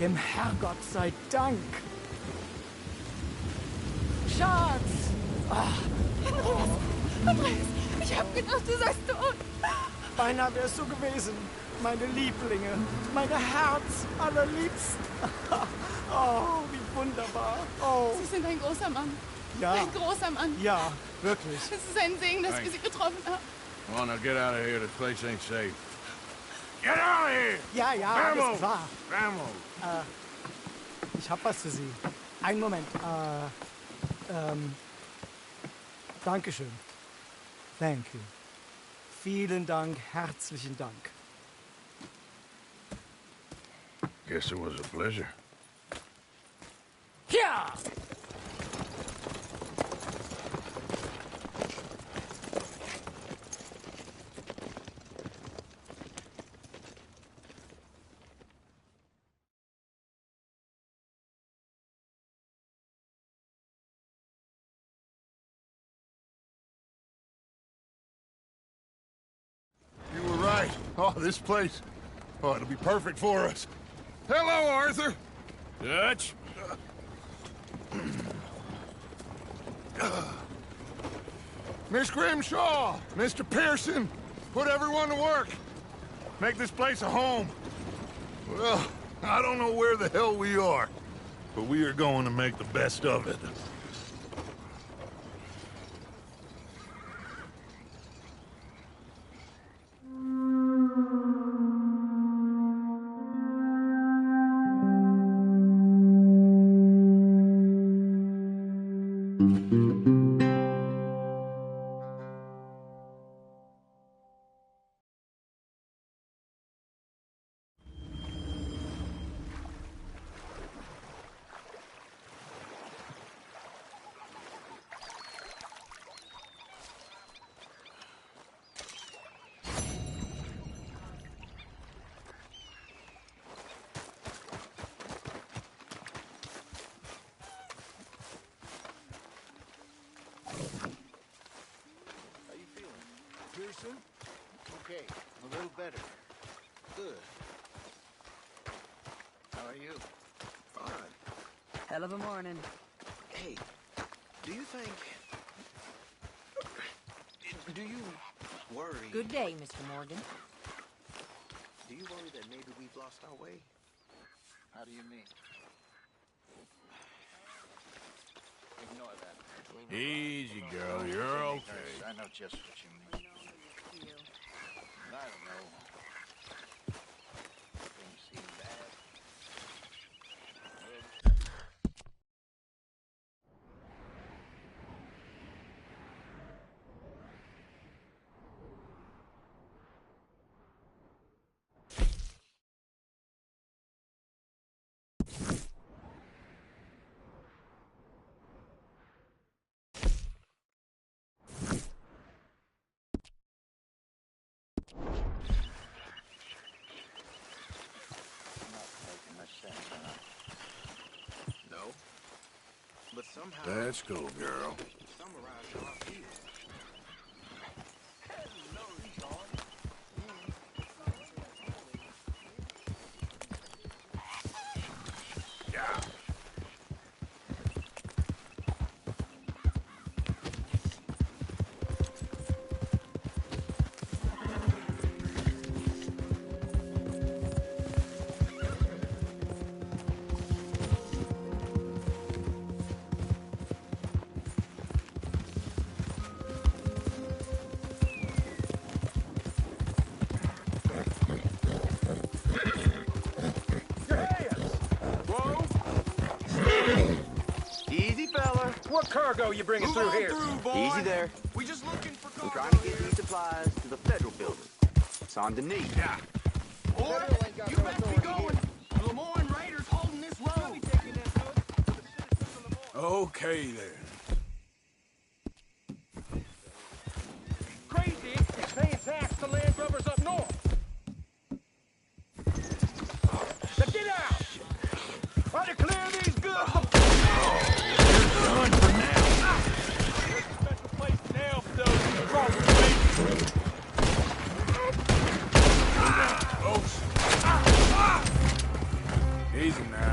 Dem Herrgott sei Dank. Schatz! Ach. Andreas, ich hab gedacht, du seist tot. Beinahe wär's so gewesen. Meine Lieblinge, meine Herz allerliebsten. Oh, wie wunderbar. Oh. Sie sind ein großer Mann. Ja. Ein großer Mann. Ja, wirklich. Es ist ein Segen, dass wir Sie getroffen haben. Well, now get out of here. The place ain't safe. Get out of here! Ja, ja, alles klar. Vamos! Ich hab was für Sie. Einen Moment. Dankeschön. Thank you. Vielen Dank, herzlichen Dank. Guess it was a pleasure. Ja! You were right. Oh, this place. Oh, it'll be perfect for us. Hello, Arthur. Dutch. Miss Grimshaw, Mr. Pearson, put everyone to work. Make this place a home. Well, I don't know where the hell we are, but we are going to make the best of it. Pearson? Okay, a little better. Good. How are you? Fine. Hell of a morning. Hey, do you think... Do you worry... Good day, Mr. Morgan. Do you worry that maybe we've lost our way? How do you mean? Ignore that. Easy, girl. You're okay. I know just what you mean. I don't know. Things seem bad. No. But somehow... Let's go, girl. Summarize how I feel. Yeah. Easy, fella. What cargo you bringing through here? Easy there. We just looking for I'm trying to get these supplies to the federal building. Saint Denis. Yeah. Boy, you better be going. The Lemoyne Raiders holding this road. Okay, then. Crazy is paying tax to land grubbers up north. Now get out! Try to clear these goods. Done for now. There's a special place now for those across the street. Easy now.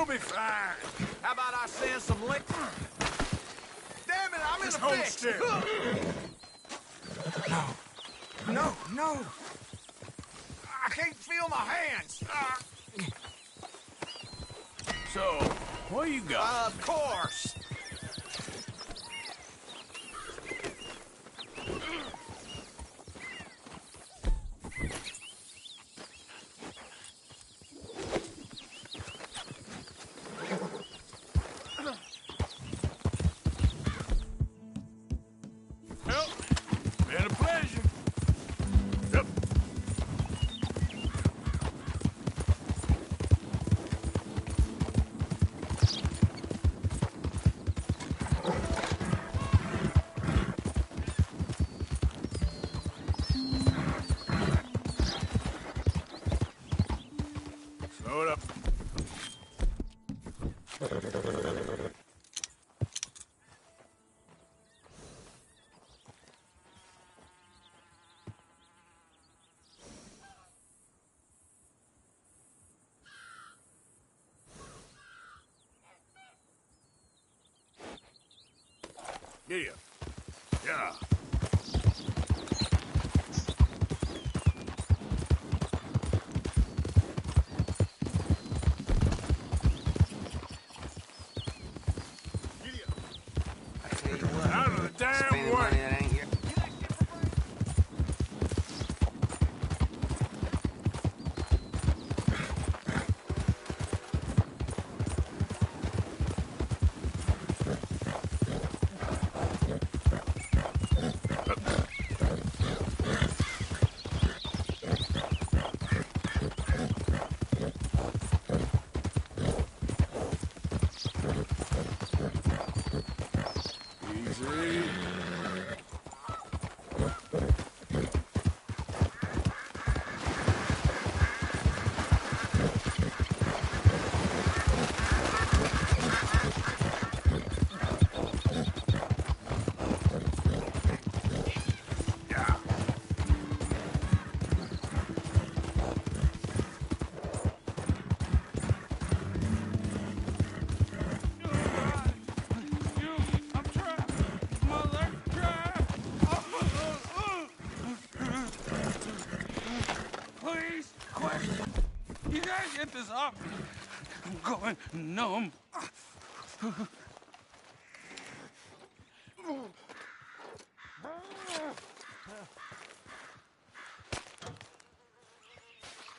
You'll be fine. How about I send some link? Damn it, I'm in Just a hold fix. still. No, no. I can't feel my hands. So, what you got? Of course. Well, been a pleasure. Yep. Slow it up. Yeah. Yeah. I tell you what, Out of the damn spending money way. that ain't your... Easy. Yeah. I'm trapped. My leg's trapped. Please, quick. You gotta get this off me. I'm going numb.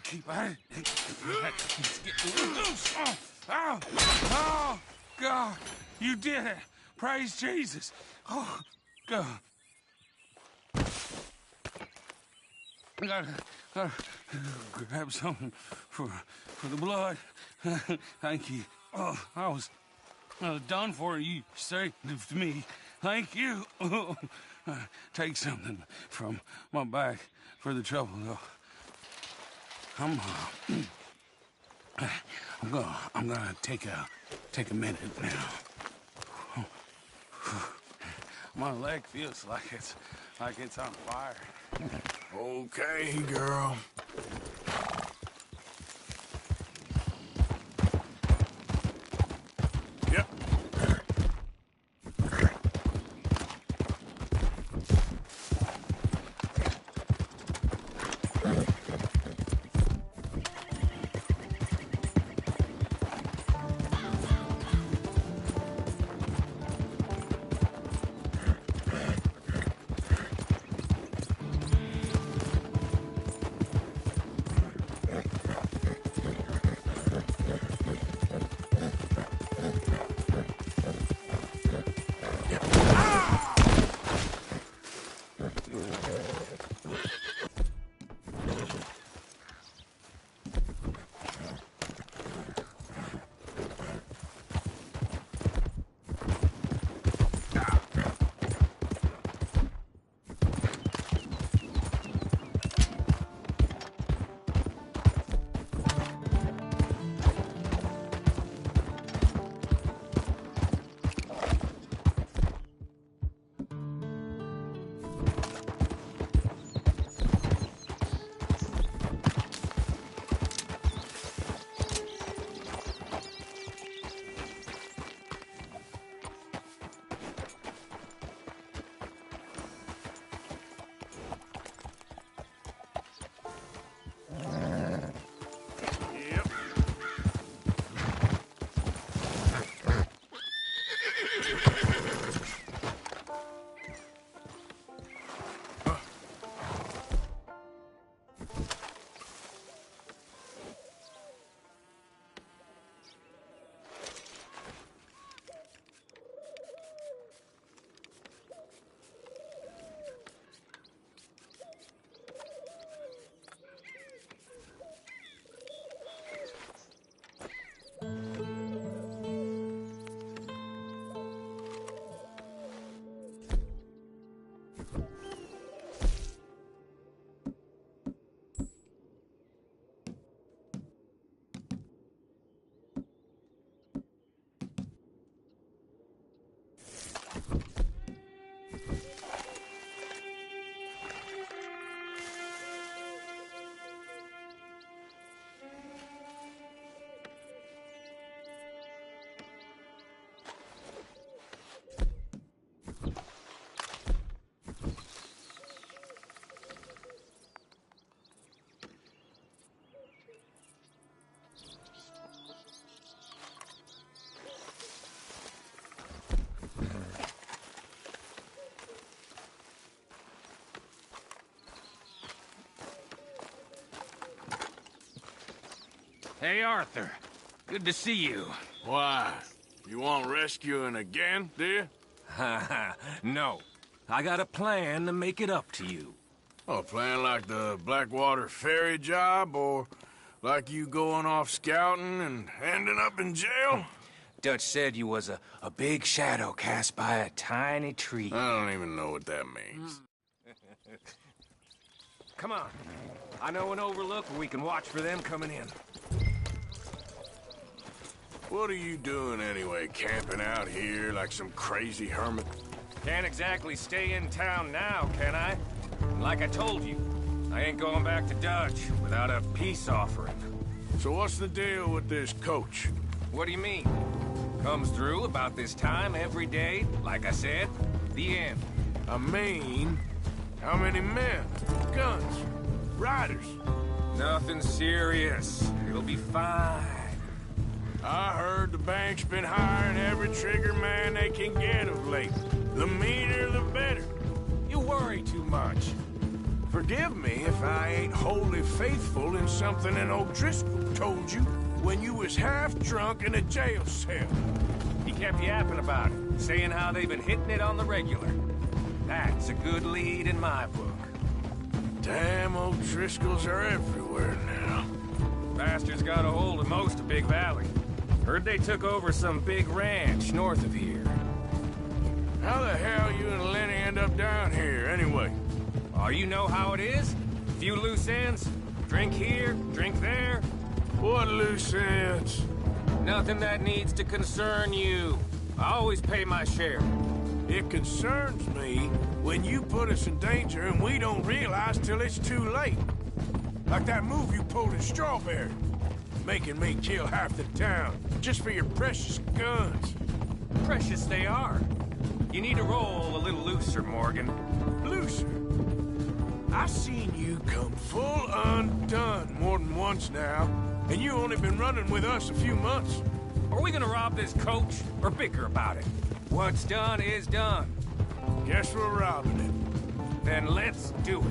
Keep at it. It's getting loose. Oh, oh, God, you did it. Praise Jesus. Oh, God. I gotta grab something for the blood. Thank you. Oh, I was done for. You saved me. Thank you. Take something from my back for the trouble, though. I'm gonna take a minute now. My leg feels like it's on fire. Okay, girl. Yep. Hey, Arthur. Good to see you. Why? You want rescuing again, do you? No. I got a plan to make it up to you. Oh, a plan like the Blackwater ferry job, or like you going off scouting and ending up in jail? Dutch said you was a big shadow cast by a tiny tree. I don't even know what that means. Come on. I know an overlook where we can watch for them coming in. What are you doing anyway, camping out here like some crazy hermit? Can't exactly stay in town now, can I? Like I told you, I ain't going back to Dutch without a peace offering. So what's the deal with this coach? What do you mean? Comes through about this time every day, like I said. The end. I mean, how many men, guns, riders? Nothing serious. It'll be fine. I heard the bank's been hiring every trigger man they can get of late. The meaner, the better. You worry too much. Forgive me if I ain't wholly faithful in something an O'Driscoll told you when you was half drunk in a jail cell. He kept yapping about it, saying how they've been hitting it on the regular. That's a good lead in my book. Damn, O'Driscolls are everywhere now. Bastards got a hold of most of Big Valley. Heard they took over some big ranch north of here. How the hell you and Lenny end up down here, anyway? Oh, you know how it is? Few loose ends. Drink here, drink there. What loose ends? Nothing that needs to concern you. I always pay my share. It concerns me when you put us in danger and we don't realize till it's too late. Like that move you pulled in Strawberry. Making me kill half the town, just for your precious guns. Precious they are. You need to roll a little looser, Morgan. Looser? I've seen you come full undone more than once now, and you only been running with us a few months. Are we gonna rob this coach, or bicker about it? What's done is done. Guess we're robbing it. Then let's do it.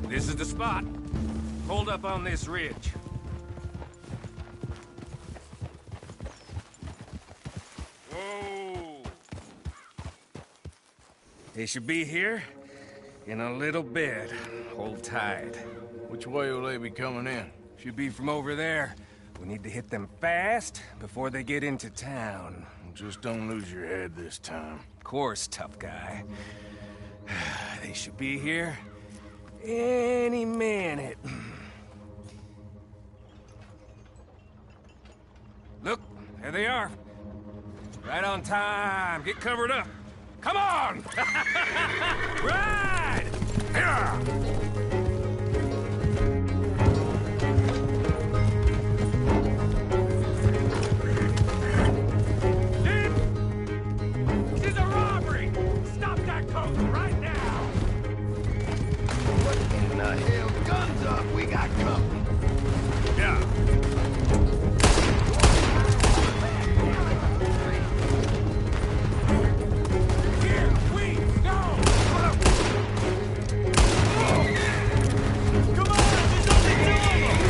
This is the spot. Hold up on this ridge. Whoa! They should be here in a little bit. Hold tight. Which way will they be coming in? Should be from over there. We need to hit them fast before they get into town. Just don't lose your head this time. Of course, tough guy. They should be here any minute. Look, there they are. Right on time. Get covered up. Come on! Ride! This is a robbery! Stop that coach right now! What in the hell? Guns up! We got company. Yeah. Here we go! Come on! There's only two of them!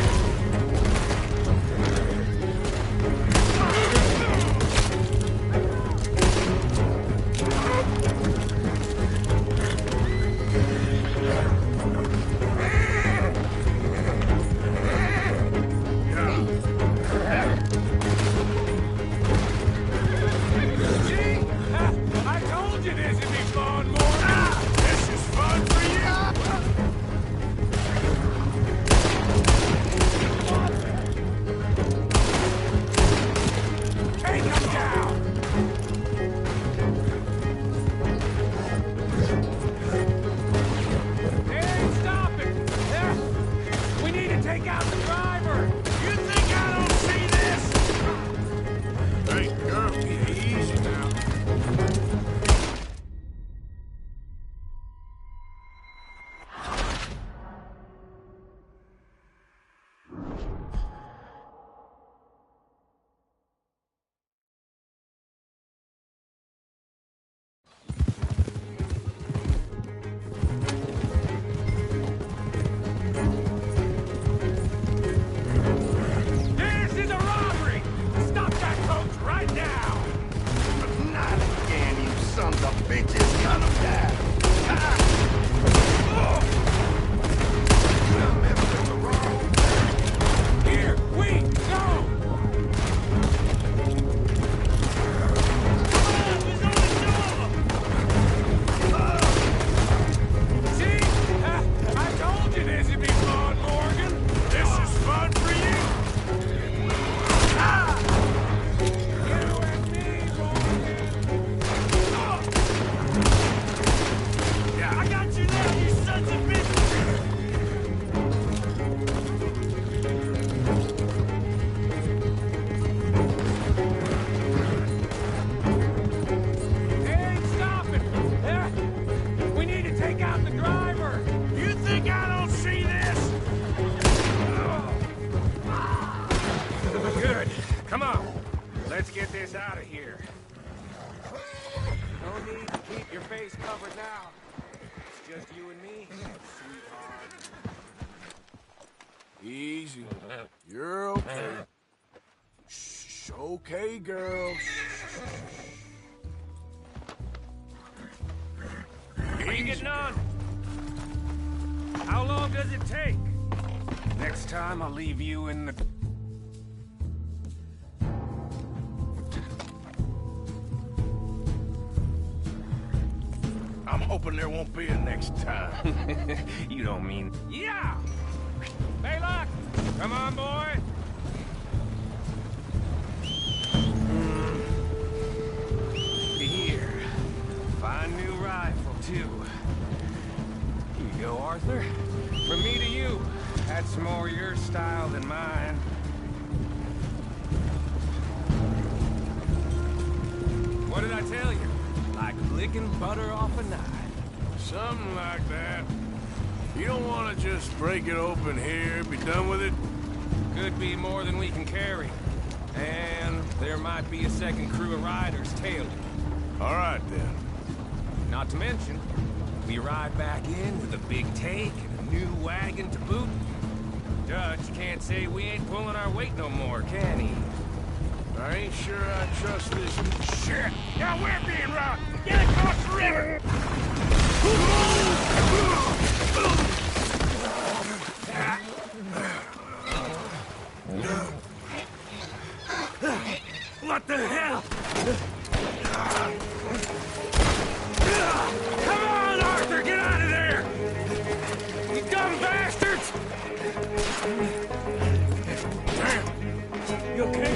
just you and me, sweetheart. Easy. You're okay. Shh, okay, girl. How you getting on? How long does it take? Next time I'll leave you in the... I'm hoping there won't be a next time. You don't mean... Yeah! Baylock! Come on, boy! Here. Fine new rifle, too. Here you go, Arthur. From me to you. That's more your style than mine. What did I tell you? Like licking butter off a knife. Something like that. You don't want to just break it open here, be done with it? Could be more than we can carry. And there might be a second crew of riders tailing. All right, then. Not to mention, we ride back in with a big take and a new wagon to boot. Dutch can't say we ain't pulling our weight no more, can he? I ain't sure I trust this shit. Now we're being robbed! Get across the river! What the hell? Come on, Arthur, get out of there! You dumb bastards! Damn! You okay?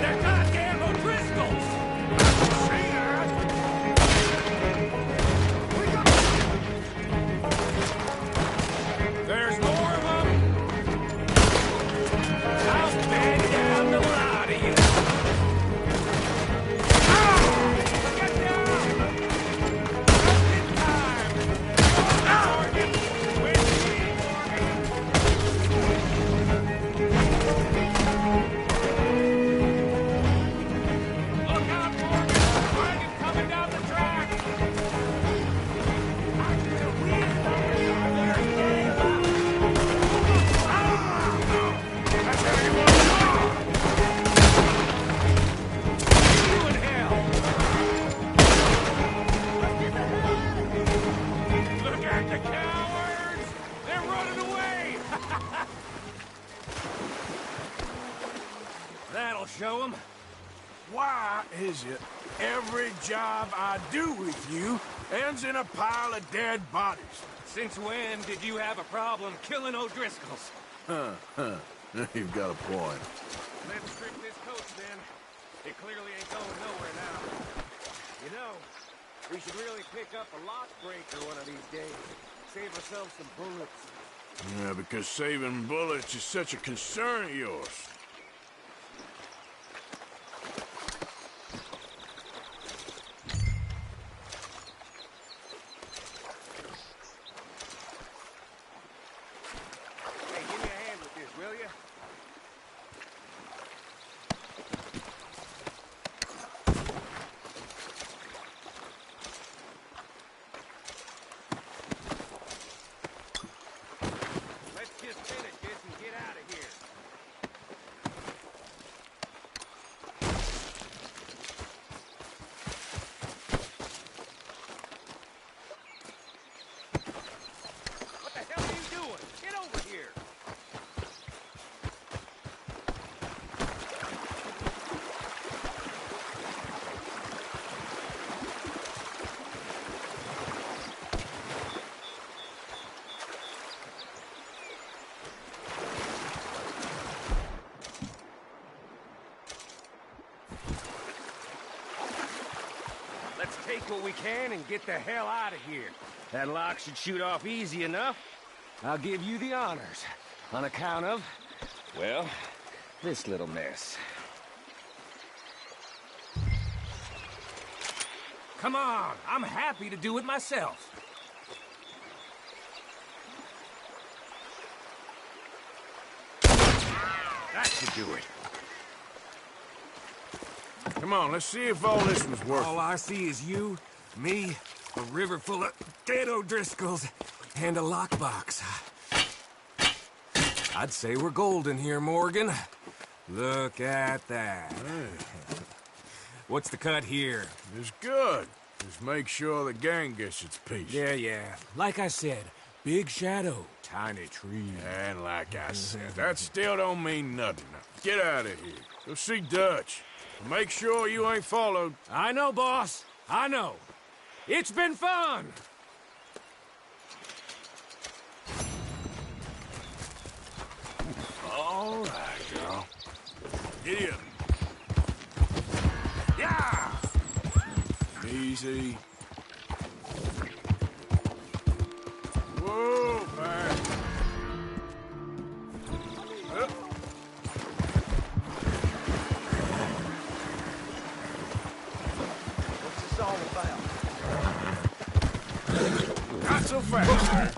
They're goddamn O'Driscolls! There's more of them. I'll bend down the lot of you. Get down! Just in time. Morgan, with me, Morgan. Look out, Morgan! Wagon coming down the track! That's how you want to go! You in hell! Look at the cowards! They're running away! That'll show them. Why is it every job I do with you ends in a pile of dead bodies? Since when did you have a problem killing O'Driscolls? You've got a point. Let's strip this coach, then. It clearly ain't going nowhere now. You know, we should really pick up a lock breaker one of these days. Save ourselves some bullets. Yeah, because saving bullets is such a concern of yours. Hey, give me a hand with this, will you? Let's just finish this and get out of here. What the hell are you doing? Get over here! Let's take what we can and get the hell out of here. That lock should shoot off easy enough. I'll give you the honors. On account of, well, this little mess. Come on, I'm happy to do it myself. That should do it. Come on, let's see if all this was worth it. All I see is you, me, a river full of dead O'Driscolls, and a lockbox. I'd say we're golden here, Morgan. Look at that. What's the cut here? It's good. Just make sure the gang gets its piece. Yeah. Like I said, big shadow, tiny tree. And like I said, that still don't mean nothing. Now, get out of here. Go see Dutch. Make sure you ain't followed. I know, boss. I know. It's been fun. All right, girl. Get up. Yeah! Easy. Whoa, man. Up. What's this all about? Not so fast.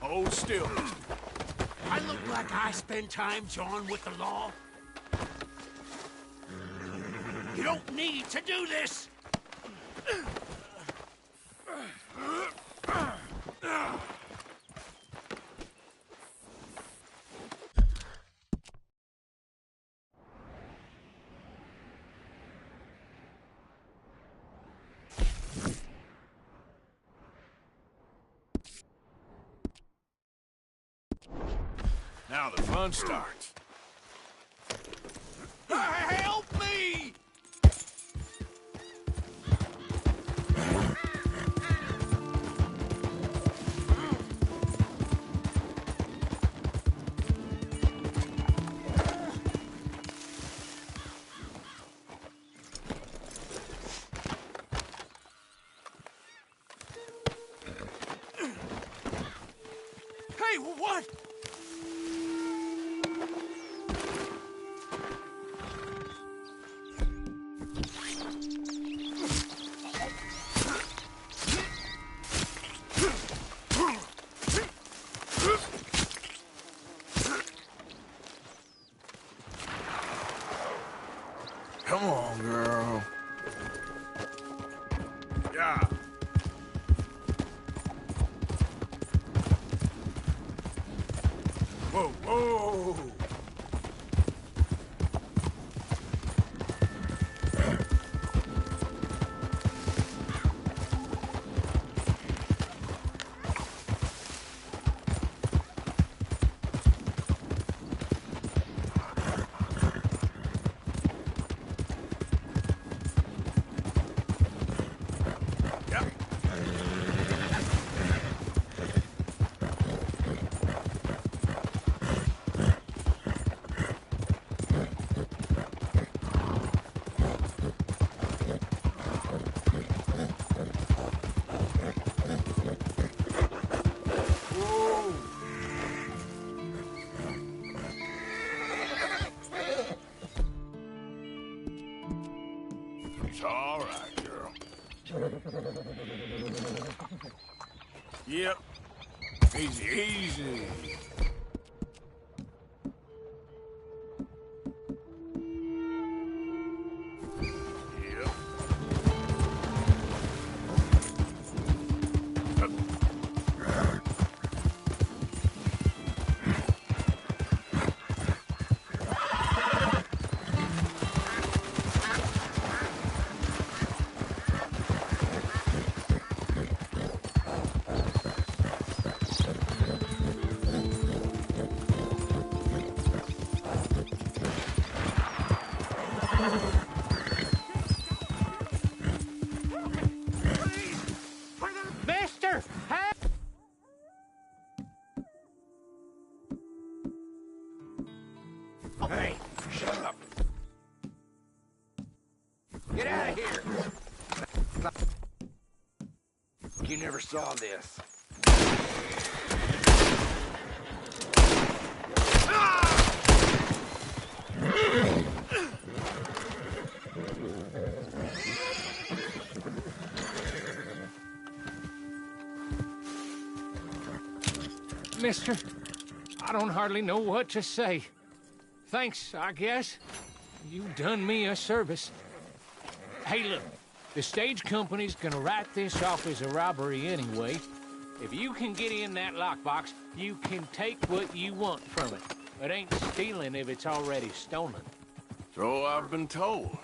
Hold still. I look like I spend time jawing with the law? You don't need to do this! Now the fun starts. Help me! Hey, what? Come on, girl. Yeah. Whoa, whoa. Yep. Easy, easy. Mister! Hey! Hey, shut up. Get out of here. You never saw this. Mister, I don't hardly know what to say. Thanks, I guess. You done me a service. Hey, look, the stage company's gonna write this off as a robbery anyway. If you can get in that lockbox, you can take what you want from it. It ain't stealing if it's already stolen. So I've been told.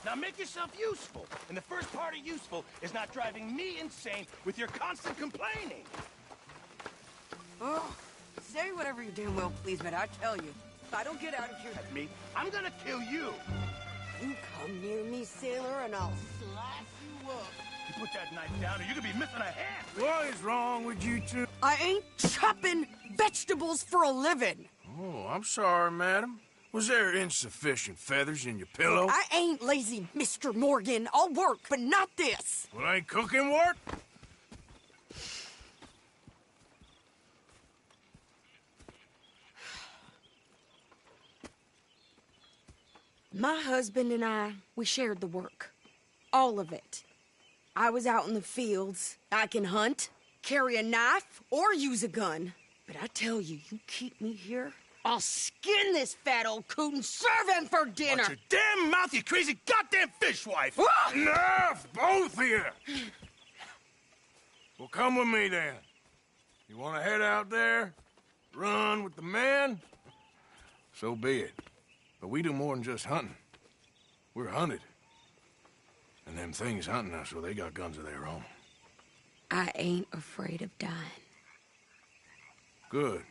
Now make yourself useful. And the first part of useful is not driving me insane with your constant complaining. Oh, say whatever you damn well please, but I tell you, if I don't get out of here... At me, I'm gonna kill you. You come near me, sailor, and I'll slice you up. You put that knife down or you're gonna be missing a hand. What is wrong with you two? I ain't chopping vegetables for a living. Oh, I'm sorry, madam. Was there insufficient feathers in your pillow? I ain't lazy, Mr. Morgan. I'll work, but not this. Well, ain't cooking work? My husband and I, we shared the work. All of it. I was out in the fields. I can hunt, carry a knife, or use a gun. But I tell you, you keep me here, I'll skin this fat old coot and serve him for dinner. Watch your damn mouth, you crazy goddamn fishwife! Enough, both of you! Well, come with me, then. You want to head out there? Run with the men? So be it. But we do more than just hunting. We're hunted. And them things hunting us, well, they got guns of their own. I ain't afraid of dying. Good.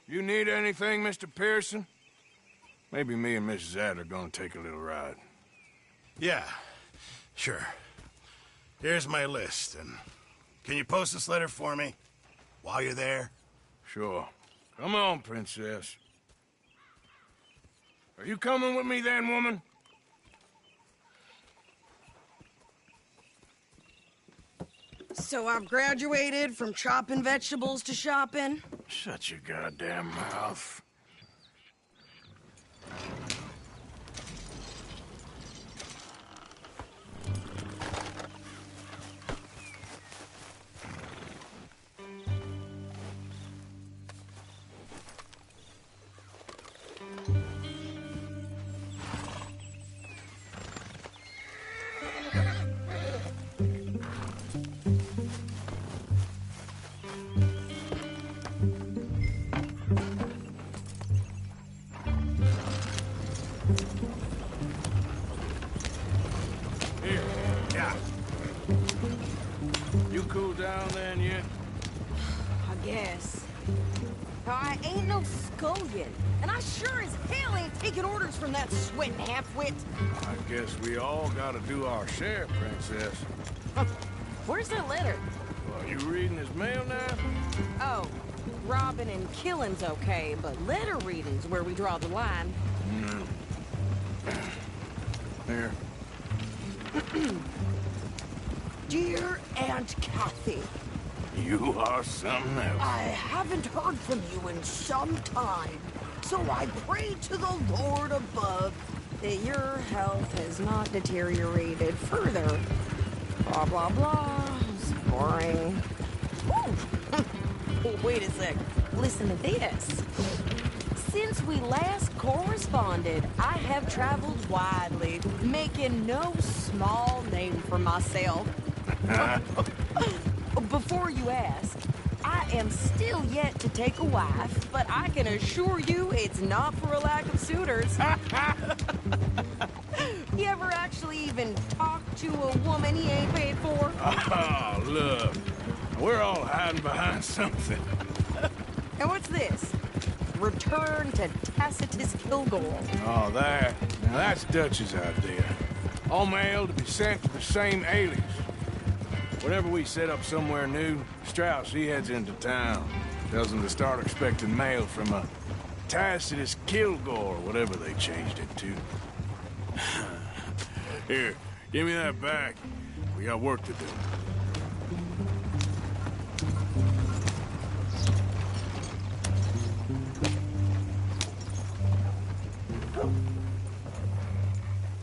You need anything, Mr. Pearson? Maybe me and Mrs. Adler are gonna take a little ride. Yeah, sure. Here's my list, and can you post this letter for me while you're there? Sure. Come on, Princess. Are you coming with me then, woman? So I've graduated from chopping vegetables to shopping? Shut your goddamn mouth. Down then yet? I guess. I ain't no scullion, and I sure as hell ain't taking orders from that sweating half-wit. I guess we all gotta do our share, Princess. Where's that letter? Well, you reading his mail now? Oh, robbing and killing's okay, but letter reading's where we draw the line. Here. Dear Aunt Kathy, You are something else. I haven't heard from you in some time, so I pray to the Lord above that your health has not deteriorated further. Blah, blah, blah. It's boring. Oh, wait a sec. Listen to this. Since we last corresponded, I have traveled widely, making no small name for myself. Before you ask, I am still yet to take a wife, but I can assure you it's not for a lack of suitors. You ever actually even talk to a woman he ain't paid for? Oh, look. We're all hiding behind something. And what's this? Return to Tacitus Kilgore. Oh, that. Now, that's Dutch's idea. All mail to be sent to the same alias. Whenever we set up somewhere new, Strauss, he heads into town. Tells them to start expecting mail from a Tacitus Kilgore, whatever they changed it to. Here, give me that back. We got work to do.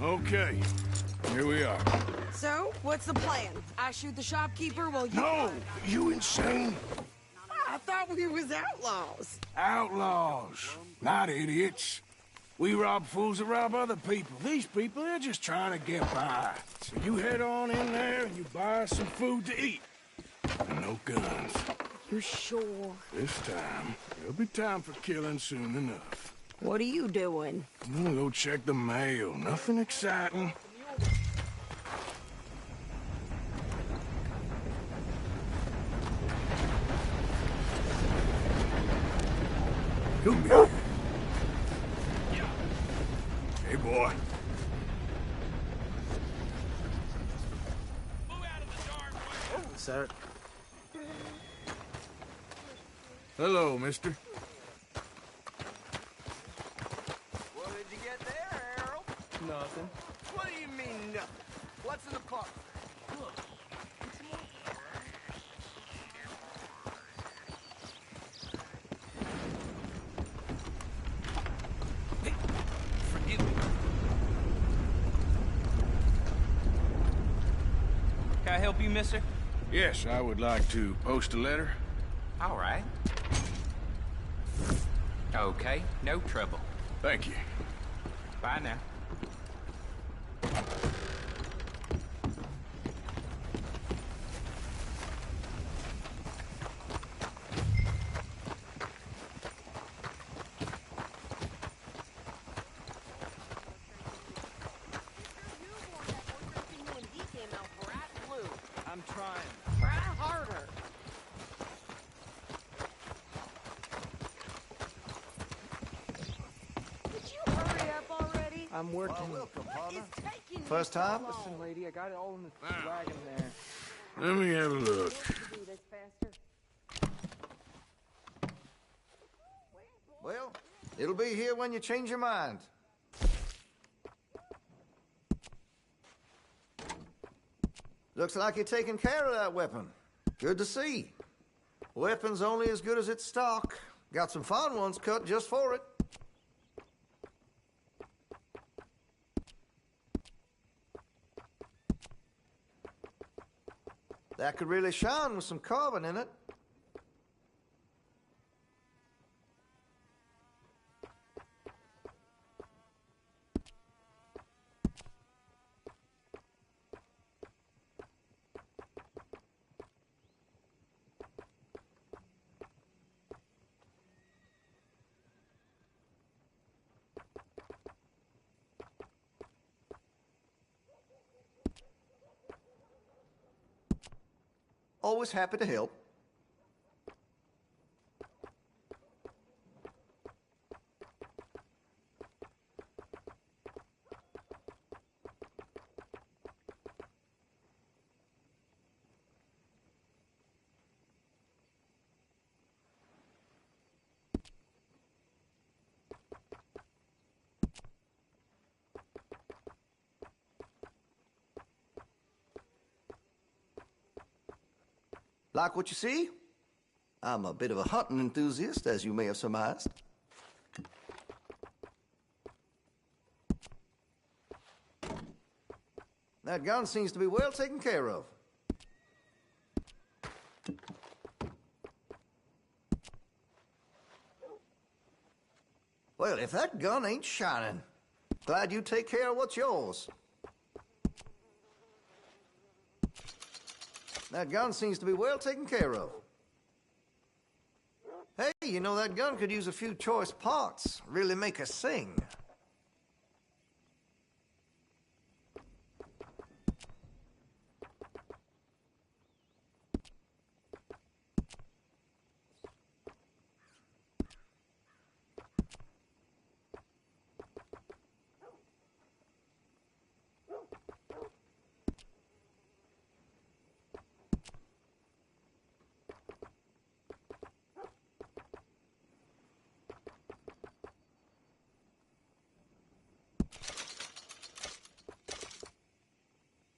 Okay, here we are. So, what's the plan? I shoot the shopkeeper while you... No! You insane? I thought we was outlaws. Outlaws, not idiots. We rob fools that rob other people. These people, they're just trying to get by. So you head on in there and you buy some food to eat. And no guns. You sure? This time, there'll be time for killing soon enough. What are you doing? I'm gonna go check the mail. Nothing exciting. Come here. Hey, boy. Sir. Hello, mister. What did you get there, Harold? Nothing. What do you mean, nothing? What's in the park? Forgive me. Can I help you, mister? Yes, I would like to post a letter. All right. Okay, no trouble. Thank you. Bye now. I'm trying. Try harder. Would you hurry up already? I'm working. Welcome, partner. It's taking me First so time? long. Listen, lady, I got it all in the wagon there. Let me have a look. Do this faster. Well, it'll be here when you change your mind. Looks like you're taking care of that weapon. Good to see. Weapon's only as good as its stock. Got some fine ones cut just for it. That could really shine with some carbon in it. Always happy to help. Like what you see? I'm a bit of a hunting enthusiast, as you may have surmised. That gun seems to be well taken care of. Well, if that gun ain't shining, glad you take care of what's yours. That gun seems to be well taken care of. Hey, you know, that gun could use a few choice parts. Really make us sing.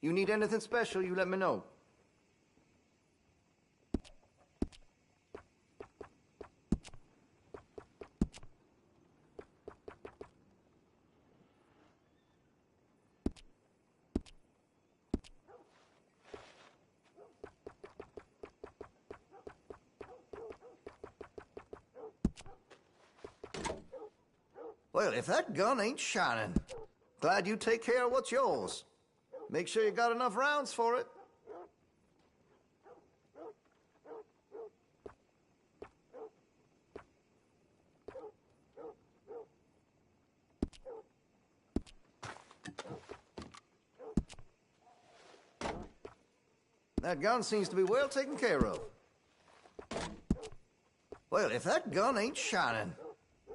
You need anything special, you let me know. Well, if that gun ain't shining, glad you take care of what's yours. Make sure you got enough rounds for it. That gun seems to be well taken care of. Well, if that gun ain't shining,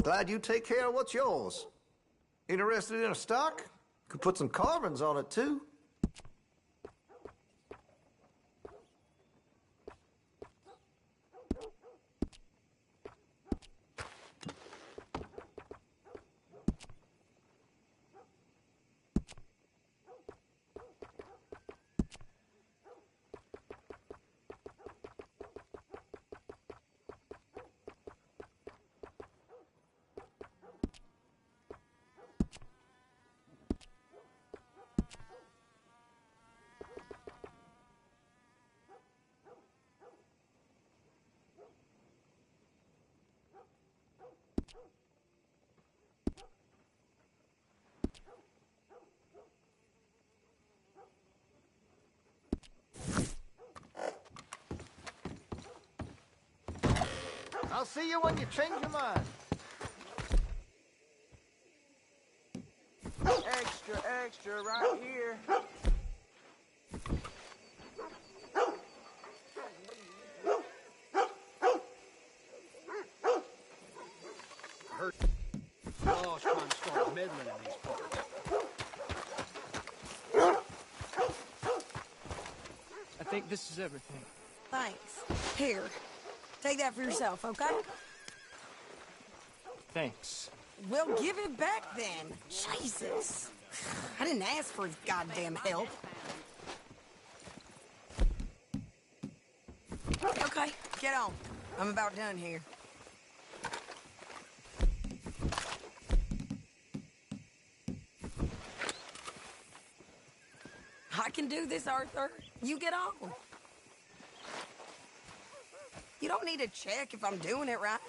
glad you take care of what's yours. Interested in a stock? Could put some carbons on it, too. I'll see you when you change your mind. Extra, extra, right here. Hurt. Oh, it's trying to start meddling in these parts. I think this is everything. Thanks. Here, take that for yourself, okay? Thanks. Well, give it back then. Jesus. I didn't ask for his goddamn help. Okay, get on. I'm about done here. I can do this, Arthur. You get on. You don't need to check if I'm doing it right.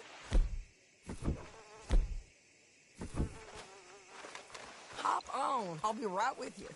Hop on. I'll be right with you.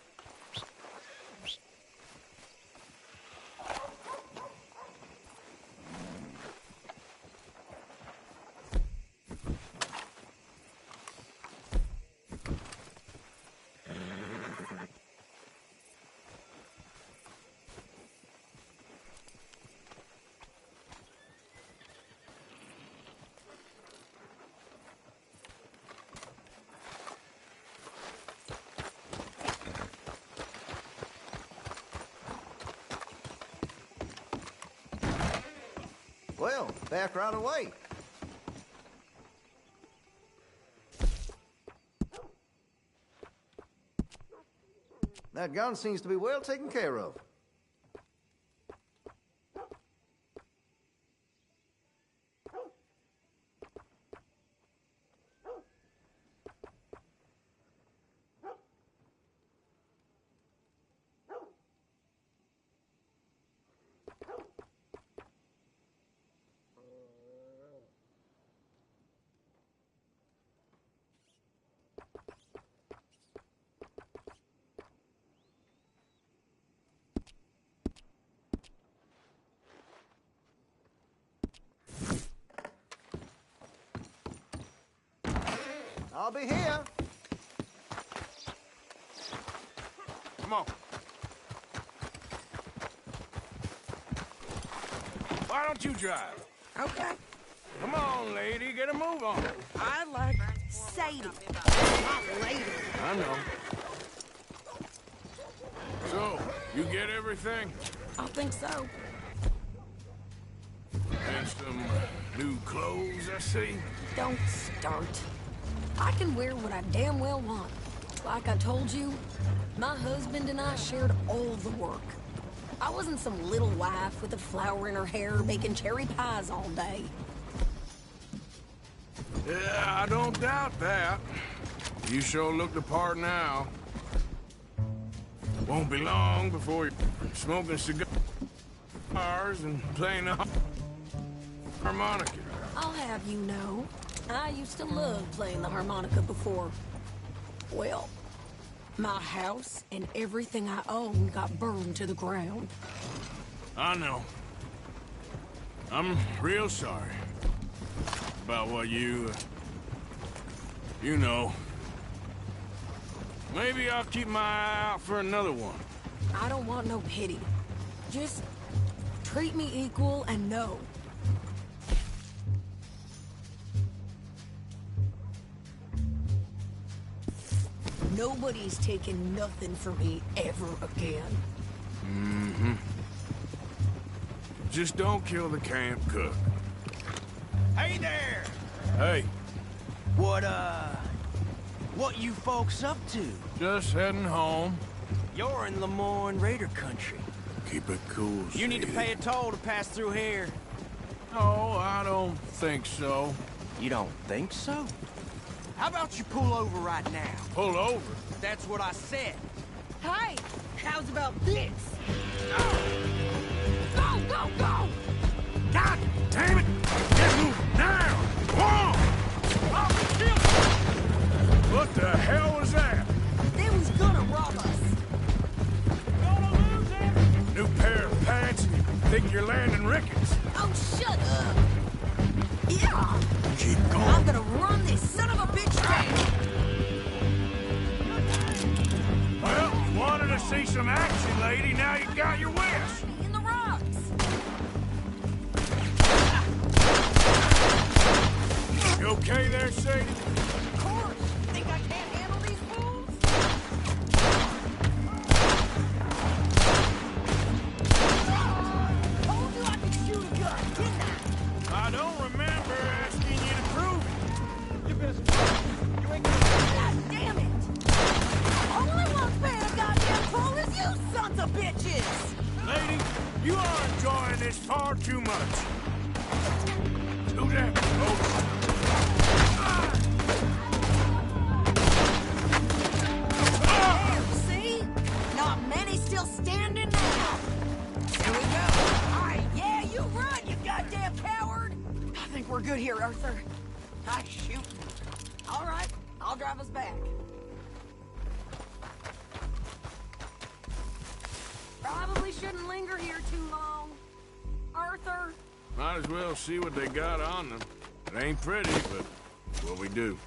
Well, back right away. That gun seems to be well taken care of. I'll be here. Come on. Why don't you drive? Okay. Come on, lady, get a move on. I like Sadie, not lady. I know. So, you get everything? I think so. And some new clothes, I see. Don't start. I can wear what I damn well want. Like I told you, my husband and I shared all the work. I wasn't some little wife with a flower in her hair baking cherry pies all day. Yeah, I don't doubt that. You sure look the part now. Won't be long before you're smoking cigars and playing the harmonica. I'll have you know, I used to love playing the harmonica before. Well, my house and everything I owned got burned to the ground. I know. I'm real sorry about what you know. Maybe I'll keep my eye out for another one. I don't want no pity. Just treat me equal and know. Nobody's taking nothing from me ever again. Mm-hmm. Just don't kill the camp cook. Hey there! Hey. What you folks up to? Just heading home. You're in Lemoyne Raider country. Keep it cool, You need to pay a toll to pass through here. No, I don't think so. You don't think so? How about you pull over right now? Pull over? That's what I said. Hey, how's about this? Go, go, go! God damn it! Get moving now! Whoa! What the hell was that? They was gonna rob us. New pair of pants and you think you're landing Ricketts. Oh, shut up. Yeah. Keep going. I'm gonna run this son of a bitch down. Well, you wanted to see some action, lady. Now you got your wish. In the rocks. You okay there, Sadie? Of course. Think I can't handle these fools? Told you I could shoot a gun, didn't I? I don't remember asking you to prove it. You better... You ain't gonna... God damn it! Only one's paying a goddamn toll is you sons of bitches! Lady, you are enjoying this far too much. Do that, folks. See? Not many still standing now. Here we go. All right, yeah, you run, you goddamn coward. I think we're good here, Arthur. I shoot. All right, I'll drive us back. Probably shouldn't linger here too long. Arthur? Might as well see what they got on them. It ain't pretty, but it's what we do.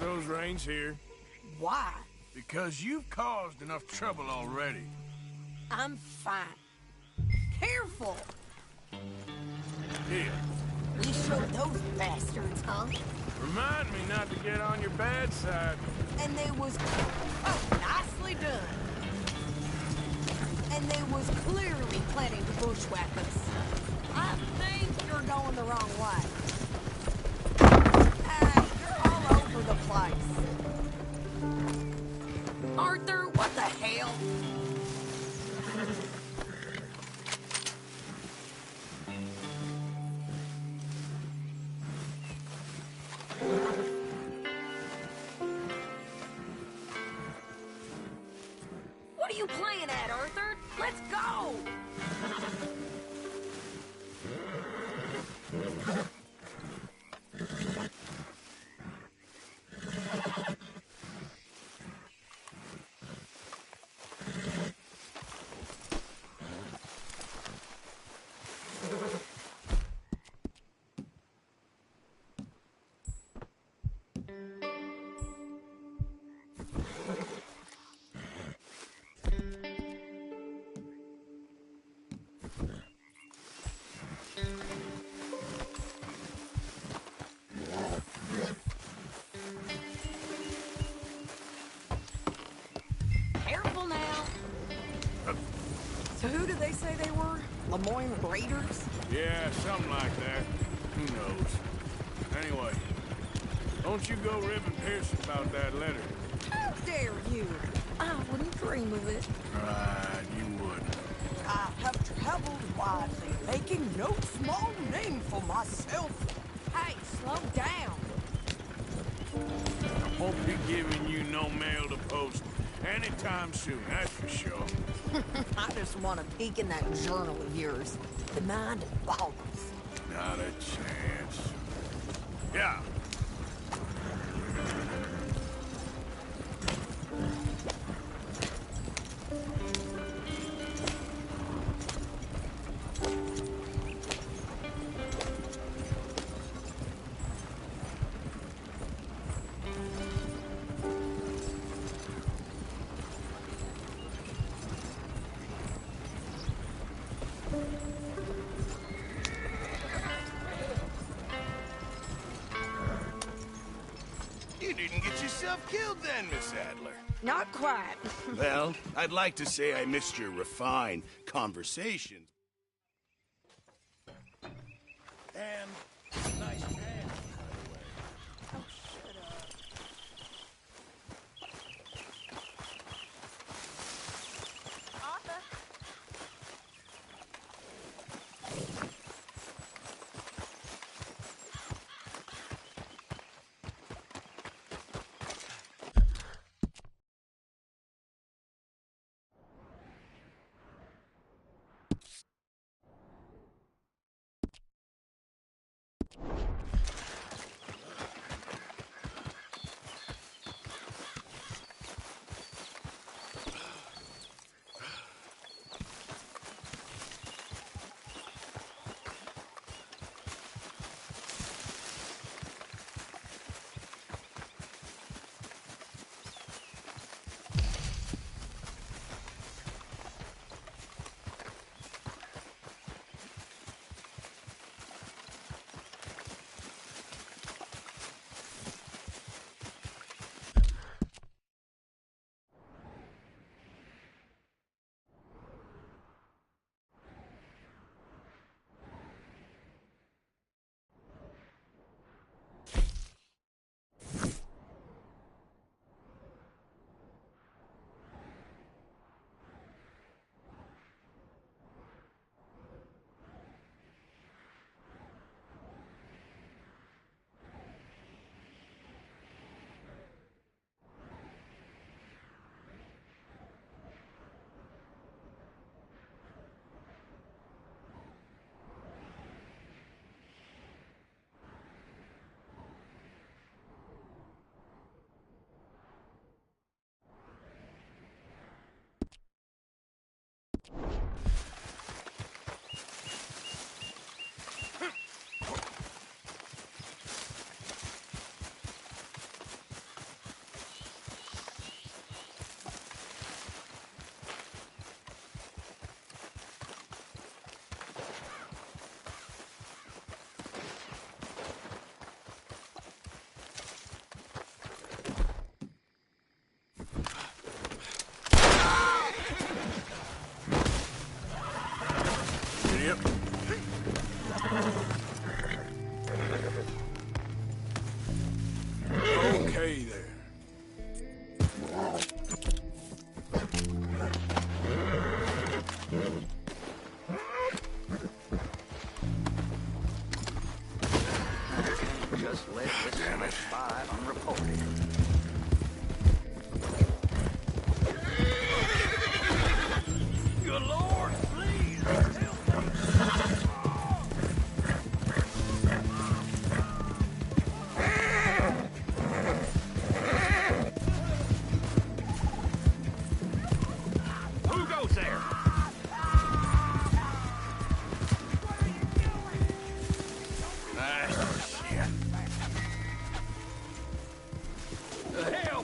Those reins here. Why? Because you've caused enough trouble already. I'm fine. Careful! Here. We showed those bastards, huh? Remind me not to get on your bad side. And they was... Oh, nicely done. And they was clearly planning to bushwhack us. I think you're going the wrong way. You're all over the place. Arthur, what the hell? What are you playing at, Arthur? Let's go! So who did they say they were? Lemoyne Raiders? Yeah, something like that. Who knows? Anyway, don't you go ribbing Pearson about that letter. How dare you? I wouldn't dream of it. Right, you wouldn't. I have traveled widely, making no small name for myself. Hey, slow down. I won't be giving you no mail to post anytime soon, that's for sure. I just want a peek in that journal of yours. The mind boggles. Not a chance. Yeah. You didn't get yourself killed then, Miss Adler. Not quite. Well, I'd like to say I missed your refined conversations. And nice pants, by the way. Oh, shut up. Arthur. Okay there. Just let this slip by unreported. Good Lord, please, help me. Who goes there? Shit. The hell?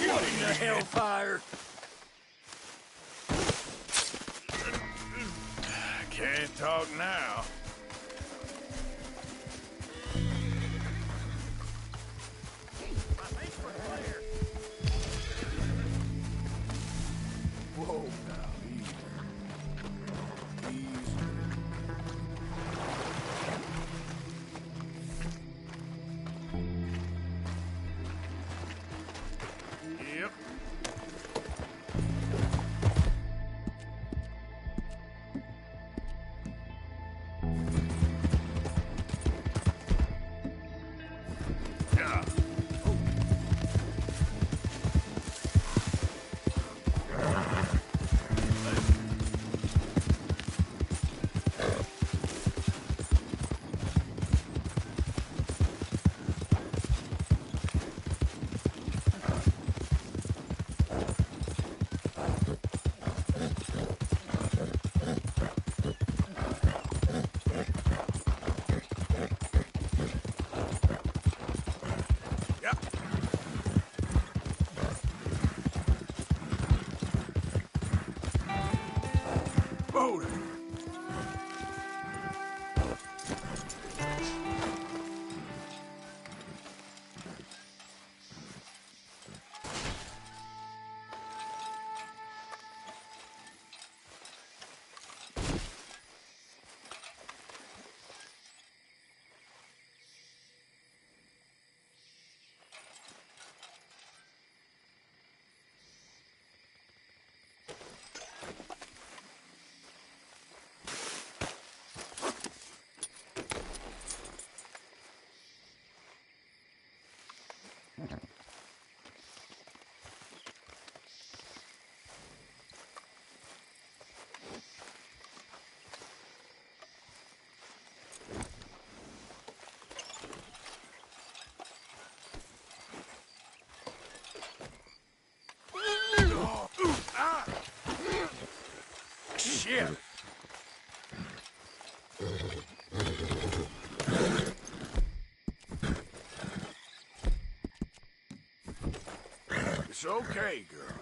What in the hellfire? Can't talk now. now, easy. Easy. Yep. Yeah. Boulder. Shit. It's okay, girl.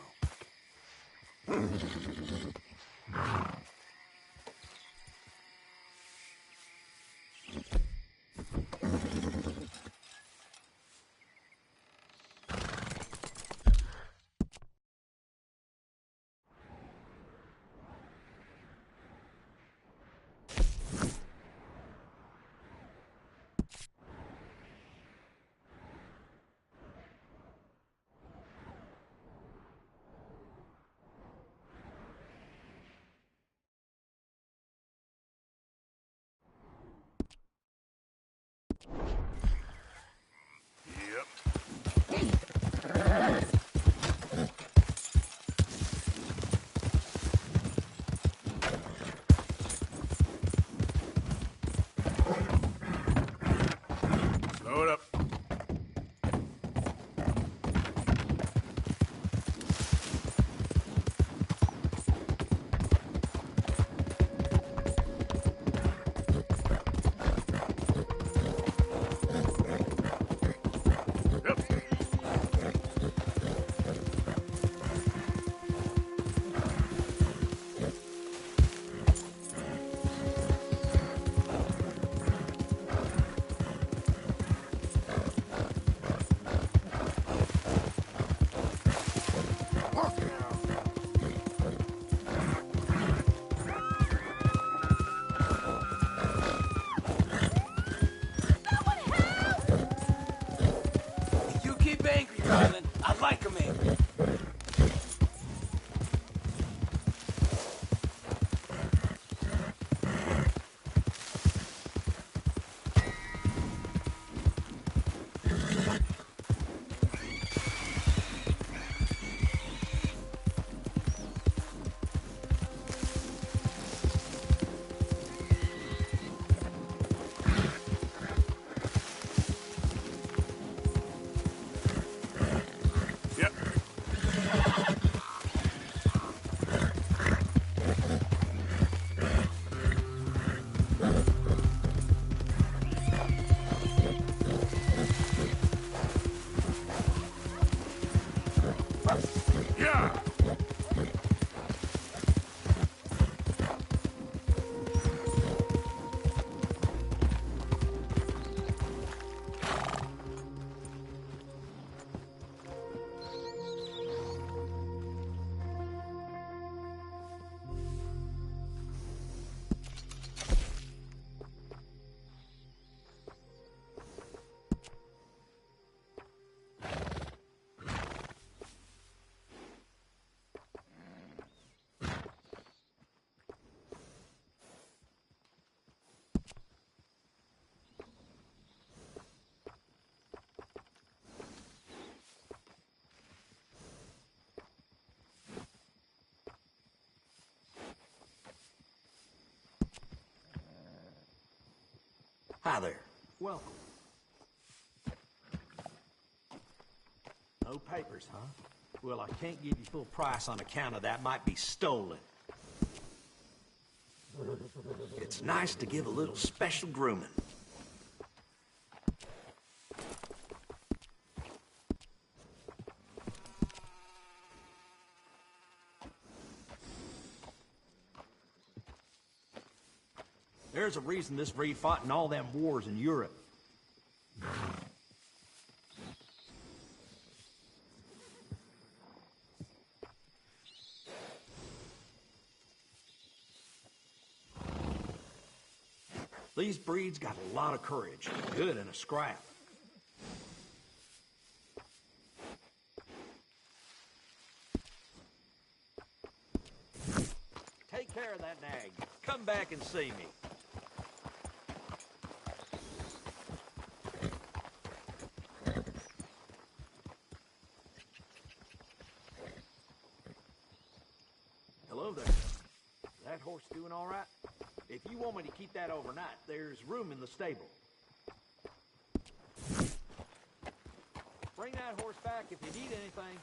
Hi there. Welcome. No papers, huh? Well, I can't give you full price on account of that might be stolen. It's nice to give a little special grooming. There's a reason this breed fought in all them wars in Europe. These breeds got a lot of courage, good in a scrap. Take care of that nag. Come back and see me. Hello there. That horse doing all right? If you want me to keep that overnight, there's room in the stable. Bring that horse back if you need anything.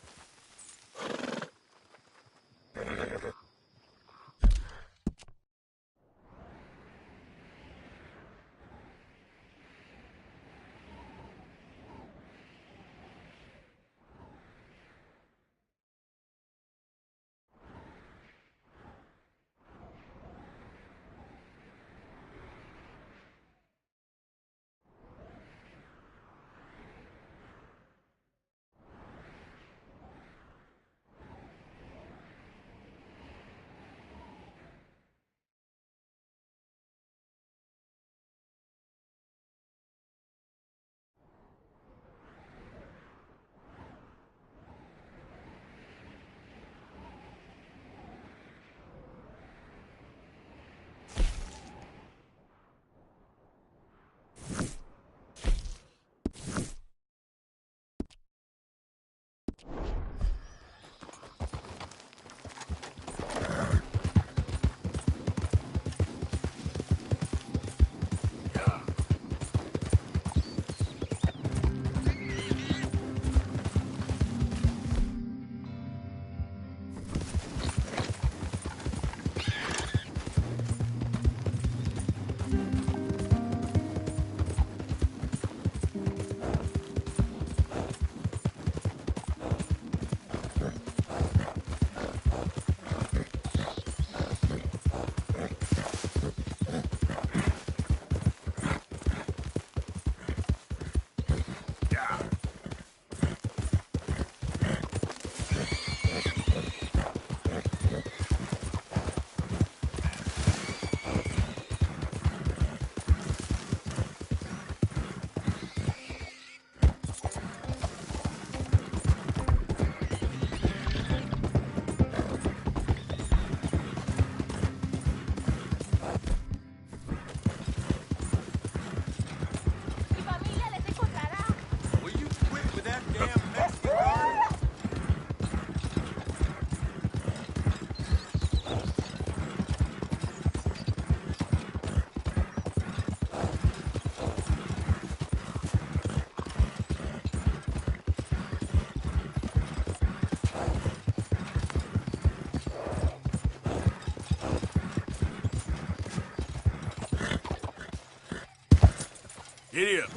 Giddy up.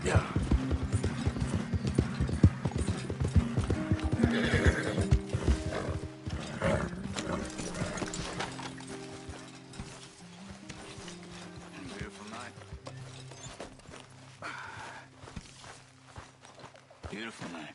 Yeah. Beautiful night. Beautiful night.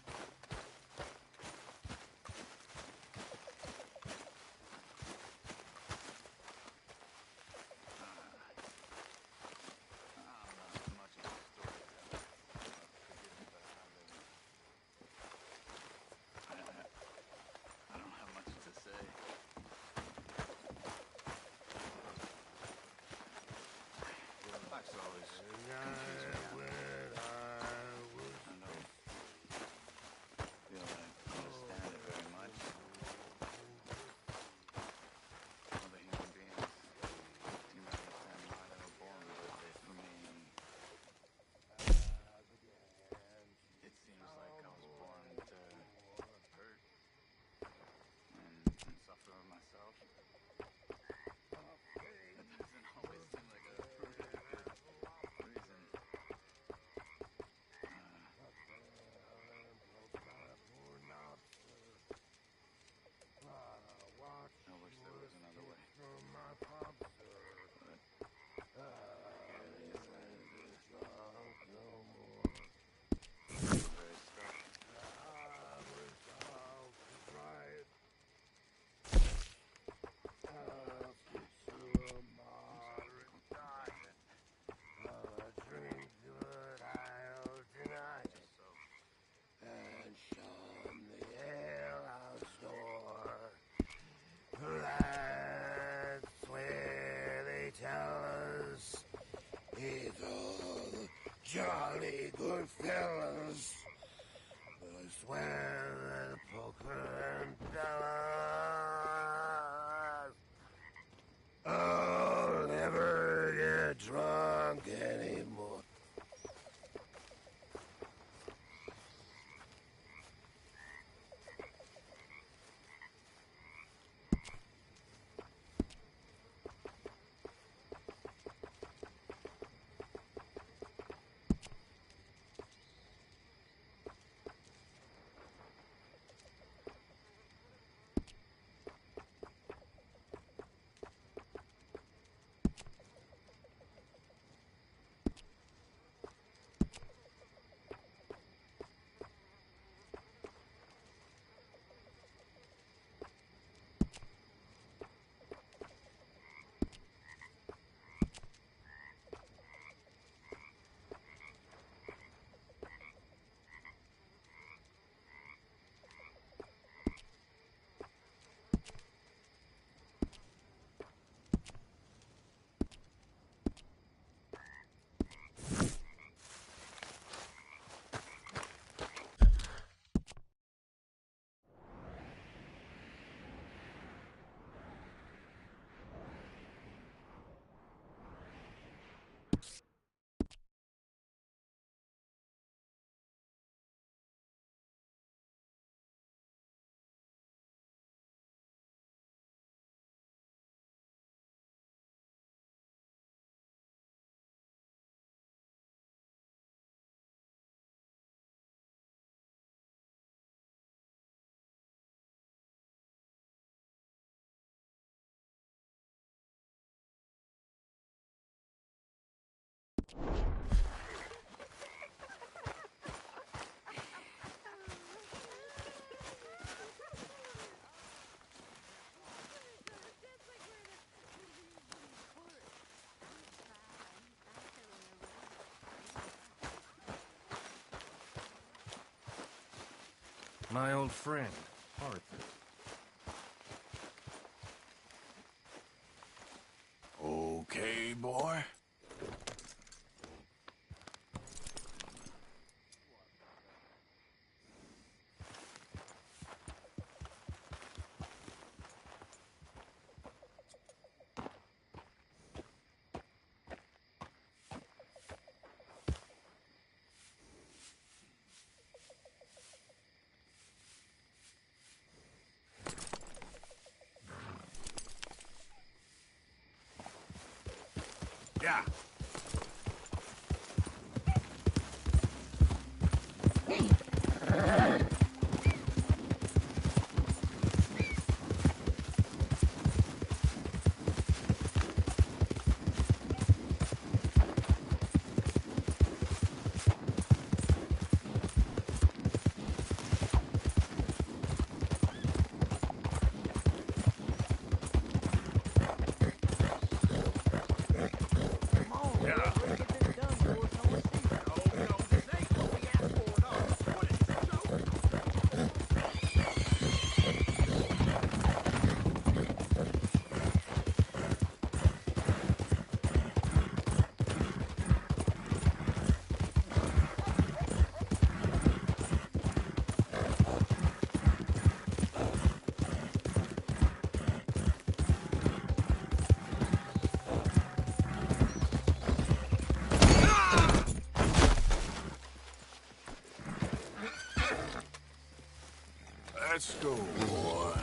My old friend, Arthur. Okay, boy. Yeah. Let's go, boy.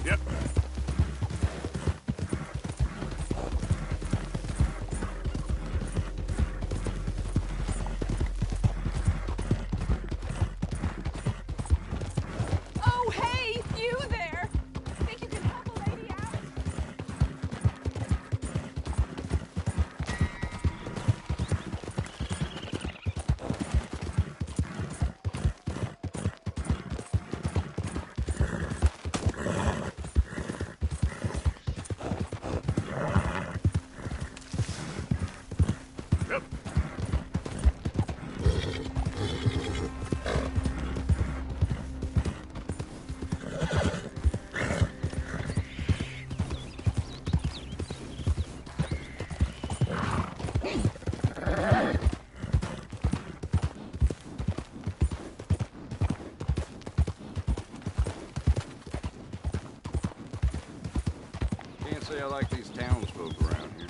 Yep. Oh, hey, you there! Think you can help a lady out? Yep. Can't say I like these townsfolk around here.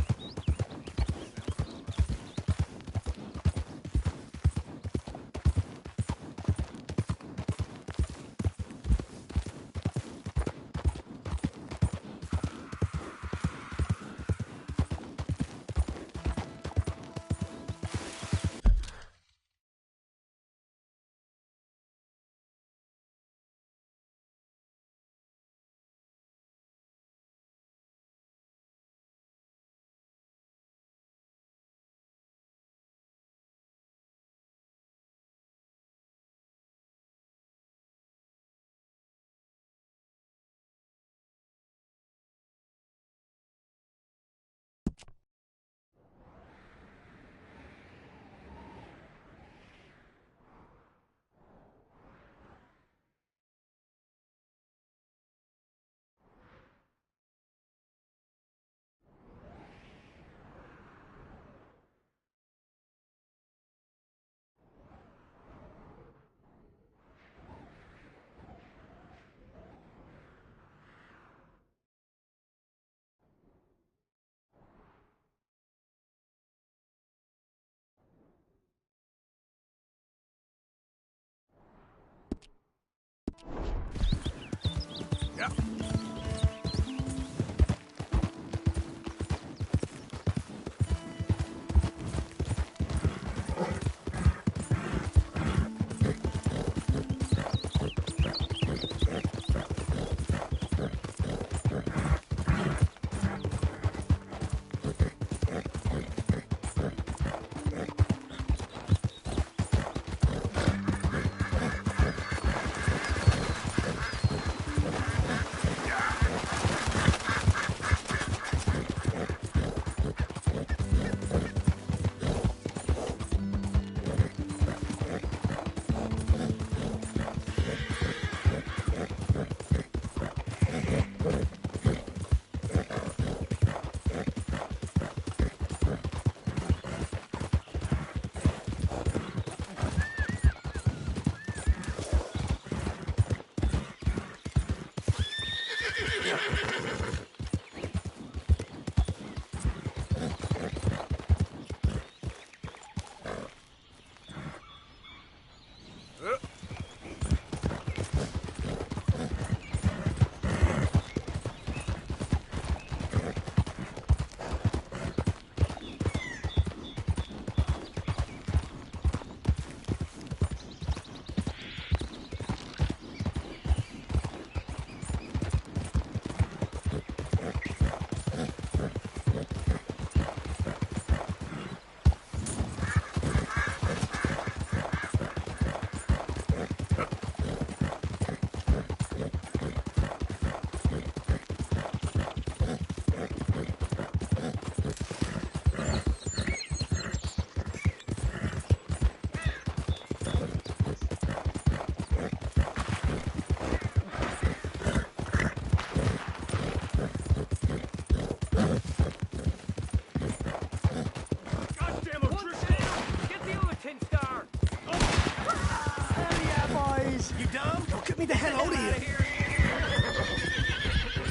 Get me the hell out of here!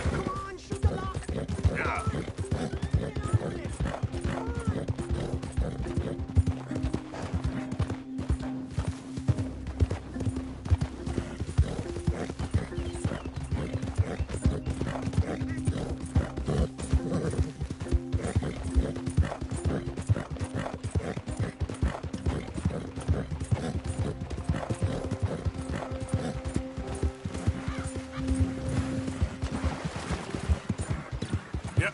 Come on, shoot the lock! Yeah.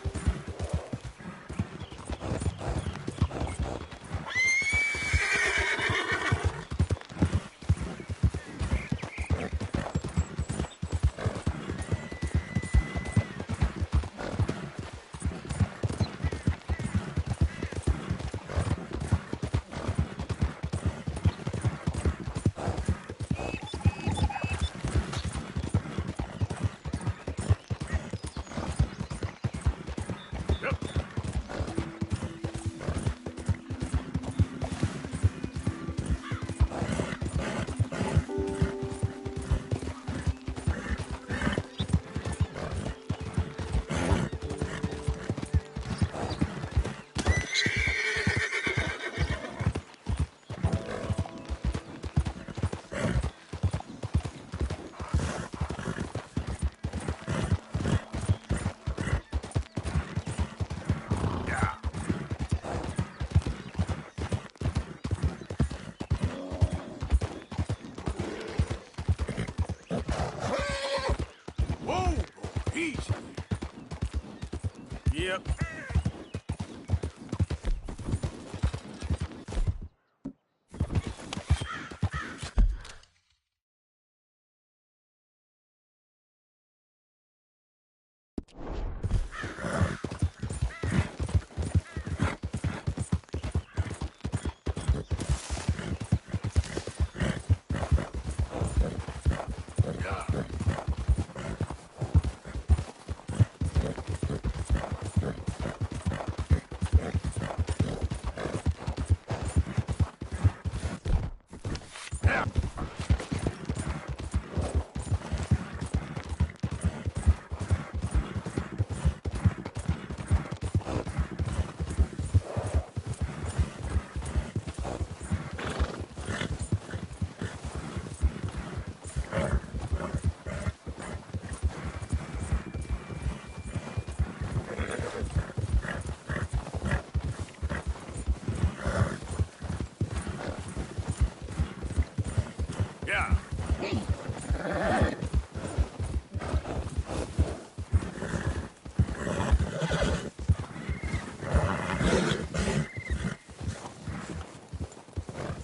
Yep.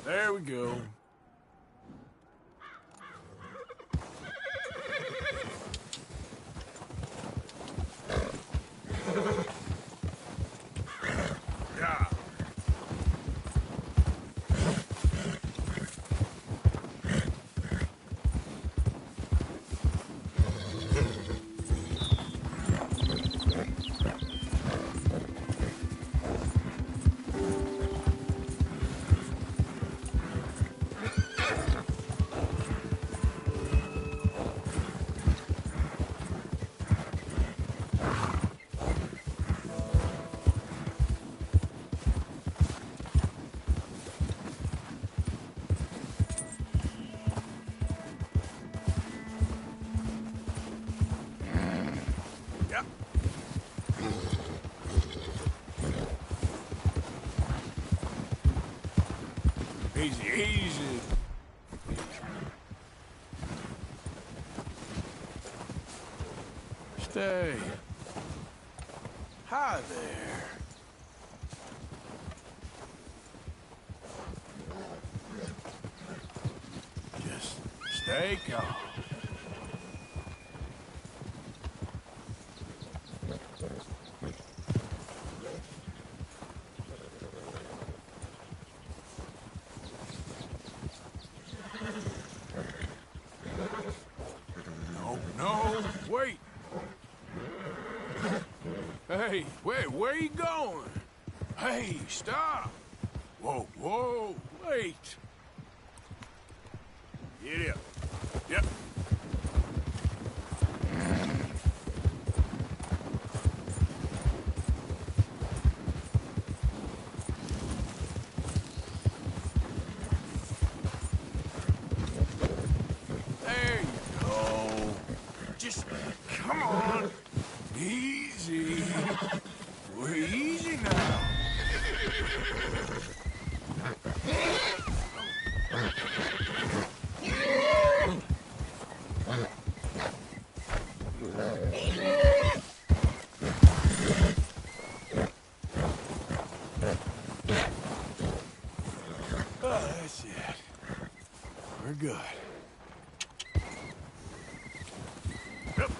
There we go. Yeah. Easy, easy. Stay. Hi there. Just stay calm. No, wait. Hey, wait, where you going? Hey, stop. Whoa, whoa, wait. Get up. Yep. There you go. Just come on. Easy. We're easy now. Oh, that's it. We're good. Yep.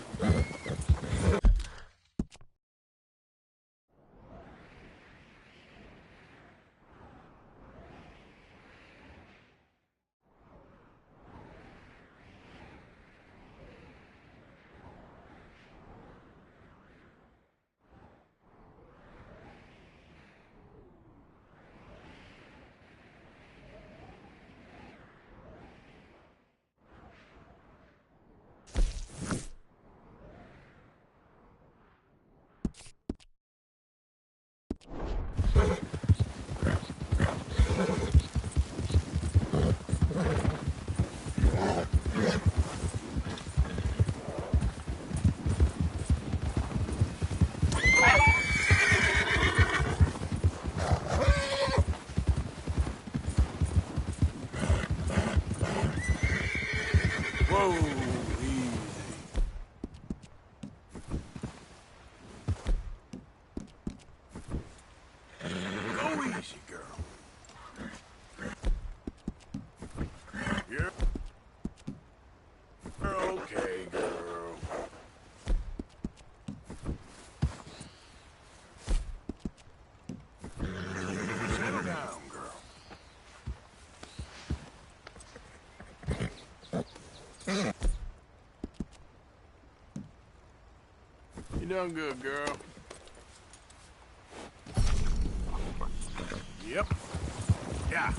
Whoa, easy. Go easy, girl. You're okay, girl. Settle down, girl. You done good, girl. Yep. Yeah.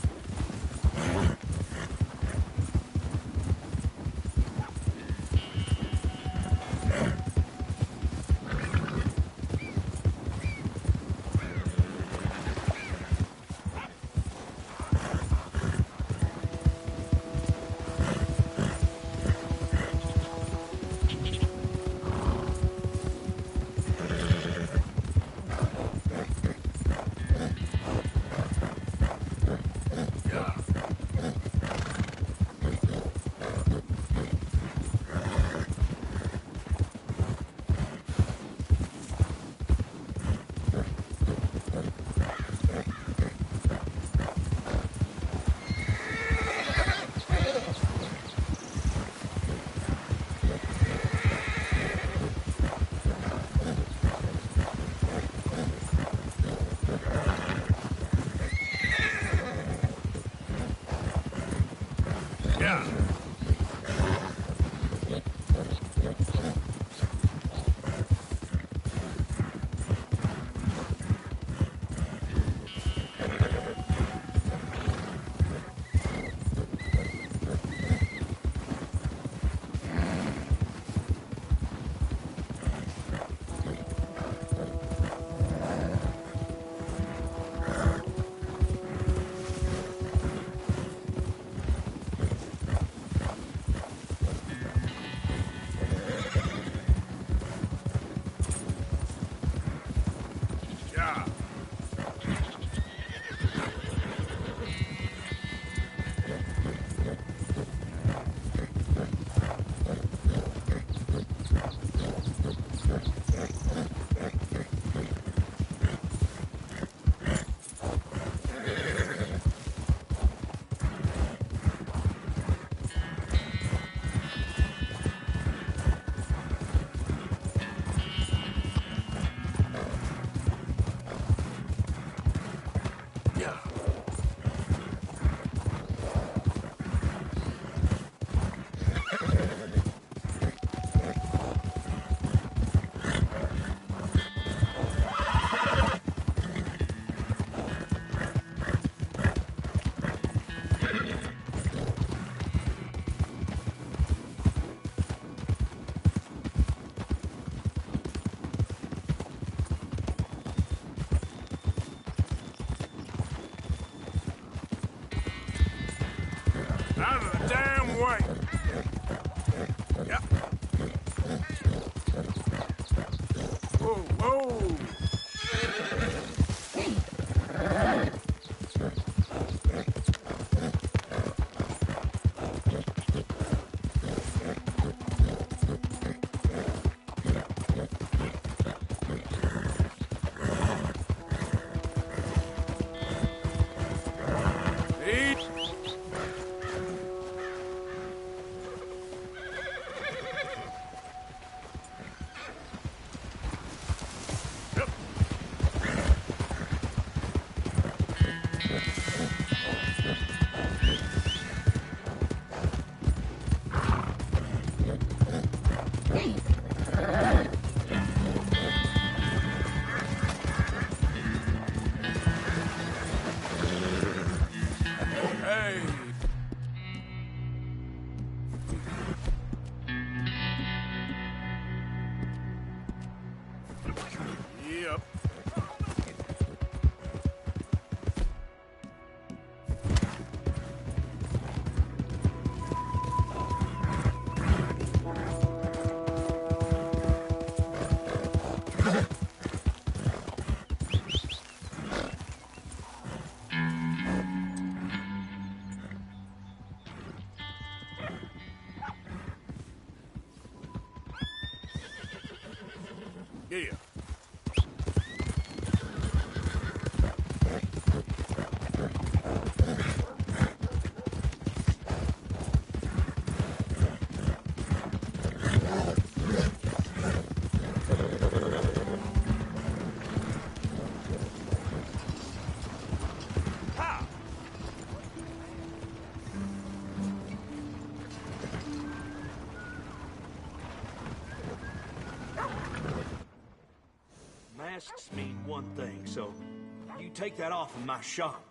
Yep. Yeah. Masks mean one thing, so you take that off in my shop.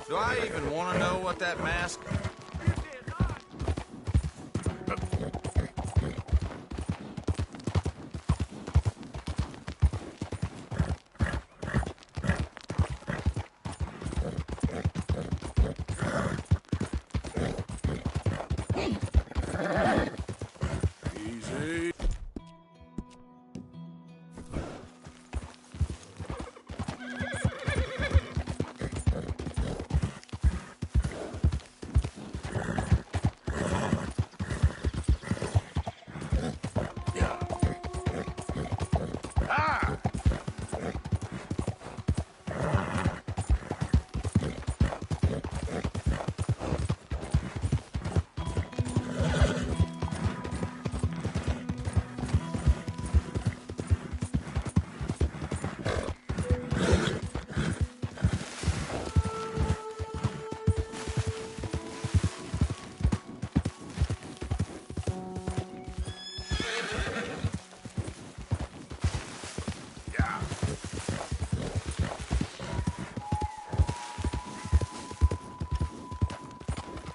Do I even want to know what that mask... Easy.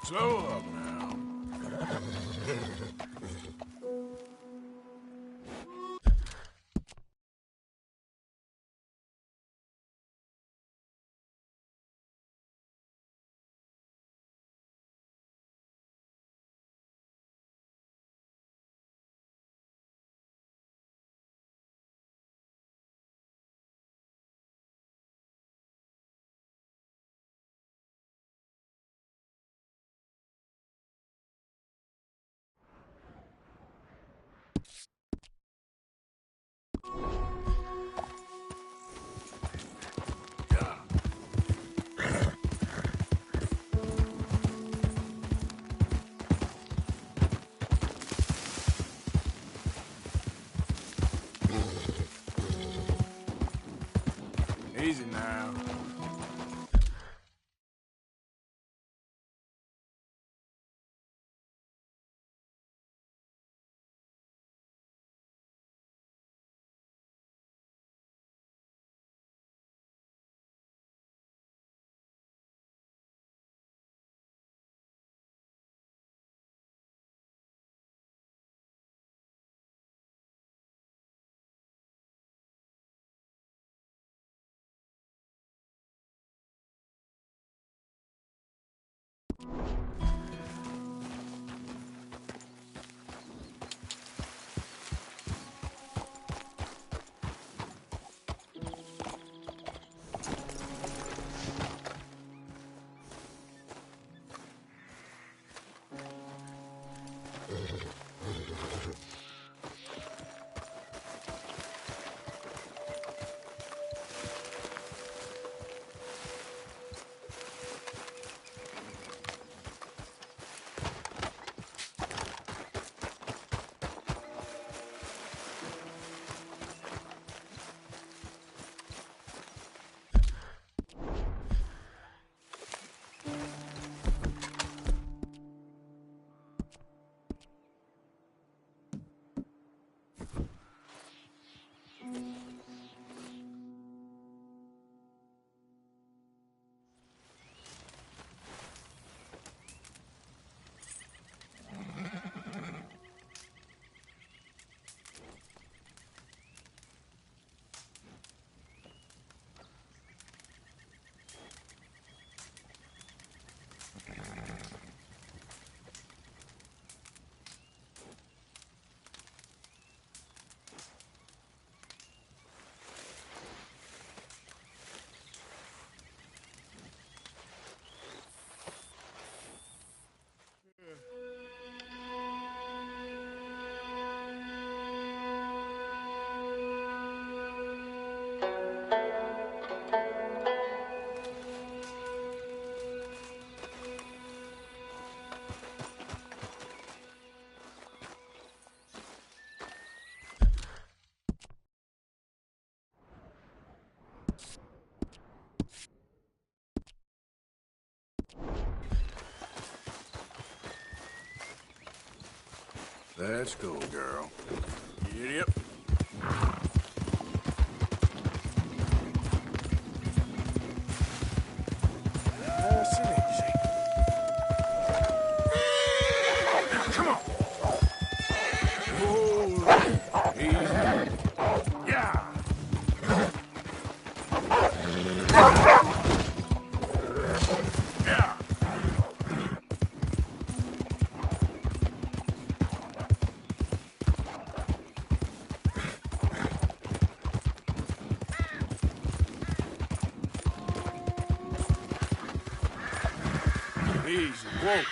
Slow up now. Easy now. Let's go, girl. Giddy up. easy. Whoa.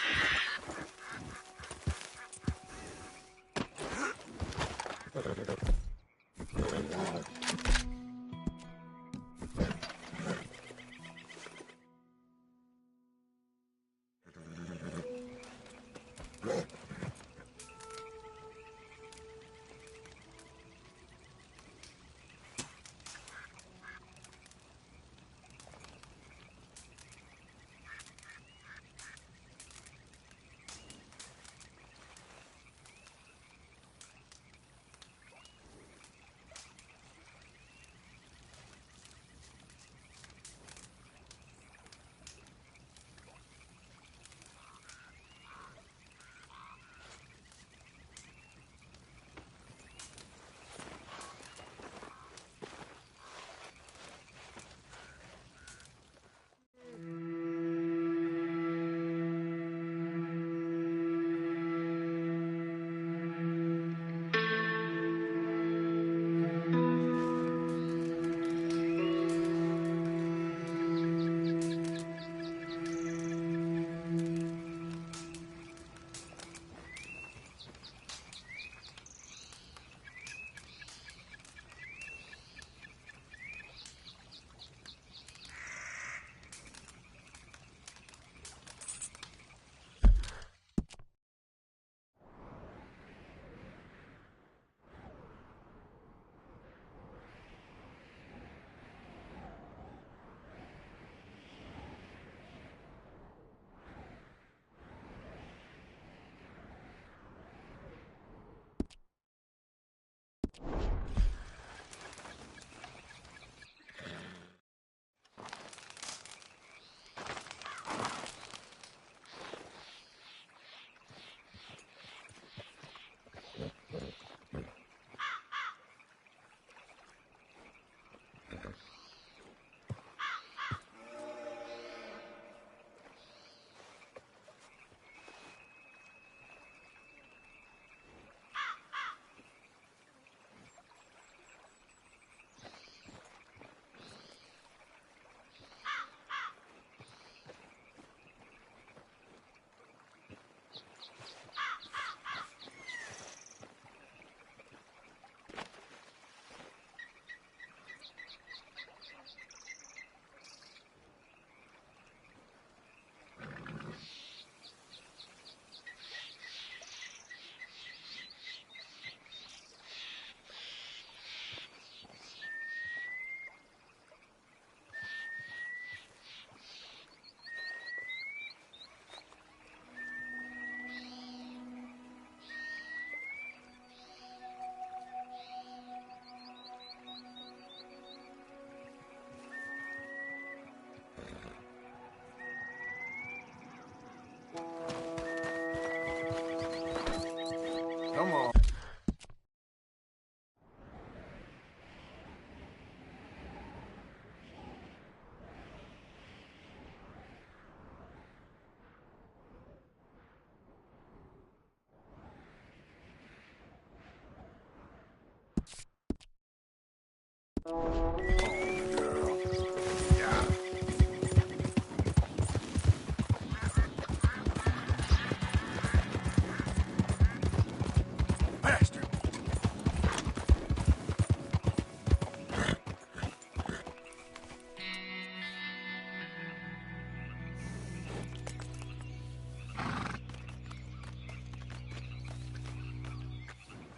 Come on.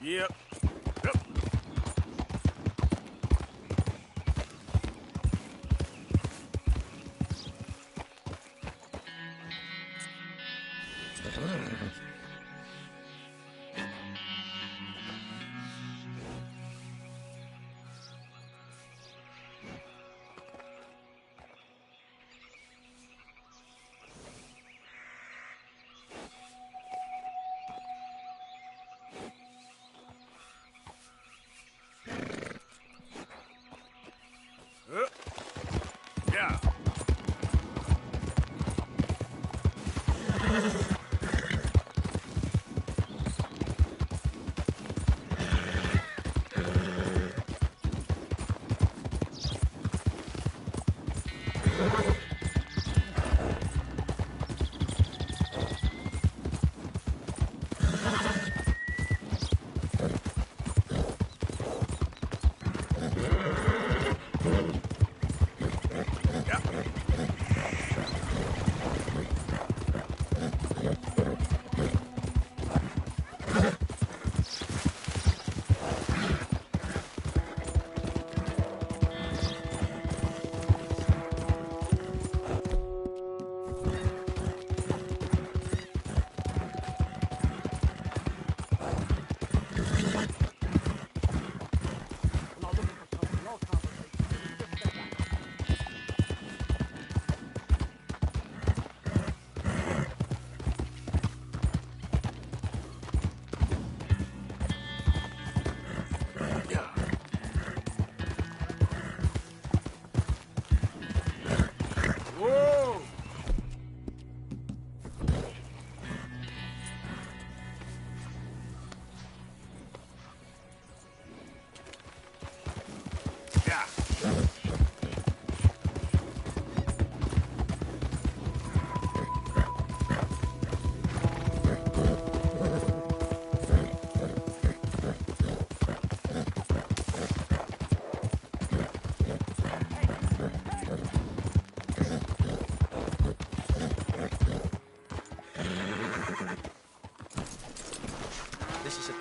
Yep. Yeah.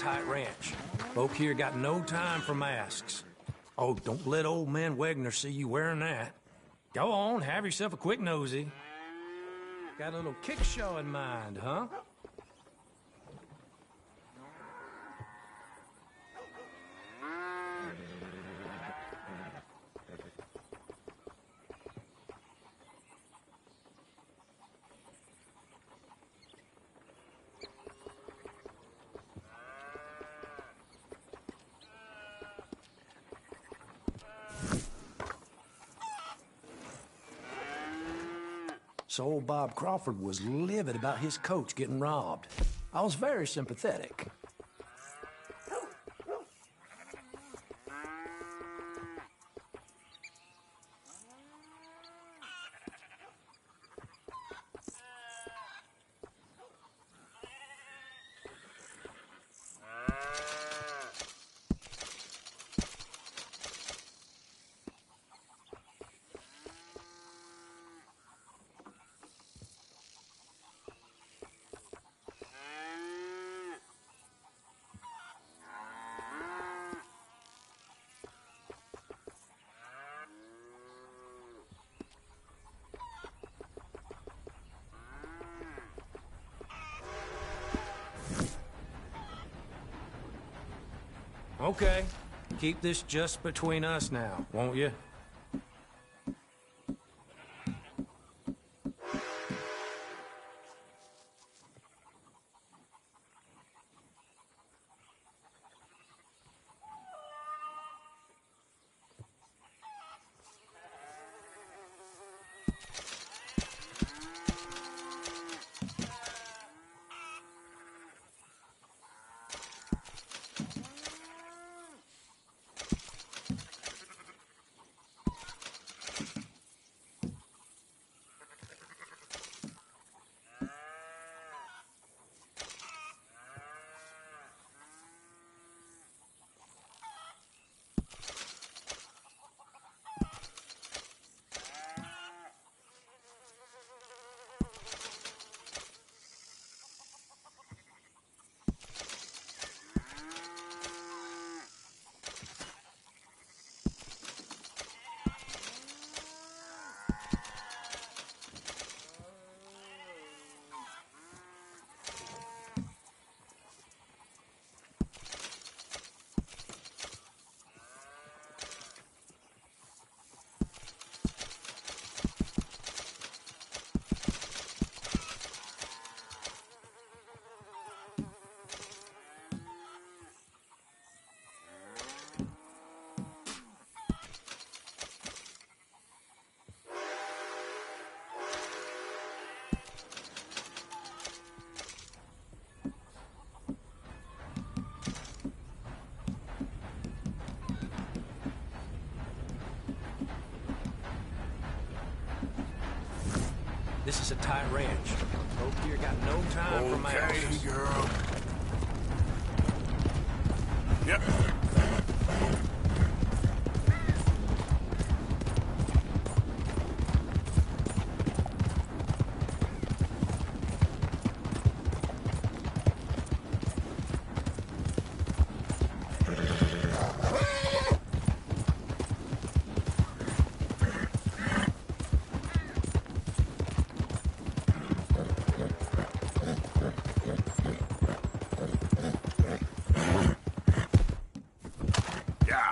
tight ranch. Folk here got no time for masks. Oh, don't let old man Wegner see you wearing that. Go on, have yourself a quick nosy. Got a little kick show in mind, huh? So old Bob Crawford was livid about his coach getting robbed. I was very sympathetic. Okay, keep this just between us now, won't you? This is a tight ranch. Folk here got no time for masks. Okay, girl. Yep. Yeah.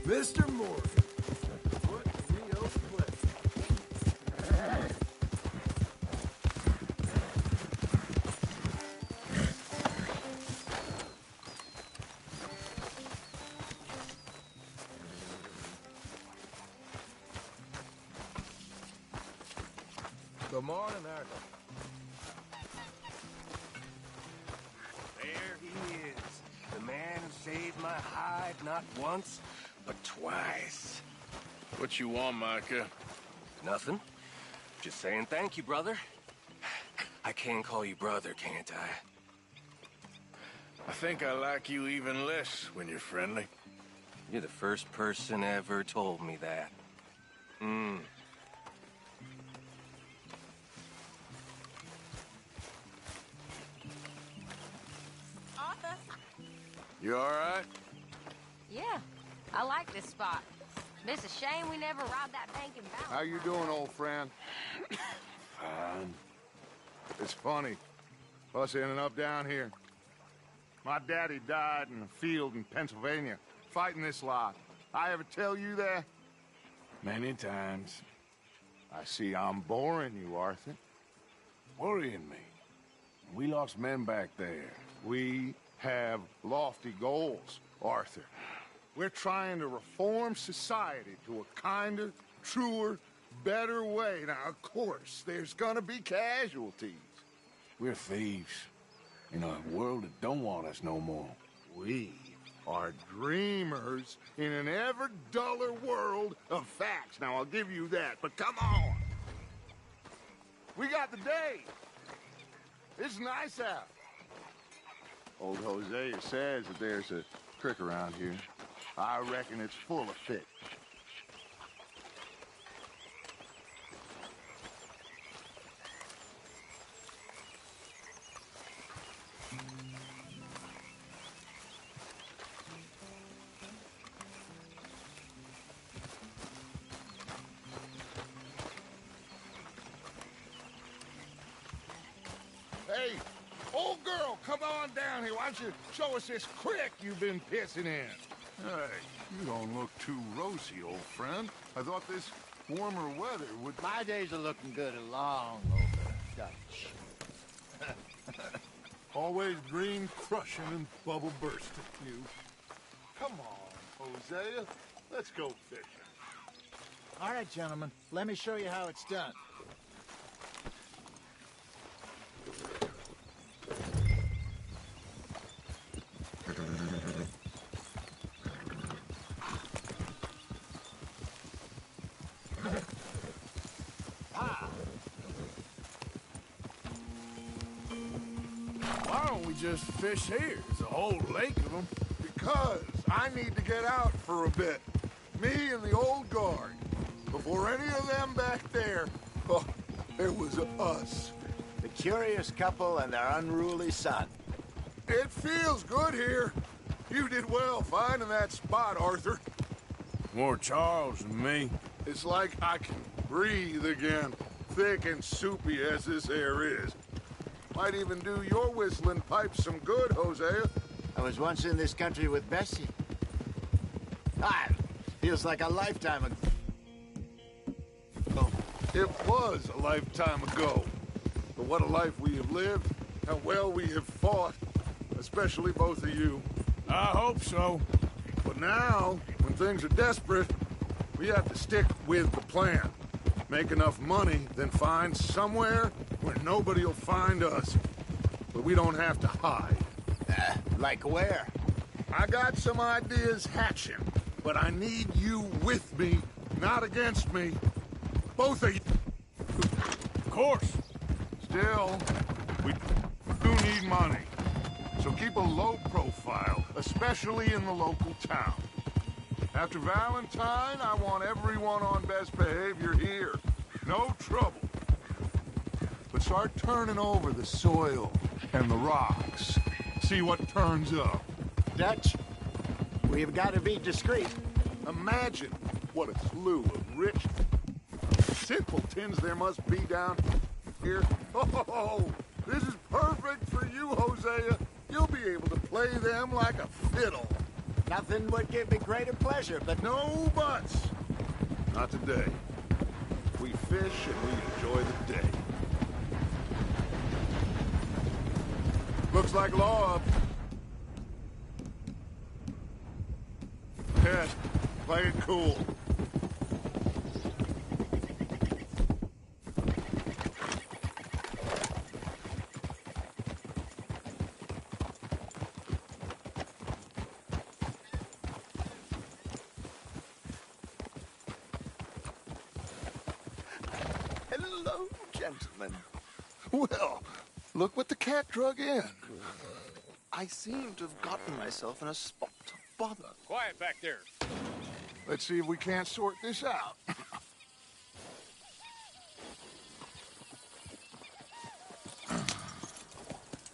Mr. Morgan. What real pleasure. Good morning, Arthur. There he is. The man who saved my hide not once, but twice. What you want, Micah? Nothing. Just saying thank you, brother. I can call you brother, can't I? I think I like you even less when you're friendly. You're the first person ever told me that. Arthur? You all right? Yeah, I like this spot. It's a shame we never robbed that bank in Valentine. How you doing, old friend? Fine. It's funny. Us ending up down here. My daddy died in a field in Pennsylvania, fighting this lot. I ever tell you that? Many times. I see I'm boring you, Arthur. Worrying me. We lost men back there. We have lofty goals, Arthur. We're trying to reform society to a kinder, truer, better way. Now, of course, there's gonna be casualties. We're thieves in a world that don't want us no more. We are dreamers in an ever duller world of facts. Now, I'll give you that, but come on. We got the day. It's nice out. Old Hosea says that there's a creek around here. I reckon it's full of fish. Hey, old girl, come on down here. Why don't you show us this creek you've been pissing in? Hey, you don't look too rosy, old friend. I thought this warmer weather would... My days are looking good along over Dutch. Always green crushing and bubble bursting, you. Come on, Hosea. Let's go fishing. All right, gentlemen. Let me show you how it's done. Why don't we just fish here? There's a whole lake of them. Because I need to get out for a bit. Me and the old guard. Before any of them back there, oh, it was us. The curious couple and their unruly son. It feels good here. You did well finding that spot, Arthur. More Charles than me. It's like I can breathe again, thick and soupy as this air is. Might even do your whistling pipes some good, Hosea. I was once in this country with Bessie. Ah, feels like a lifetime ago. Oh, it was a lifetime ago. But what a life we have lived, how well we have fought, especially both of you. I hope so. But now, when things are desperate, we have to stick with the plan. Make enough money, then find somewhere where nobody will find us. But we don't have to hide. Like where? I got some ideas hatching, but I need you with me, not against me. Both of you. Of course. Still, we do need money. So keep a low profile, especially in the local town. After Valentine, I want everyone on best behavior here. No trouble. But start turning over the soil and the rocks. See what turns up. Dutch, we've got to be discreet. Imagine what a slew of rich simpletons there must be down here. Oh, this is perfect for you, Hosea. You'll be able to play them like a fiddle. Nothing would give me greater pleasure, but... No buts. Not today. We fish and we enjoy the day. Looks like law. Yeah, play it cool. Hello, gentlemen. Well, look what the cat drug in. I seem to have gotten myself in a spot of bother. Quiet back there. Let's see if we can't sort this out.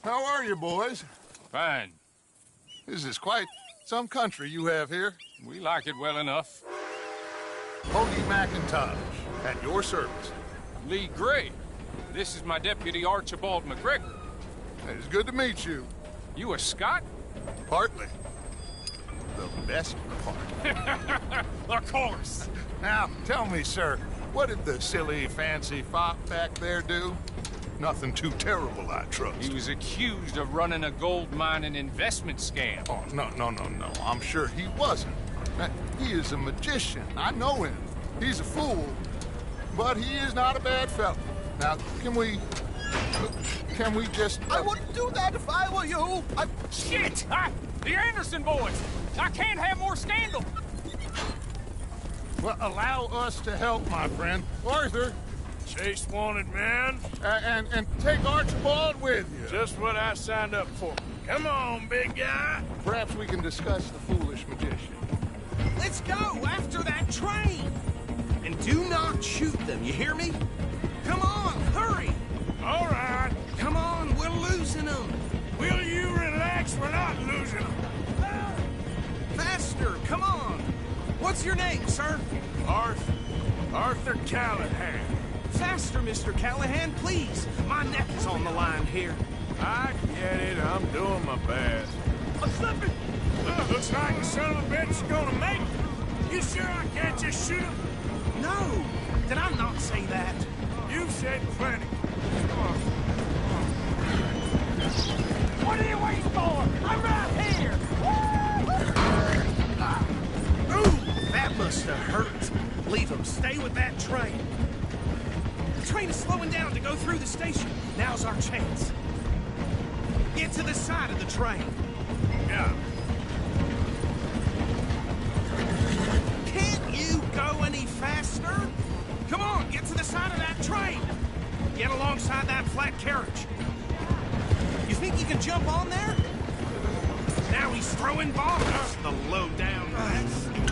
How are you, boys? Fine. This is quite some country you have here. We like it well enough. Hoagie McIntosh, at your service. Lee Gray. This is my deputy, Archibald McGregor. It's good to meet you. You a Scot? Partly. The best part. Of course. Now, tell me, sir, what did the silly, fancy fop back there do? Nothing too terrible, I trust. He was accused of running a gold mine and investment scam. Oh, no. I'm sure he wasn't. He is a magician. I know him. He's a fool, but he is not a bad fellow. Now, can we just... I wouldn't do that if I were you. Shit! The Anderson boys! I can't have more scandal! Well, allow us to help, my friend. Arthur! Chase wanted man. And take Archibald with you. Just what I signed up for. Come on, big guy. Perhaps we can discuss the foolish magician. Let's go after that train! And do not shoot them, you hear me? Come on, hurry! All right. Come on, we're losing them. Will you relax? We're not losing them. Faster, come on. What's your name, sir? Arthur Callahan. Faster, Mr. Callahan, please. My neck is on the line here. I get it. I'm doing my best. I'm slipping. Looks like the son of a bitch is gonna make it. You sure I can't just shoot him? No. Did I not say that? You said plenty. What are you waiting for? I'm right here. Ooh, that must have hurt. Leave him. Stay with that train. The train is slowing down to go through the station. Now's our chance. Get to the side of the train. Yeah. Can't you go any faster? Come on, get to the side of that train. Get alongside that flat carriage. You think you can jump on there? Now he's throwing bombs. The low-down.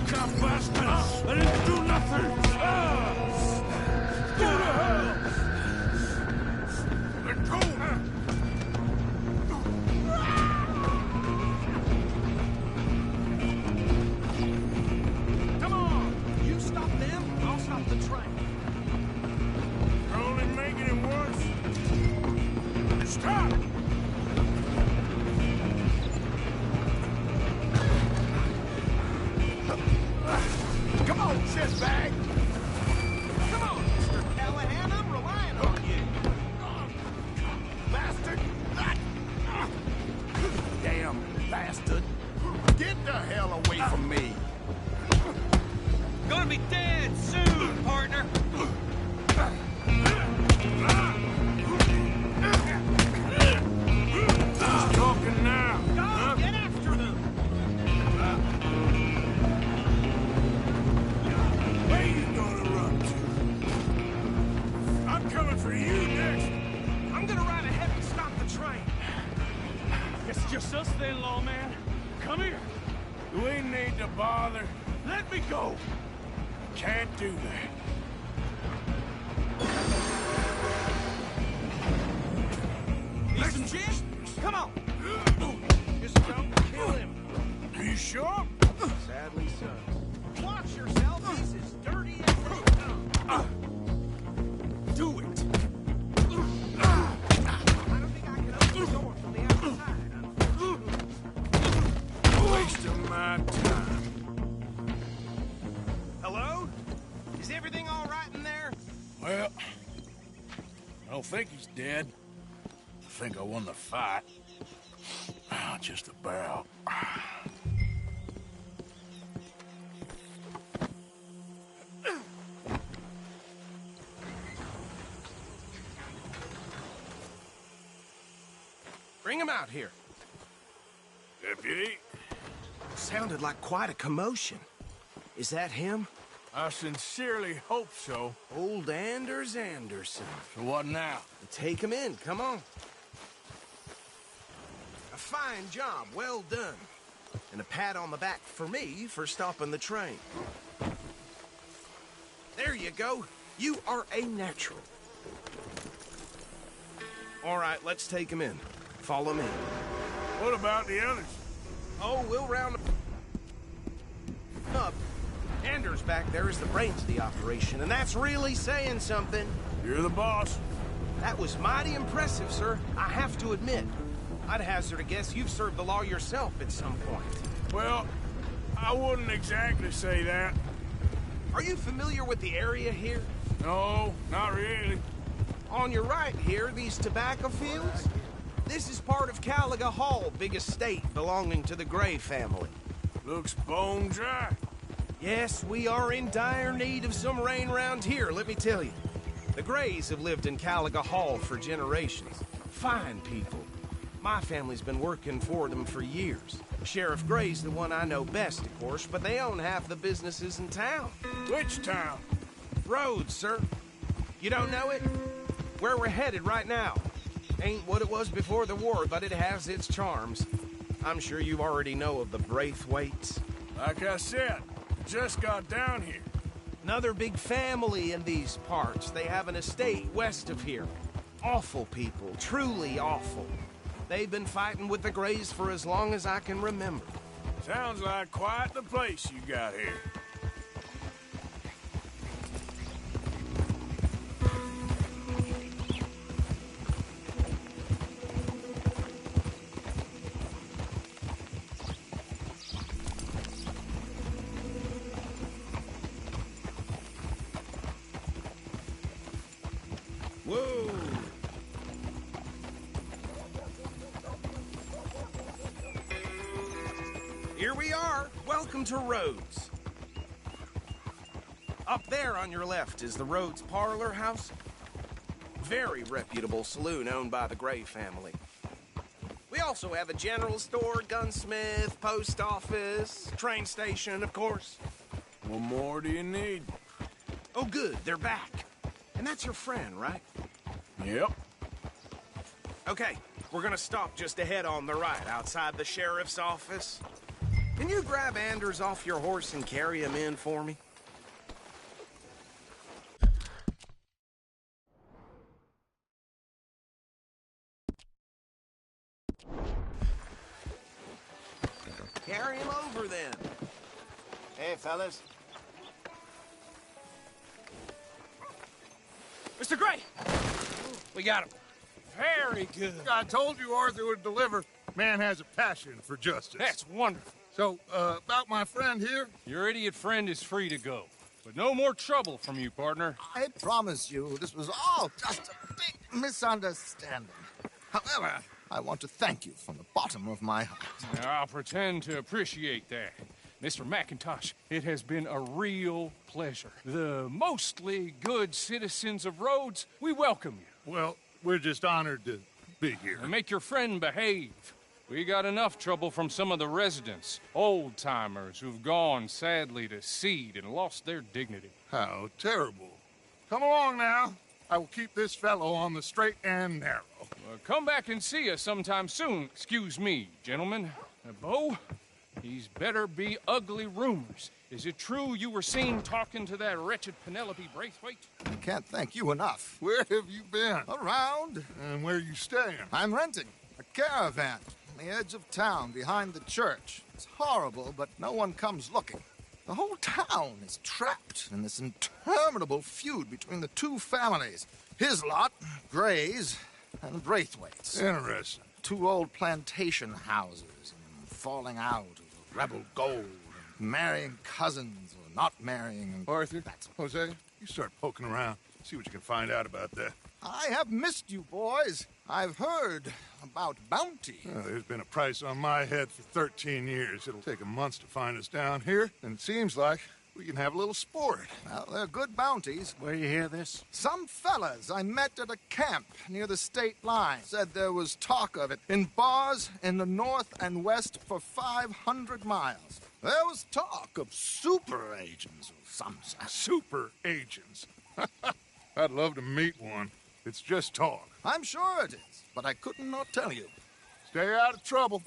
Cop bastards! I didn't do nothing! Go to hell! Let go! Come on! You stop them, I'll stop the train. You're only making it worse. Stop! Come on, shitbag! Come on, Mr. Callahan, I'm relying on you. Bastard! Damn bastard! Get the hell away from me! Gonna be dead soon, partner. Who's talking now? Go, get after them. Where you gonna run to? I'm coming for you next. I'm gonna ride ahead and stop the train. It's just us then, lawman. Come here. We need to bother. Let me go. Can't do that. Need some gin? Come on. Just don't kill him. Are you sure? Sadly so. Watch yourself. He's as dirty as they come. Do it. I don't think I can open the door from the outside. Waste of my time. don't think he's dead. I think I won the fight. Just about. Bring him out here. Deputy? Sounded like quite a commotion. Is that him? I sincerely hope so. Old Anders Anderson. So what now? Take him in, come on. A fine job, well done. And a pat on the back for me for stopping the train. There you go. You are a natural. All right, let's take him in. Follow me. What about the others? Oh, we'll round up. Anders back there is the brains of the operation, and that's really saying something. You're the boss. That was mighty impressive, sir. I have to admit. I'd hazard a guess you've served the law yourself at some point. Well, I wouldn't exactly say that. Are you familiar with the area here? No, not really. On your right here, these tobacco fields? This is part of Caliga Hall, big estate belonging to the Gray family. Looks bone dry. Yes, we are in dire need of some rain round here, let me tell you. The Grays have lived in Caliga Hall for generations. Fine people. My family's been working for them for years. Sheriff Gray's the one I know best, of course, but they own half the businesses in town. Which town? Rhodes, sir. You don't know it? Where we're headed right now. Ain't what it was before the war, but it has its charms. I'm sure you already know of the Braithwaites. Like I said, just got down here. Another big family in these parts. They have an estate west of here. Awful people, truly awful. They've been fighting with the Grays for as long as I can remember. Sounds like quite the place you got here. Whoa! Here we are. Welcome to Rhodes. Up there on your left is the Rhodes Parlor House. Very reputable saloon owned by the Gray family. We also have a general store, gunsmith, post office, train station, of course. What more do you need? Oh, good. They're back. And that's your friend, right? Yep. Okay, we're gonna stop just ahead on the right, outside the sheriff's office. Can you grab Anders off your horse and carry him in for me? Carry him over, then. Hey, fellas. Mr. Gray! We got him. Very good. I told you Arthur would deliver. Man has a passion for justice. That's wonderful. So, about my friend here? Your idiot friend is free to go. But no more trouble from you, partner. I promise you, this was all just a big misunderstanding. However, I want to thank you from the bottom of my heart. Now, I'll pretend to appreciate that. Mr. McIntosh, it has been a real pleasure. The mostly good citizens of Rhodes, we welcome you. Well, we're just honored to be here. And make your friend behave. We got enough trouble from some of the residents, old-timers who've gone, sadly, to seed and lost their dignity. How terrible. Come along now. I will keep this fellow on the straight and narrow. Come back and see us sometime soon. Excuse me, gentlemen. Bo, these better be ugly rumors. Is it true you were seen talking to that wretched Penelope Braithwaite? I can't thank you enough. Where have you been? Around. And where are you staying? I'm renting a caravan on the edge of town behind the church. It's horrible, but no one comes looking. The whole town is trapped in this interminable feud between the two families. His lot, Gray's, and Braithwaite's. Interesting. Two old plantation houses, and falling out of rebel gold, and marrying cousins or not marrying. Arthur, Jose, you start poking around. See what you can find out about that. I have missed you, boys. I've heard about bounty. There's been a price on my head for 13 years. It'll take 'em months to find us down here, and it seems like we can have a little sport. Well, they're good bounties. Where you hear this? Some fellas I met at a camp near the state line said there was talk of it in bars in the north and west for 500 miles. There was talk of super agents of some sort. Super agents. I'd love to meet one. It's just talk. I'm sure it is, but I couldn't not tell you. Stay out of trouble.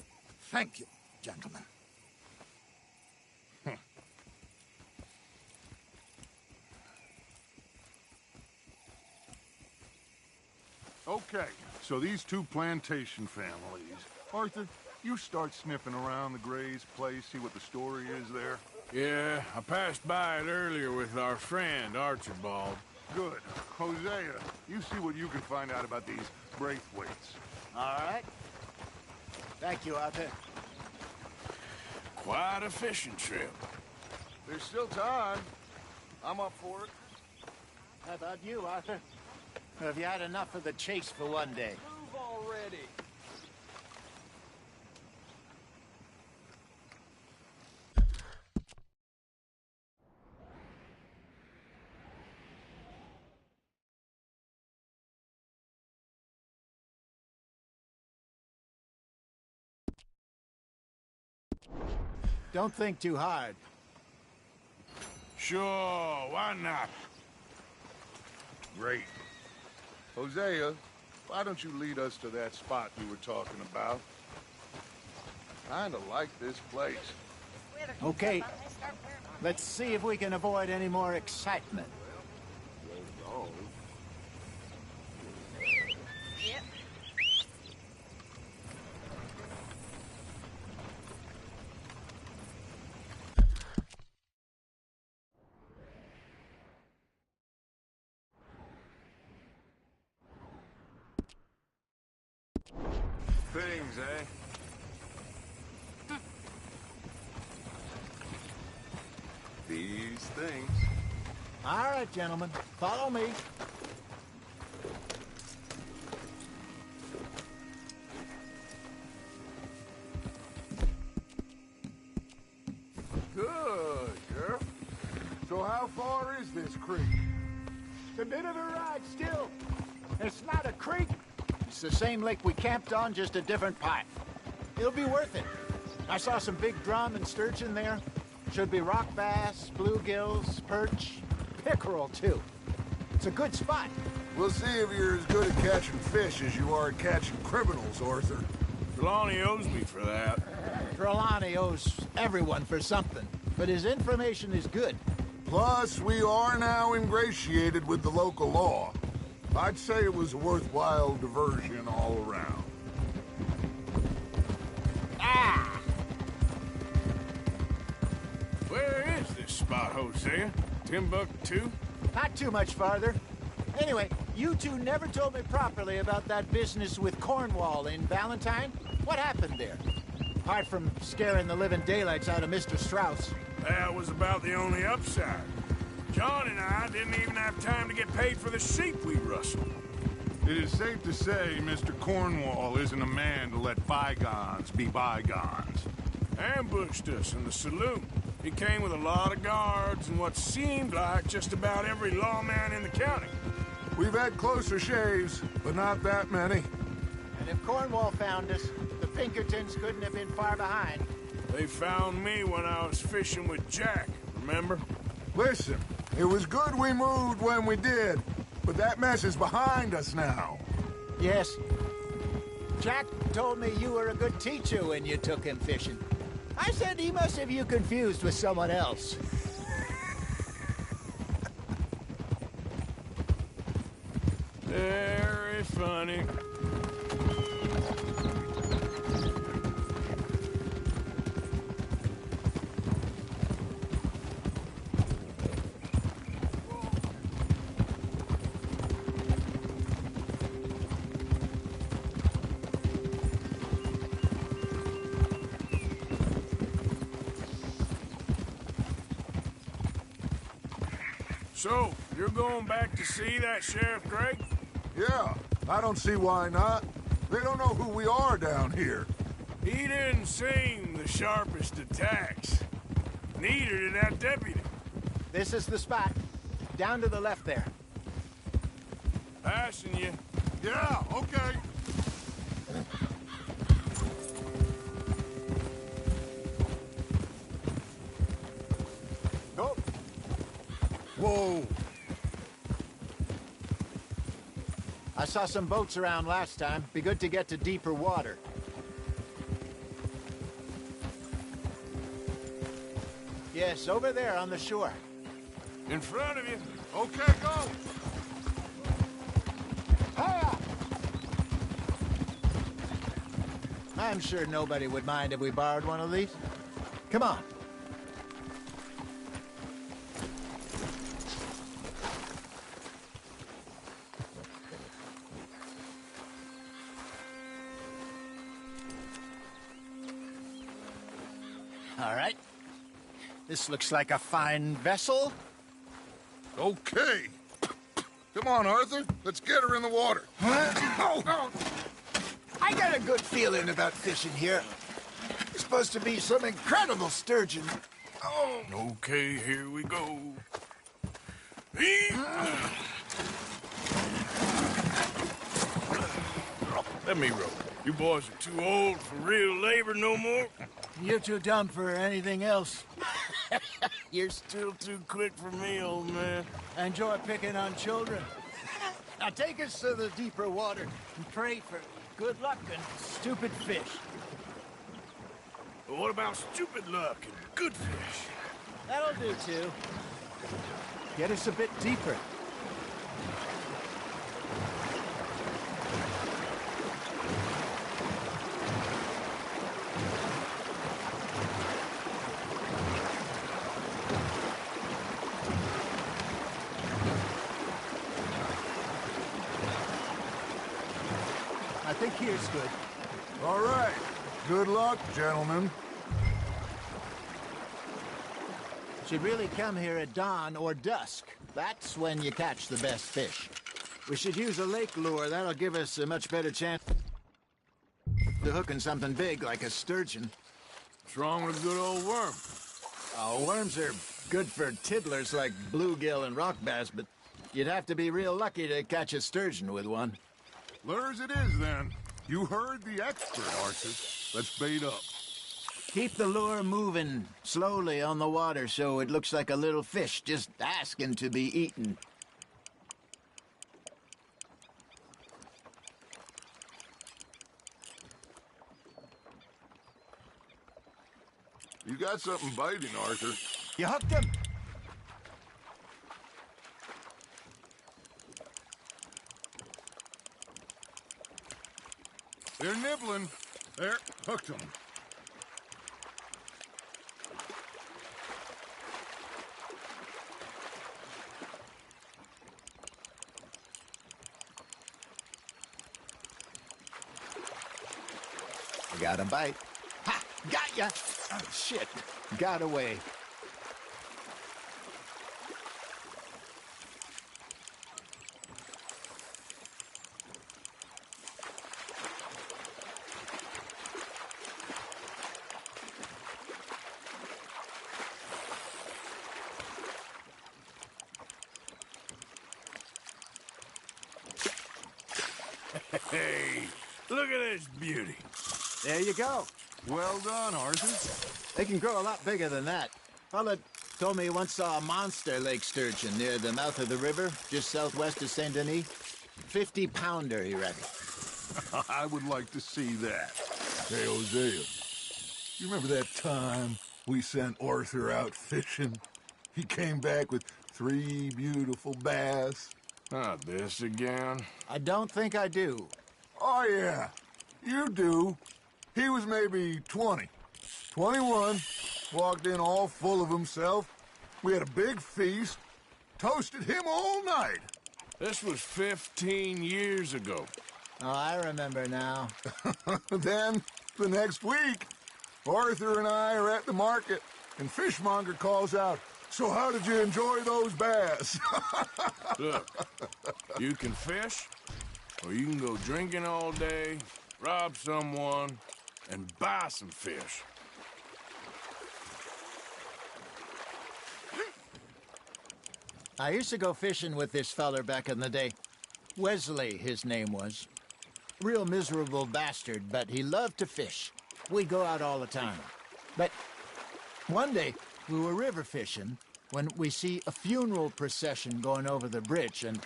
Thank you, gentlemen. Okay, so these two plantation families. Arthur, you start sniffing around the Gray's place, see what the story is there. Yeah, I passed by it earlier with our friend, Archibald. Good. Hosea, you see what you can find out about these Braithwaites. All right. Thank you, Arthur. Quite a fishing trip. There's still time. I'm up for it. How about you, Arthur? Or have you had enough of the chase for one day? Move already. Don't think too hard. Sure, why not? Great. Hosea, why don't you lead us to that spot you were talking about? Kinda like this place. Okay. Let's see if we can avoid any more excitement. Yep. Things, eh? These things. All right, gentlemen. Follow me. Good, girl. So how far is this creek? It's a bit of a ride still. It's not a creek. It's the same lake we camped on, just a different pipe. It'll be worth it. I saw some big drum and sturgeon there. Should be rock bass, bluegills, perch, pickerel, too. It's a good spot. We'll see if you're as good at catching fish as you are at catching criminals, Arthur. Trelawney owes me for that. Trelawney owes everyone for something, but his information is good. Plus, we are now ingratiated with the local law. I'd say it was a worthwhile diversion all around. Ah! Where is this spot, Hosea? Timbuktu? Not too much farther. Anyway, you two never told me properly about that business with Cornwall in Valentine. What happened there? Apart from scaring the living daylights out of Mr. Strauss. That was about the only upside. John and I didn't even have time to get paid for the sheep we rustled. It is safe to say Mr. Cornwall isn't a man to let bygones be bygones. Ambushed us in the saloon. He came with a lot of guards and what seemed like just about every lawman in the county. We've had closer shaves, but not that many. And if Cornwall found us, the Pinkertons couldn't have been far behind. They found me when I was fishing with Jack, remember? Listen, it was good we moved when we did, but that mess is behind us now. Yes. Jack told me you were a good teacher when you took him fishing. I said he must have you confused with someone else. Very funny. So, you're going back to see that Sheriff Gray? Yeah, I don't see why not. They don't know who we are down here. He didn't seem the sharpest attacks. Neither did that deputy. This is the spot. Down to the left there. Passing you. Yeah, okay. Go. Whoa. I saw some boats around last time. Be good to get to deeper water. Yes, over there on the shore. In front of you. Okay, go. Hiya! I'm sure nobody would mind if we borrowed one of these. Come on. All right. This looks like a fine vessel. Okay. Come on, Arthur. Let's get her in the water. Oh. I got a good feeling about fishing here. It's supposed to be some incredible sturgeon. Oh. Okay, here we go. Let me row. You boys are too old for real labor no more. You're too dumb for anything else. You're still too quick for me, old man. Enjoy picking on children. Now take us to the deeper water and pray for good luck and stupid fish. But what about stupid luck and good fish? That'll do, too. Get us a bit deeper. I think here's good. All right. Good luck, gentlemen. Should really come here at dawn or dusk. That's when you catch the best fish. We should use a lake lure. That'll give us a much better chance to hooking something big like a sturgeon. What's wrong with a good old worm? Oh, worms are good for tiddlers like bluegill and rock bass, but you'd have to be real lucky to catch a sturgeon with one. Lures it is, then. You heard the expert, Arthur. Let's bait up. Keep the lure moving slowly on the water so it looks like a little fish just asking to be eaten. You got something biting, Arthur. You hooked him? They're nibbling. There, hooked them. I got a bite. Ha! Got ya! Oh, shit. Got away. Hey, look at this beauty. There you go. Well done, Arthur. They can grow a lot bigger than that. Fella told me he once saw a monster lake sturgeon near the mouth of the river, just southwest of Saint Denis. 50-pounder, he reckoned. I would like to see that. Hey, Hosea, you remember that time we sent Arthur out fishing? He came back with 3 beautiful bass. Not this again. I don't think I do. Oh, yeah. You do. He was maybe 20. 21. Walked in all full of himself. We had a big feast. Toasted him all night. This was 15 years ago. Oh, I remember now. Then, the next week, Arthur and I are at the market, and Fishmonger calls out, "So how did you enjoy those bass?" Look, you can fish, or you can go drinking all day, rob someone, and buy some fish. I used to go fishing with this feller back in the day. Wesley, his name was. Real miserable bastard, but he loved to fish. We'd go out all the time. But one day, we were river fishing when we see a funeral procession going over the bridge, and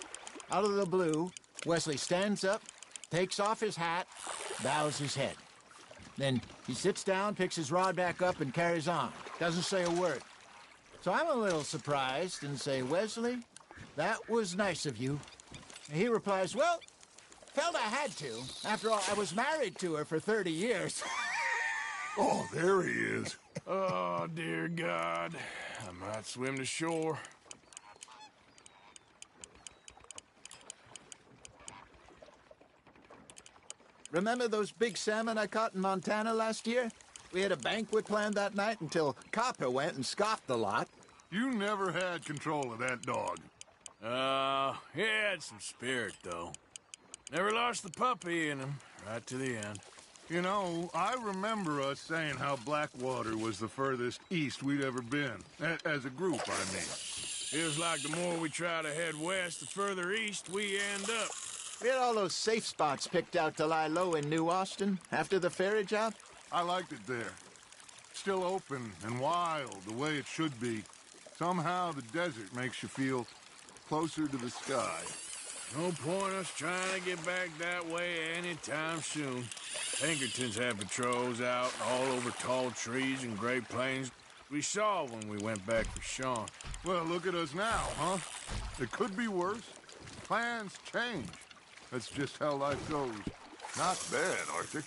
out of the blue, Wesley stands up, takes off his hat, bows his head. Then he sits down, picks his rod back up, and carries on. Doesn't say a word. So I'm a little surprised and say, Wesley, that was nice of you. And he replies, well, felt I had to. After all, I was married to her for 30 years. Oh, there he is. Oh, dear God. I might swim to shore. Remember those big salmon I caught in Montana last year? We had a banquet planned that night until Copper went and scoffed the lot. You never had control of that dog. He had some spirit, though. Never lost the puppy in him, right to the end. You know, I remember us saying how Blackwater was the furthest east we'd ever been. As a group, I mean. Feels like the more we try to head west, the further east we end up. We had all those safe spots picked out to lie low in New Austin after the ferry job. I liked it there. Still open and wild, the way it should be. Somehow the desert makes you feel closer to the sky. No point us trying to get back that way anytime soon. Pinkertons had patrols out all over tall trees and Great Plains. We saw when we went back for Sean. Well, look at us now, huh? It could be worse. Plans change. That's just how life goes. Not bad, Arthur.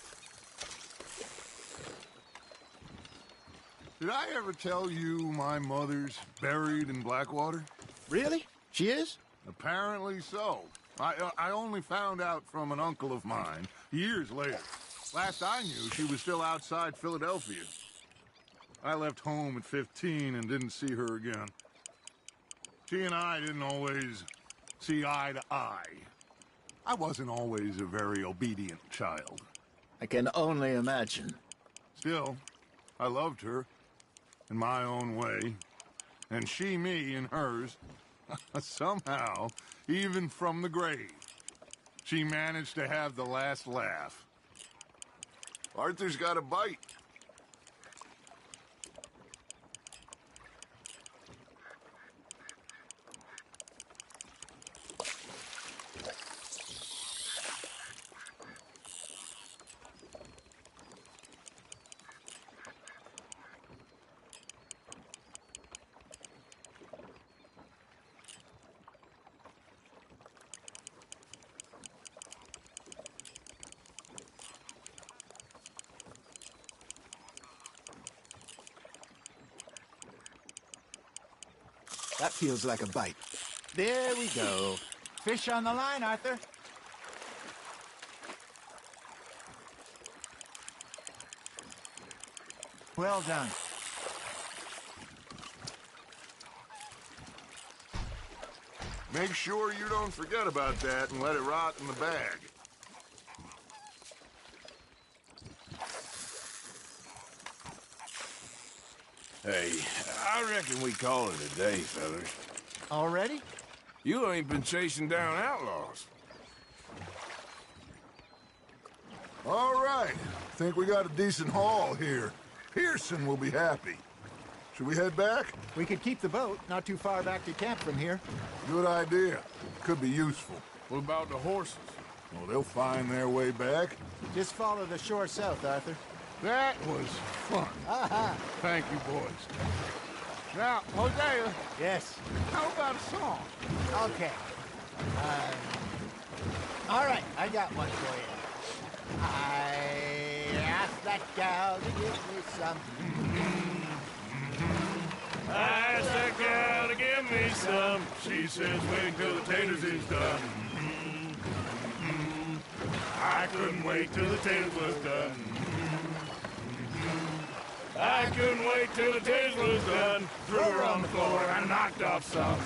Did I ever tell you my mother's buried in Blackwater? Really? She is? Apparently so. I only found out from an uncle of mine years later. Last I knew, she was still outside Philadelphia. I left home at 15 and didn't see her again. She and I didn't always see eye to eye. I wasn't always a very obedient child. I can only imagine. Still, I loved her in my own way, and she me in hers. Somehow, even from the grave, she managed to have the last laugh. Arthur's got a bite. That feels like a bite. There we go. Fish on the line, Arthur. Well done. Make sure you don't forget about that and let it rot in the bag. Hey, I reckon we call it a day, fellas. Already? You ain't been chasing down outlaws. All right. Think we got a decent haul here. Pearson will be happy. Should we head back? We could keep the boat not too far back to camp from here. Good idea. Could be useful. What about the horses? Well, they'll find their way back. Just follow the shore south, Arthur. That was fun. Aha. Thank you, boys. Now, Hosea. Yes? How about a song? Okay. All right, I got one for you. I asked that gal to give me some. I asked that gal to give me some. She says, wait till the taters is done. I couldn't wait till the taters was done. I couldn't wait till the taters was done. Threw her on the floor and knocked off some.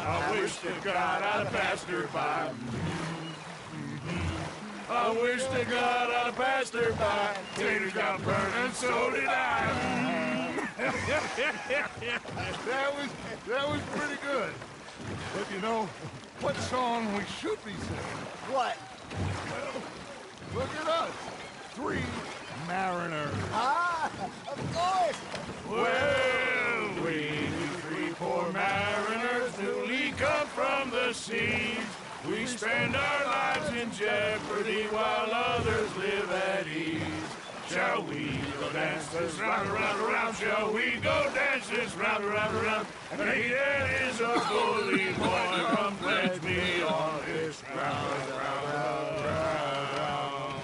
I wish to God I'd passed her by. I wish to God I'd passed her by. Taters got burned and so did I. that was pretty good. But you know, what song we should be singing? What? Well, look at us. 3 mariners. Ah, of course. Well, we 3 poor mariners newly come from the seas. We spend our lives in jeopardy while others live at ease. Shall we go dance this round, around, around? Shall we go dance this round, around, around? And he that is a bully boy, come pledge me on this round, round, round.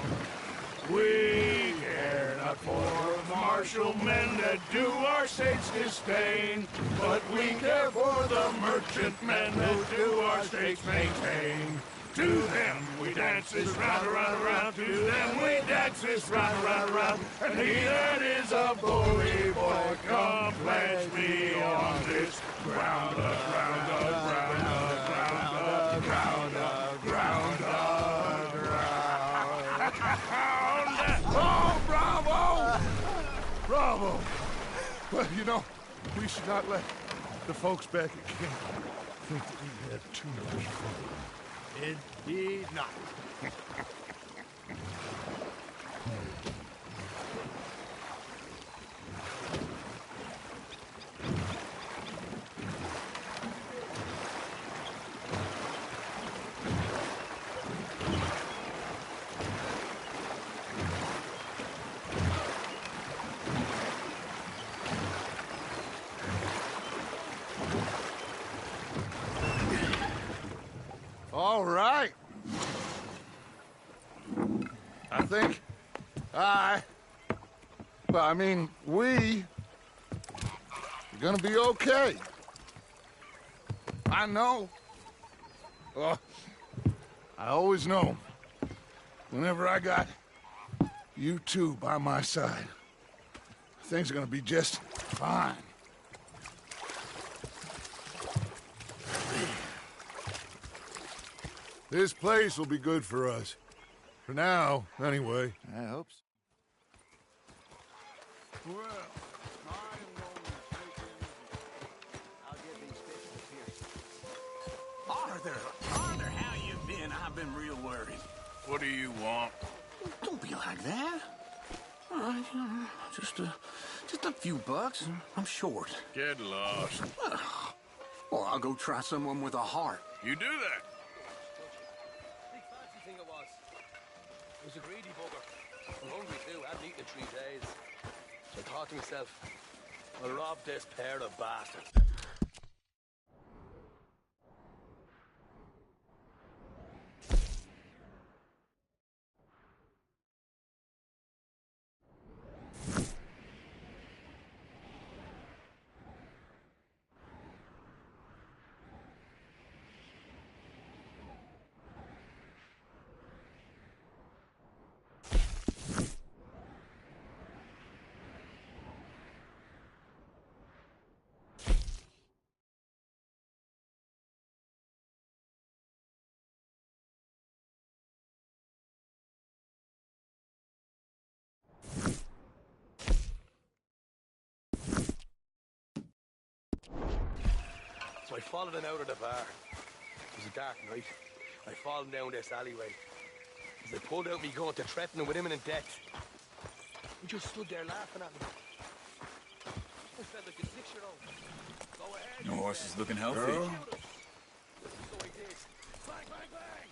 We care not for martial men that do our state's disdain, but we care for the merchant men who do our state's maintain. To them we dance this round, around, around. To them we dance this round, around, around. And he that is a bully boy, come pledge me on this ground, ground, ground, ground, ground, ground, ground. Oh, bravo! Bravo! Well, you know, we should not let the folks back at camp think that we had too much fun. Indeed not. All right. I think we are gonna be okay. I know. Oh, I always know. Whenever I got you two by my side, things are gonna be just fine. This place will be good for us. For now, anyway. I hope so. Well, Arthur, how you been? I've been real worried. What do you want? Don't be like that. All right, just a few bucks. I'm short. Get lost. Well, I'll go try someone with a heart. You do that. Big fancy thing it was. It was a greedy bugger. I'm hungry too. I hadn't eaten in 3 days. So I thought to myself, I'll rob this pair of bastards. So I followed him out of the bar. It was a dark night. I followed him down this alleyway. As I pulled out me gun to threaten him with imminent death, he just stood there laughing at me. I felt like a 6-year-old. Go ahead. Your horse is looking healthy. Girl? So I did. Bang, bang, bang!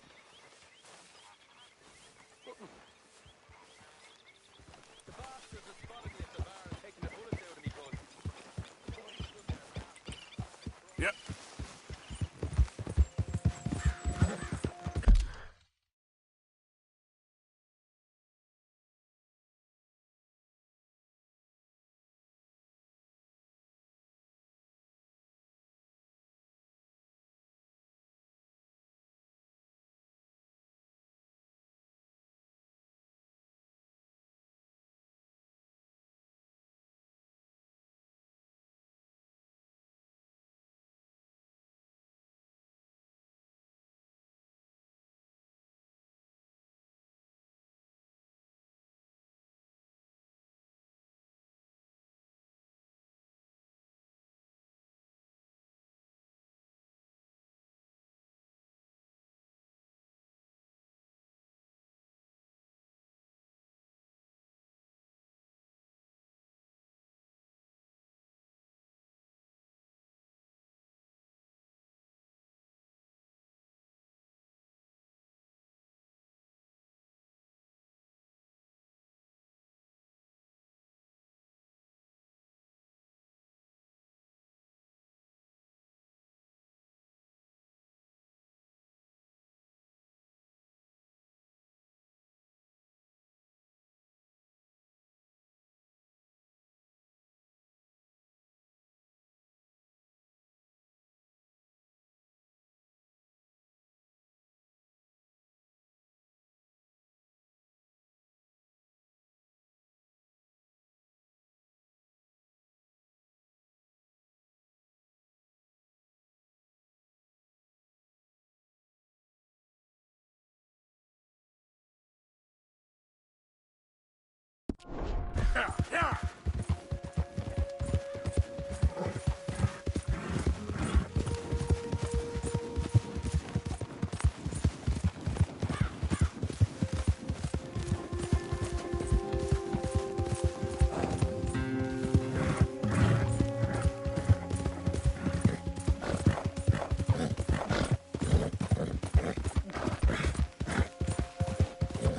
The bastards had spotted me at the bar and taken the bullets out of me gun. Yep.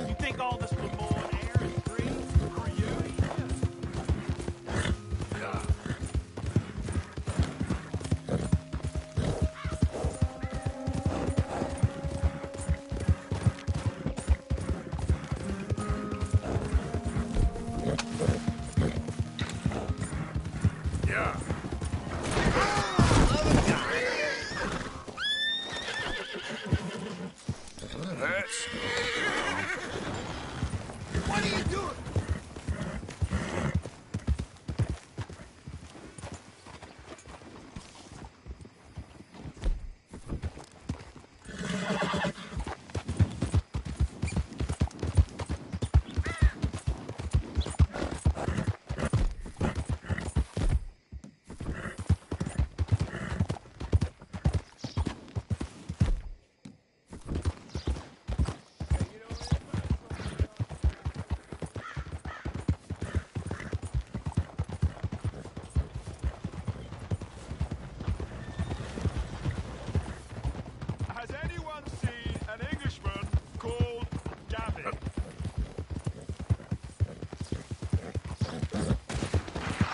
You think all this Lemoyne air is green for you? Yeah. That's... What are you doing? Has anyone seen an Englishman called Gavin?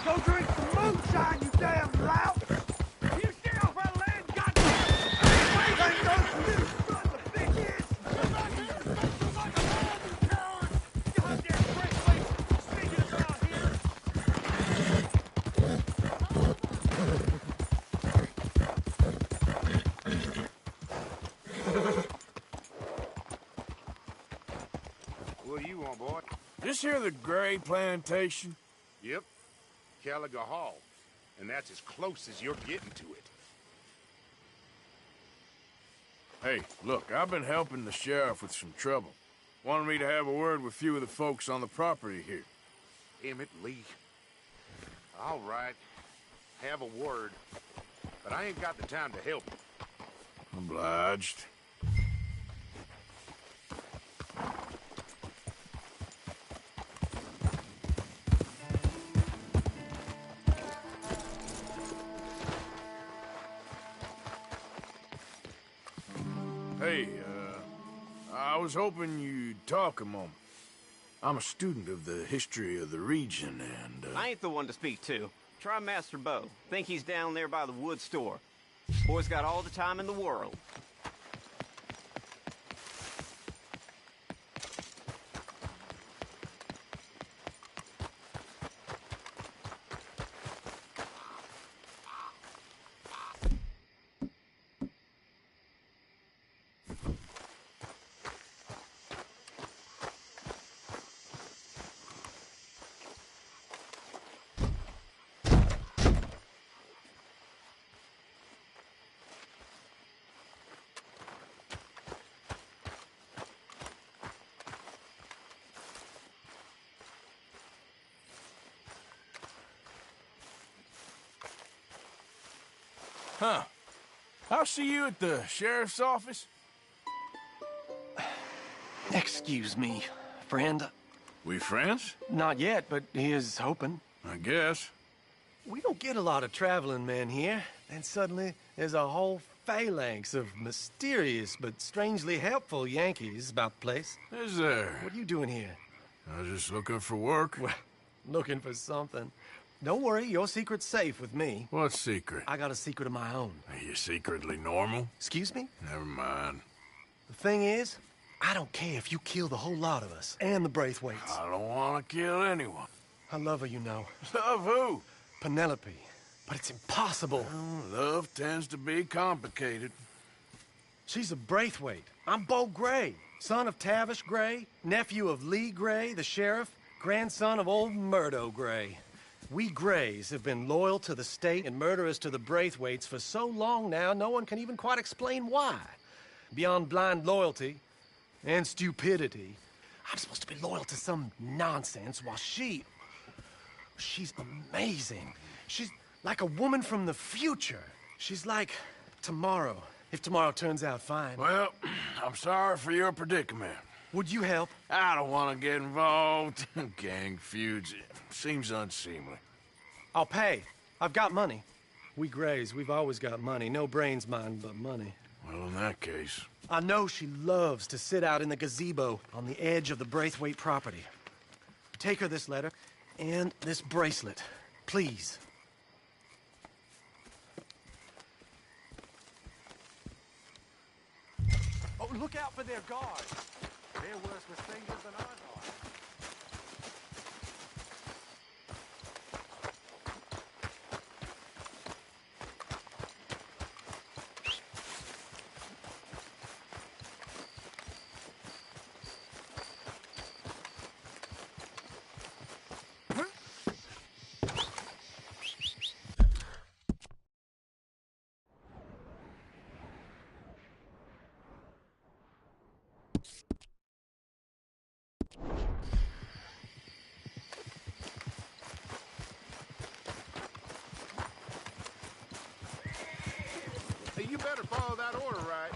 Go drink some moonshine, you damn lout! You stay off our land, goddamn! Ain't no little sons of bitches! You're not here! You're like a man, you coward! You goddamn breakaway sneaking about here! What do you want, boy? This here the Gray Plantation? Yep. Caliga Hall. And that's as close as you're getting to it. Hey, look, I've been helping the sheriff with some trouble. Wanted me to have a word with a few of the folks on the property here. Emmett Lee. All right. Have a word. But I ain't got the time to help you. Obliged. Hey, I was hoping you'd talk a moment. I'm a student of the history of the region, and, I ain't the one to speak to. Try Master Bo. Think he's down there by the wood store. Boy's got all the time in the world. Huh. I'll see you at the sheriff's office. Excuse me, friend. We friends? Not yet, but he is hoping. I guess. We don't get a lot of traveling men here. Then suddenly, there's a whole phalanx of mysterious but strangely helpful Yankees about the place. Is there? What are you doing here? I was just looking for work. Well, looking for something. Don't worry, your secret's safe with me. What secret? I got a secret of my own. Are you secretly normal? Excuse me? Never mind. The thing is, I don't care if you kill the whole lot of us and the Braithwaites. I don't want to kill anyone. I love her, you know. Love who? Penelope. But it's impossible. Well, love tends to be complicated. She's a Braithwaite. I'm Bo Gray, son of Tavish Gray, nephew of Lee Gray, the sheriff, grandson of old Murdo Gray. We Grays have been loyal to the state and murderous to the Braithwaites for so long now, no one can even quite explain why. Beyond blind loyalty and stupidity, I'm supposed to be loyal to some nonsense while she's amazing. She's like a woman from the future. She's like tomorrow, if tomorrow turns out fine. Well, I'm sorry for your predicament. Would you help? I don't want to get involved. Gang feuds. Seems unseemly. I'll pay. I've got money. We Grays, we've always got money. No brains, mind, but money. Well, in that case... I know she loves to sit out in the gazebo on the edge of the Braithwaite property. Take her this letter and this bracelet, please. Oh, look out for their guards. They're worse with fingers than I are. Hey, you better follow that order, right?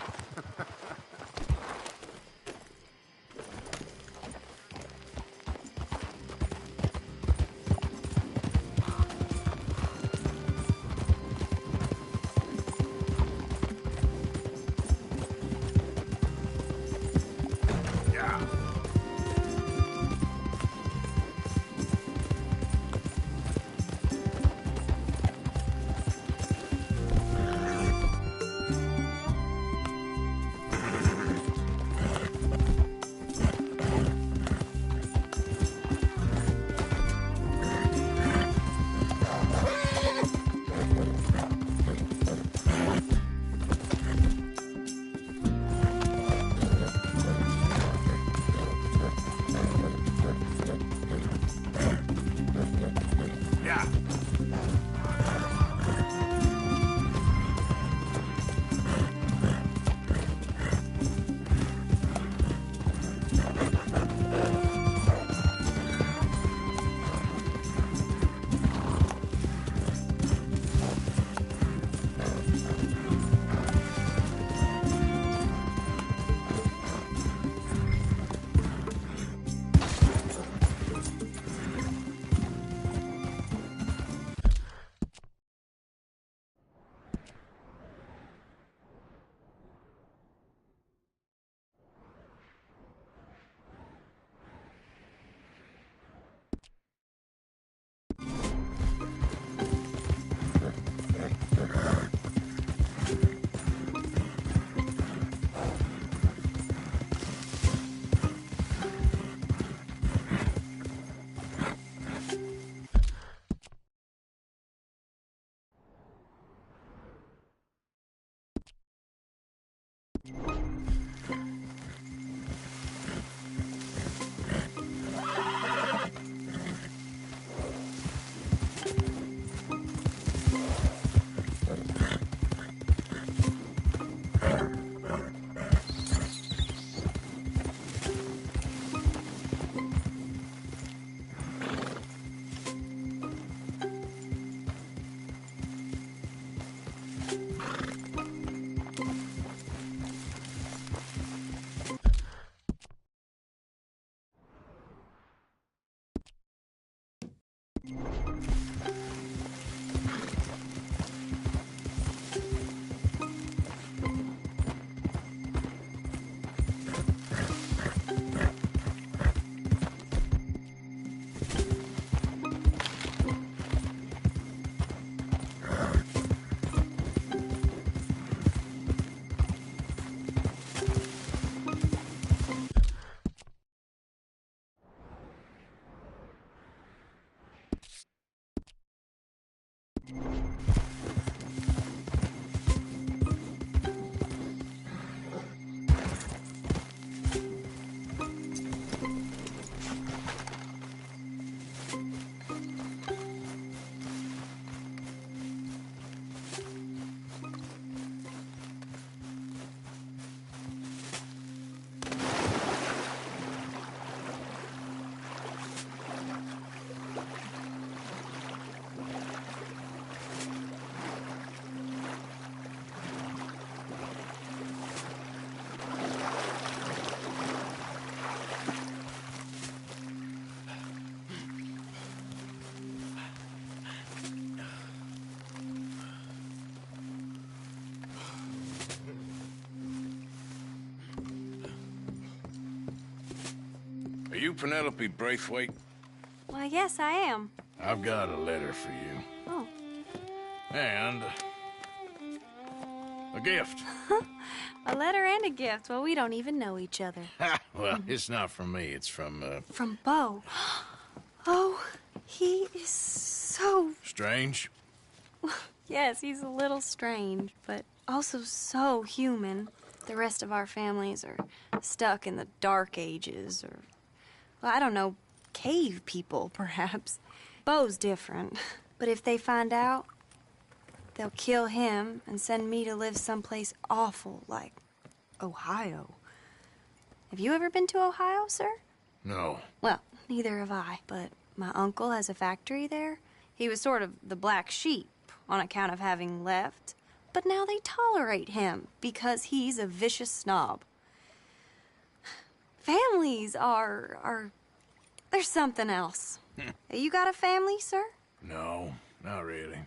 you Penelope Braithwaite? Why, yes, I am. I've got a letter for you. Oh. And a gift. A letter and a gift. Well, we don't even know each other. Well, it's not from me. It's from, From Bo. Oh, he is so... Strange? Yes, he's a little strange, but also so human. The rest of our families are stuck in the Dark Ages, or, well, I don't know, cave people, perhaps. Bo's different, but if they find out, they'll kill him and send me to live someplace awful like Ohio. Have you ever been to Ohio, sir? No. Well, neither have I, but my uncle has a factory there. He was sort of the black sheep on account of having left, but now they tolerate him because he's a vicious snob. Families are there's something else. You got a family, sir? No, not really.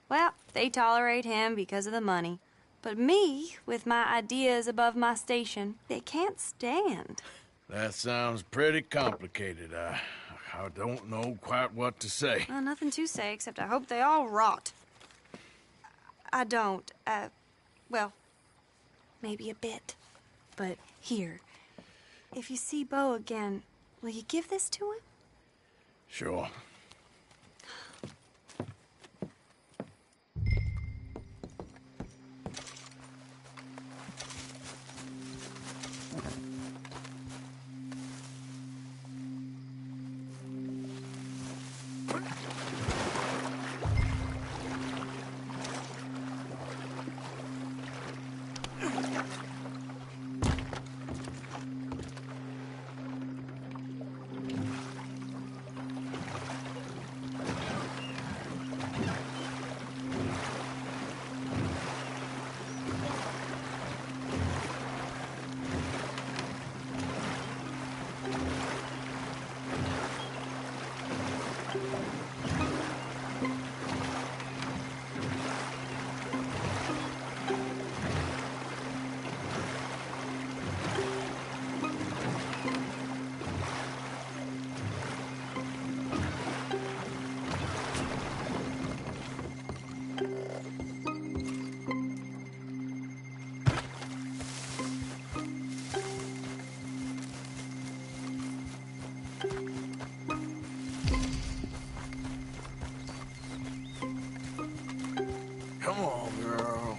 Well, they tolerate him because of the money. But me, with my ideas above my station, they can't stand. That sounds pretty complicated. I don't know quite what to say. Well, nothing to say, except I hope they all rot. I don't, well, maybe a bit. But here, if you see Bo again, will you give this to him? Sure. Come on, girl.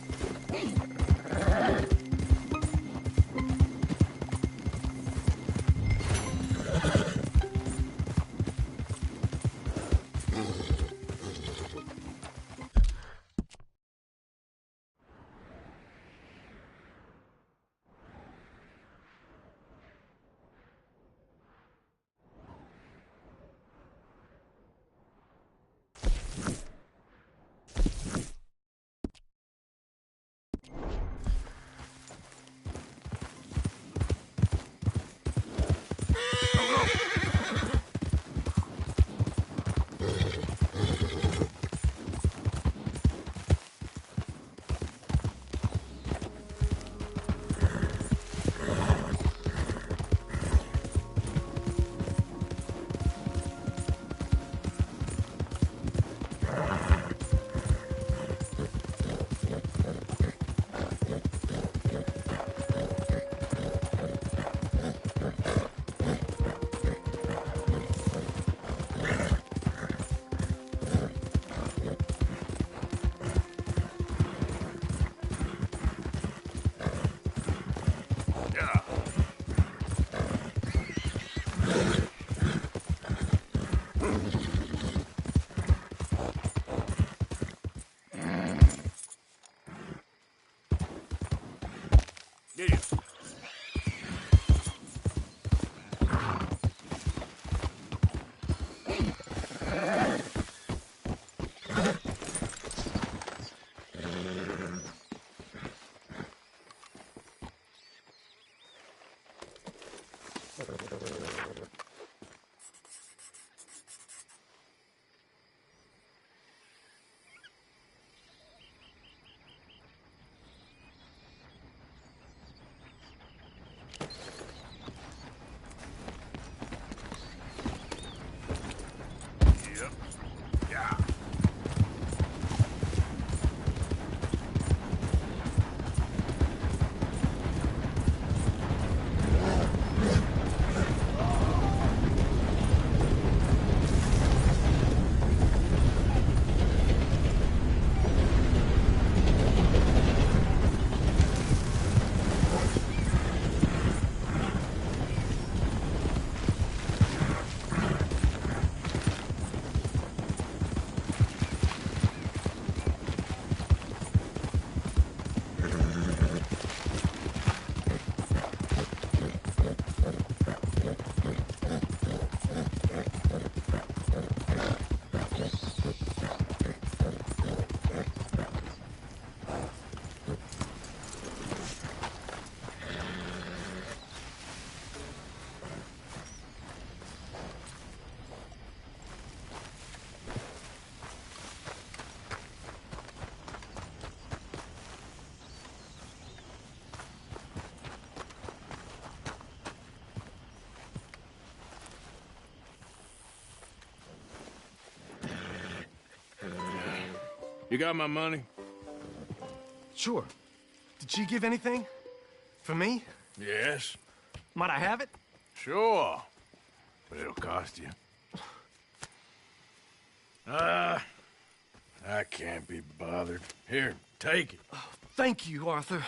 You got my money? Sure. Did she give anything? For me? Yes. Might I have it? Sure. But it'll cost you. I can't be bothered. Here, take it. Oh, thank you, Arthur.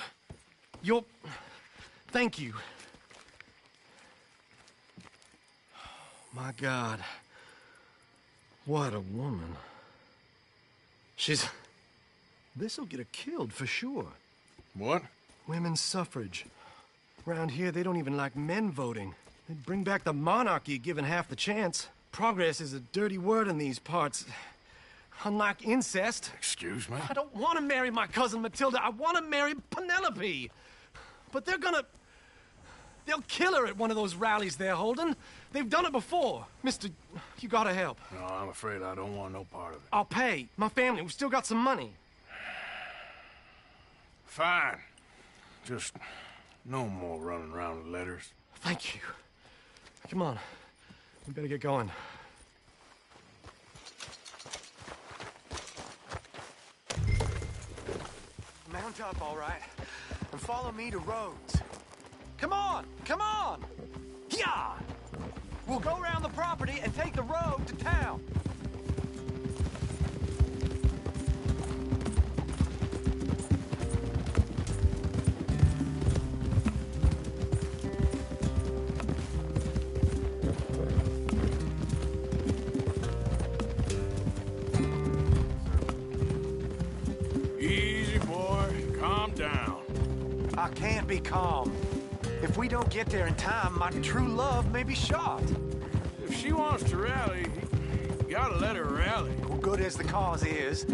Thank you. My God. What a woman. This'll get her killed for sure. What? Women's suffrage. Around here, they don't even like men voting. They'd bring back the monarchy given half the chance. Progress is a dirty word in these parts. Unlike incest. Excuse me? I don't want to marry my cousin Matilda. I want to marry Penelope. But they'll kill her at one of those rallies they're holding. They've done it before. Mister, you gotta help. No, I'm afraid I don't want no part of it. I'll pay. My family, we've still got some money. Fine. Just no more running around with letters. Thank you. Come on. We better get going. Mount up, all right, and follow me to Rhodes. Come on! Come on! Yeah! We'll go around the property and take the road to town. Easy, boy. Calm down. I can't be calm. If we don't get there in time, my true love may be shot. If she wants to rally, you gotta let her rally. Well, good as the cause is,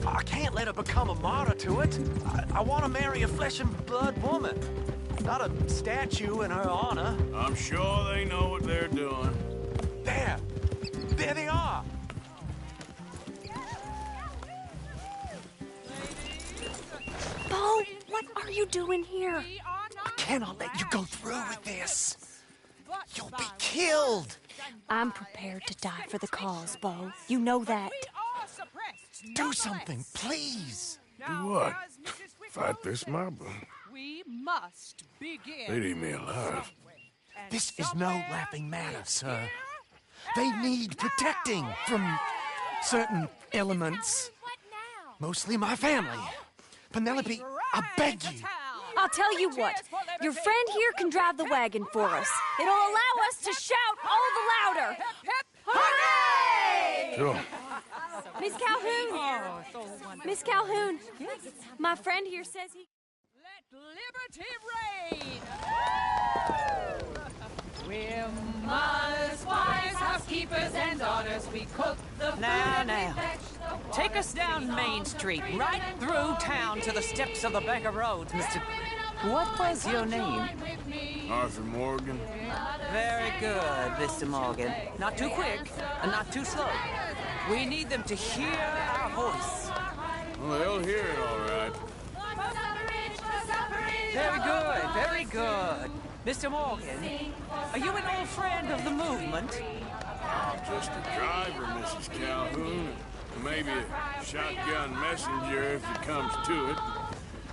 I can't let her become a martyr to it. I want to marry a flesh and blood woman, not a statue in her honor. I'm sure they know what they're doing. There! There they are! Bo, what are you doing here? I cannot let you go through with this. You'll be killed. I'm prepared to die for the cause, Bo. You know that. Do something, please. Do what? Fight this mob? We must begin. They'd eat me alive. This is no laughing matter, sir. They need protecting from certain elements. Mostly my family. Penelope, I beg you. I'll tell you what. Your friend here can drive the wagon for us. It'll allow us to shout all the louder. Hooray! Sure. Miss Calhoun. Miss Calhoun. My friend here says he... Let liberty reign! We're mothers, wives, housekeepers, and daughters. We cook the food and we fetch the water. Take us down Main Street, right through town to the steps of the Bank of Rhodes, Mr. What was your name? Arthur Morgan. Very good, Mr. Morgan. Not too quick, and not too slow. We need them to hear our voice. Well, they'll hear it all right. Very good, very good. Mr. Morgan, are you an old friend of the movement? I'm just a driver, Mrs. Calhoun. Maybe a shotgun messenger if it comes to it.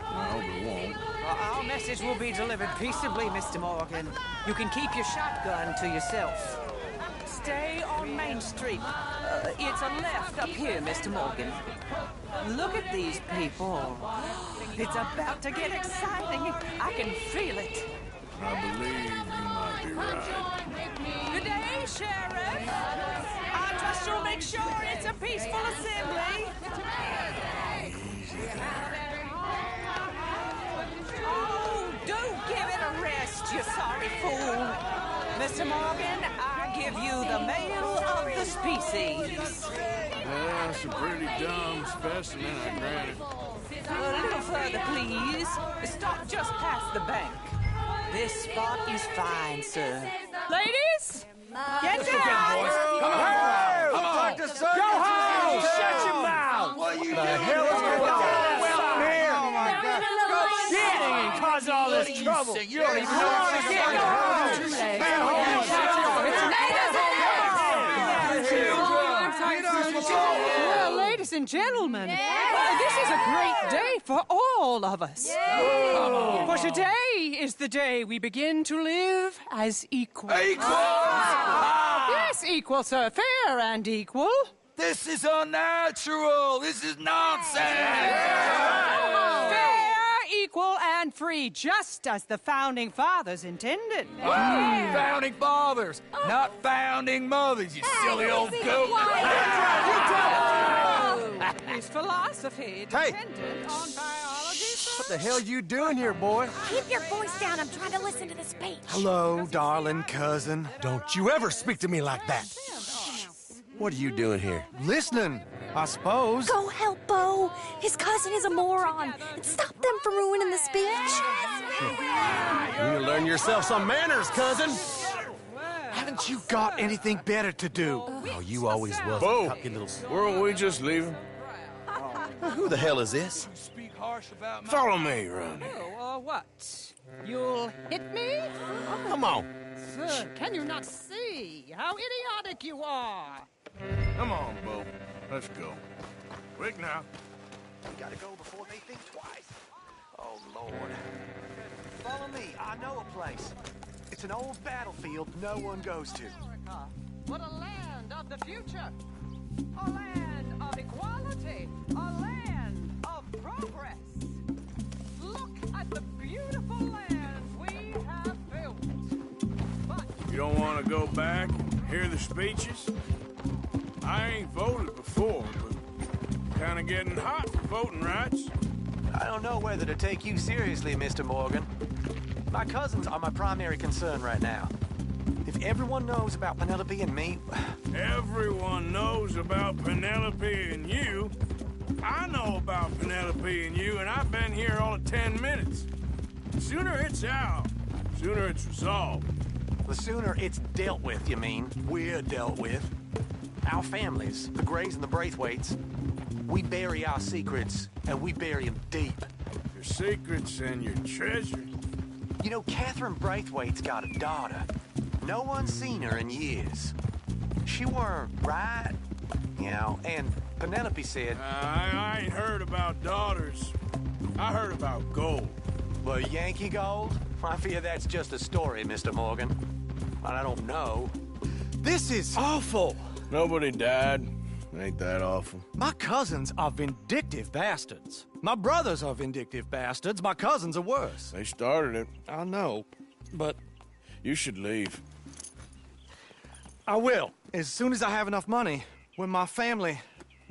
I hope it won't. Our message will be delivered peaceably, Mr. Morgan. You can keep your shotgun to yourself. Stay on Main Street. It's a left up here, Mr. Morgan. Look at these people. It's about to get exciting. I can feel it. I believe you might be right. Good day, Sheriff. I trust you'll make sure it's a peaceful assembly. Oh, do give it a rest, you sorry fool. Mr. Morgan, I give you the male of the species. That's a pretty dumb specimen, I grant it. A little further, please. Stop just past the bank. This spot is fine, sir. Ladies, get down! Come on! Go home! Shut your mouth! What are you doing? The hell is going on here? Oh my God! Shit! And cause all this trouble. You don't even know what's going on. Well, ladies, Ladies and gentlemen, this is a great day for all of us. For today is the day we begin to live as equals. Yes, equal, sir. Fair and equal. This is unnatural. This is nonsense. Fair, equal, and free, just as the Founding Fathers intended. Founding fathers, not founding mothers, you silly old goat. Is philosophy dependent on biology? What the hell you doing here, boy? Keep your voice down. I'm trying to listen to the speech. Hello, darling cousin. Don't you ever speak to me like that. What are you doing here? Listening, I suppose. Go help Bo. His cousin is a moron. And stop them from ruining the speech. You need to learn yourself some manners, cousin. Haven't you got anything better to do? Oh, you always was Bo, a cocky little... weren't we just leaving? Who the hell is this? Follow me around here. Oh, what? You'll hit me? Oh, come on. Sir, can you not see how idiotic you are? Come on, Bo. Let's go. Quick now. We gotta go before they think twice. Oh, Lord. Follow me. I know a place. It's an old battlefield no one goes to. America, what a land of the future. A land of equality. A land of progress. Look at the beautiful land we have built. But You don't want to go back and hear the speeches? I ain't voted before, but kind of getting hot for voting rights. I don't know whether to take you seriously, Mr. Morgan. My cousins are my primary concern right now. If everyone knows about Penelope and me... Everyone knows about Penelope and you. I know about Penelope and you, and I've been here all of 10 minutes. The sooner it's out, the sooner it's resolved. The sooner it's dealt with, you mean? We're dealt with. Our families, the Grays and the Braithwaites, we bury our secrets, and we bury them deep. Your secrets and your treasure. You know, Catherine Braithwaite's got a daughter. No one's seen her in years. She weren't right, you know, and Penelope said... I ain't heard about daughters. I heard about gold. Well, Yankee gold? I fear that's just a story, Mr. Morgan. But I don't know. This is awful. Nobody died. Ain't that awful? My cousins are vindictive bastards. My brothers are vindictive bastards. My cousins are worse. They started it. I know, but... You should leave. I will, as soon as I have enough money. When my family...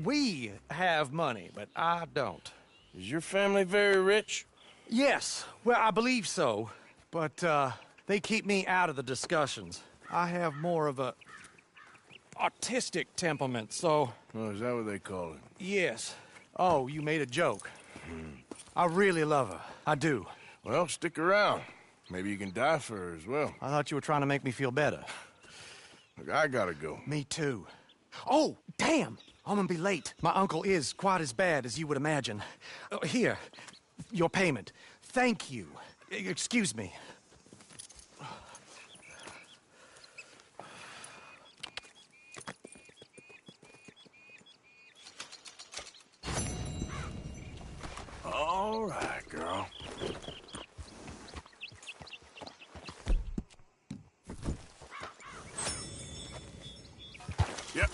We have money, but I don't. Is your family very rich? Yes, well, I believe so. But, they keep me out of the discussions. I have more of a... artistic temperament, so... Oh, is that what they call it? Yes. Oh, you made a joke. I really love her. I do. Well, stick around. Maybe you can die for her as well. I thought you were trying to make me feel better. Look, I gotta go. Me too. Oh, damn! I'm gonna be late. My uncle is quite as bad as you would imagine. Here, your payment. Thank you. Excuse me. All right, girl. Yep.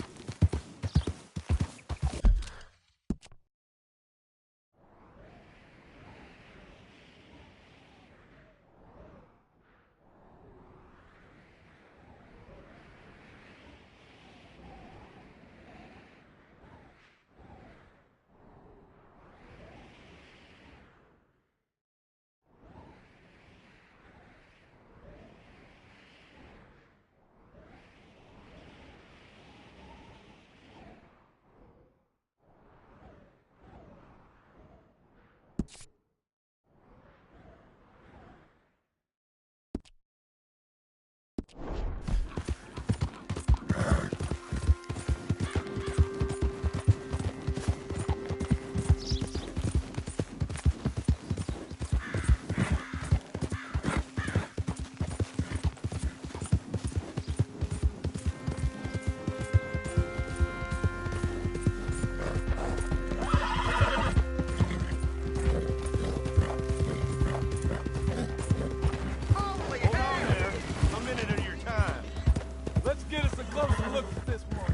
closer look at this one.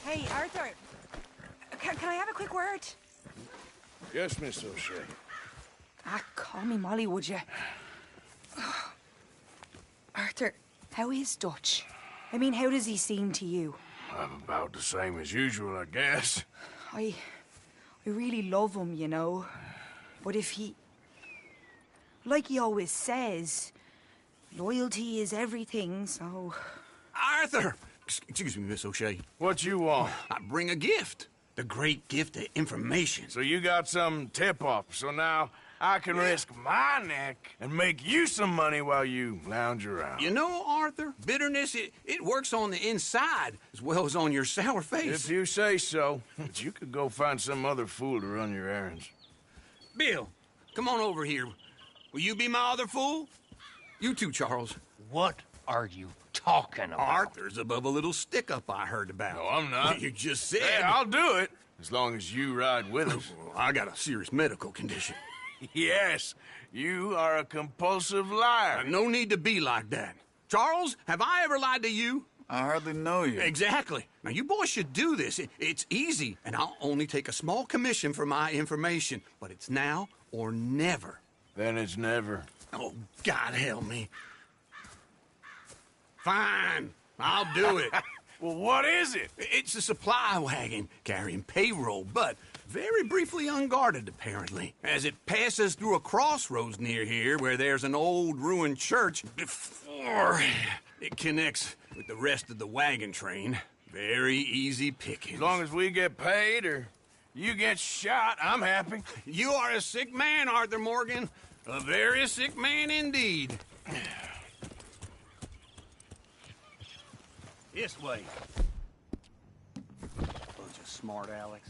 Hey, Arthur. Can I have a quick word? Yes, Miss O'Shea. Call me Molly, would you? Arthur, how is Dutch? I mean, how does he seem to you? I'm about the same as usual, I guess. I really love him, you know. But if he... Like he always says, loyalty is everything, so... Arthur! Excuse me, Miss O'Shea. What you want? I bring a gift. The great gift of information. So you got some tip-off, so now I can risk my neck and make you some money while you lounge around. You know, Arthur, bitterness, it works on the inside as well as on your sour face. If you say so. But you could go find some other fool to run your errands. Bill, come on over here. Will you be my other fool? You too, Charles. What are you talking about? Arthur's above a little stick-up I heard about. No, I'm not. You just said... Hey, I'll do it, as long as you ride with us. I got a serious medical condition. Yes, you are a compulsive liar. No need to be like that. Charles, have I ever lied to you? I hardly know you. Exactly. Now, you boys should do this. It's easy, and I'll only take a small commission for my information. But it's now or never. Then it's never. Oh, God help me. Fine, I'll do it. Well, what is it? It's a supply wagon carrying payroll, but very briefly unguarded, apparently. As it passes through a crossroads near here where there's an old ruined church before it connects with the rest of the wagon train. Very easy pickings. As long as we get paid or you get shot, I'm happy. You are a sick man, Arthur Morgan. A very sick man indeed. This way. Bunch of smart Alex.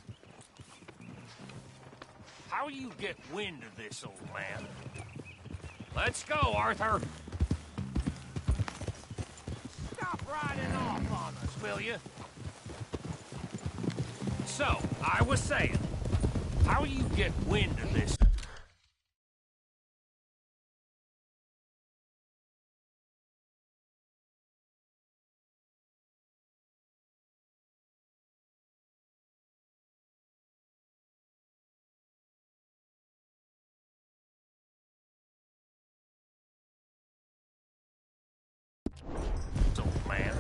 How you get wind of this, old man? Let's go, Arthur. Stop riding off on us, will you? So, I was saying, how you get wind of this? Old man.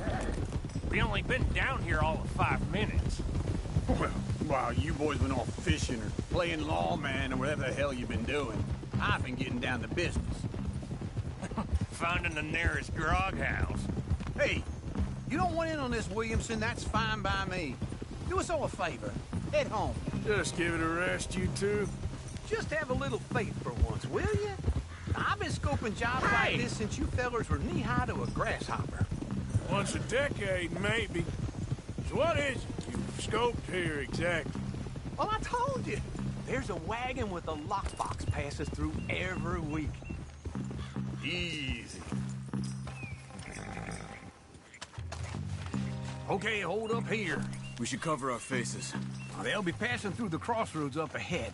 We only been down here all of 5 minutes. Well, while you boys been off fishing or playing lawman or whatever the hell you've been doing, I've been getting down to business. Finding the nearest grog house. Hey, you don't want in on this, Williamson, that's fine by me. Do us all a favor. Head home. Just give it a rest, you two. Just have a little faith for once, will you? I've been scoping jobs like this since you fellers were knee-high to a grasshopper. Once a decade, maybe. So what is it you've scoped here exactly? Well, I told you. There's a wagon with a lockbox passes through every week. Easy. Okay, hold up here. We should cover our faces. They'll be passing through the crossroads up ahead.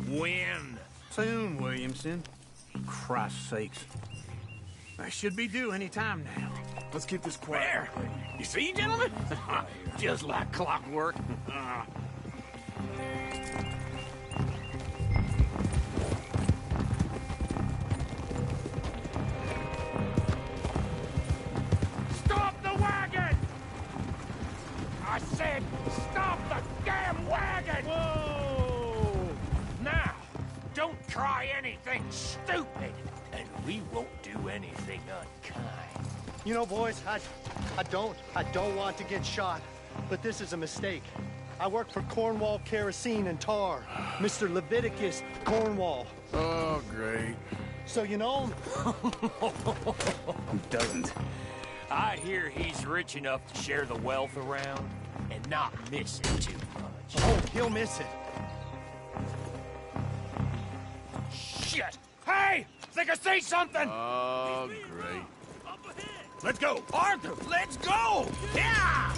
When? Soon, Williamson. Christ's sakes. I should be due any time now. Let's keep this quiet. There! You see, gentlemen? Just like clockwork. Stop the wagon! I said, stop the damn wagon! Whoa! Now, don't try anything and stupid, and we won't do anything unkind. You know, boys, I don't want to get shot, but this is a mistake. I work for Cornwall Kerosene and Tar, Mr. Leviticus Cornwall. Oh, great. So you know him? Who doesn't? I hear he's rich enough to share the wealth around and not miss it too much. Oh, he'll miss it. Shit! Hey! Think I see something? Oh, great. Let's go! Arthur, let's go! Yeah!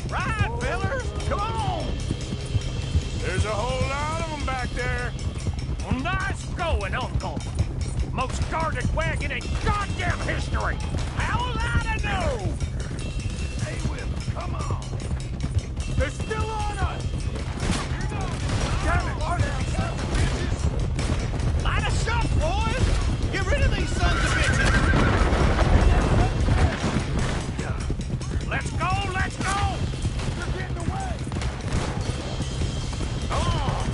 Right, fellas! Come on! There's a whole lot of them back there. Well, nice going, Uncle. Most guarded wagon in goddamn history. How'll I know? Stay with them, come on! They're still on us! Damn it! Light us up, boys! Get rid of these sons of bitches! Let's go, let's go! You're getting away! Oh.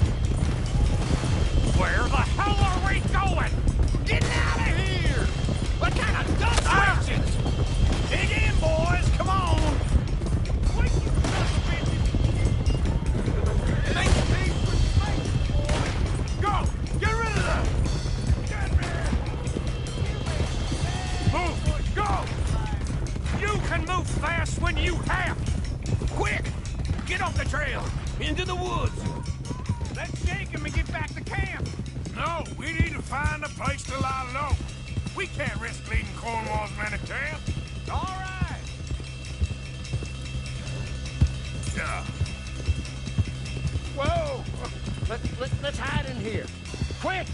Where the hell are we going? Getting out of here! What kind of dumb switches? Dig in, boys! Come on! Wait, you sons of bitches! Make peace with space, boy! Go! Get rid of them! Move! Go! You can move fast when you have! Quick! Get off the trail! Into the woods! Let's shake him and get back to camp! No, we need to find a place to lie low. We can't risk leading Cornwall's men to camp. All right! Yeah. Whoa! Let's hide in here. Quick!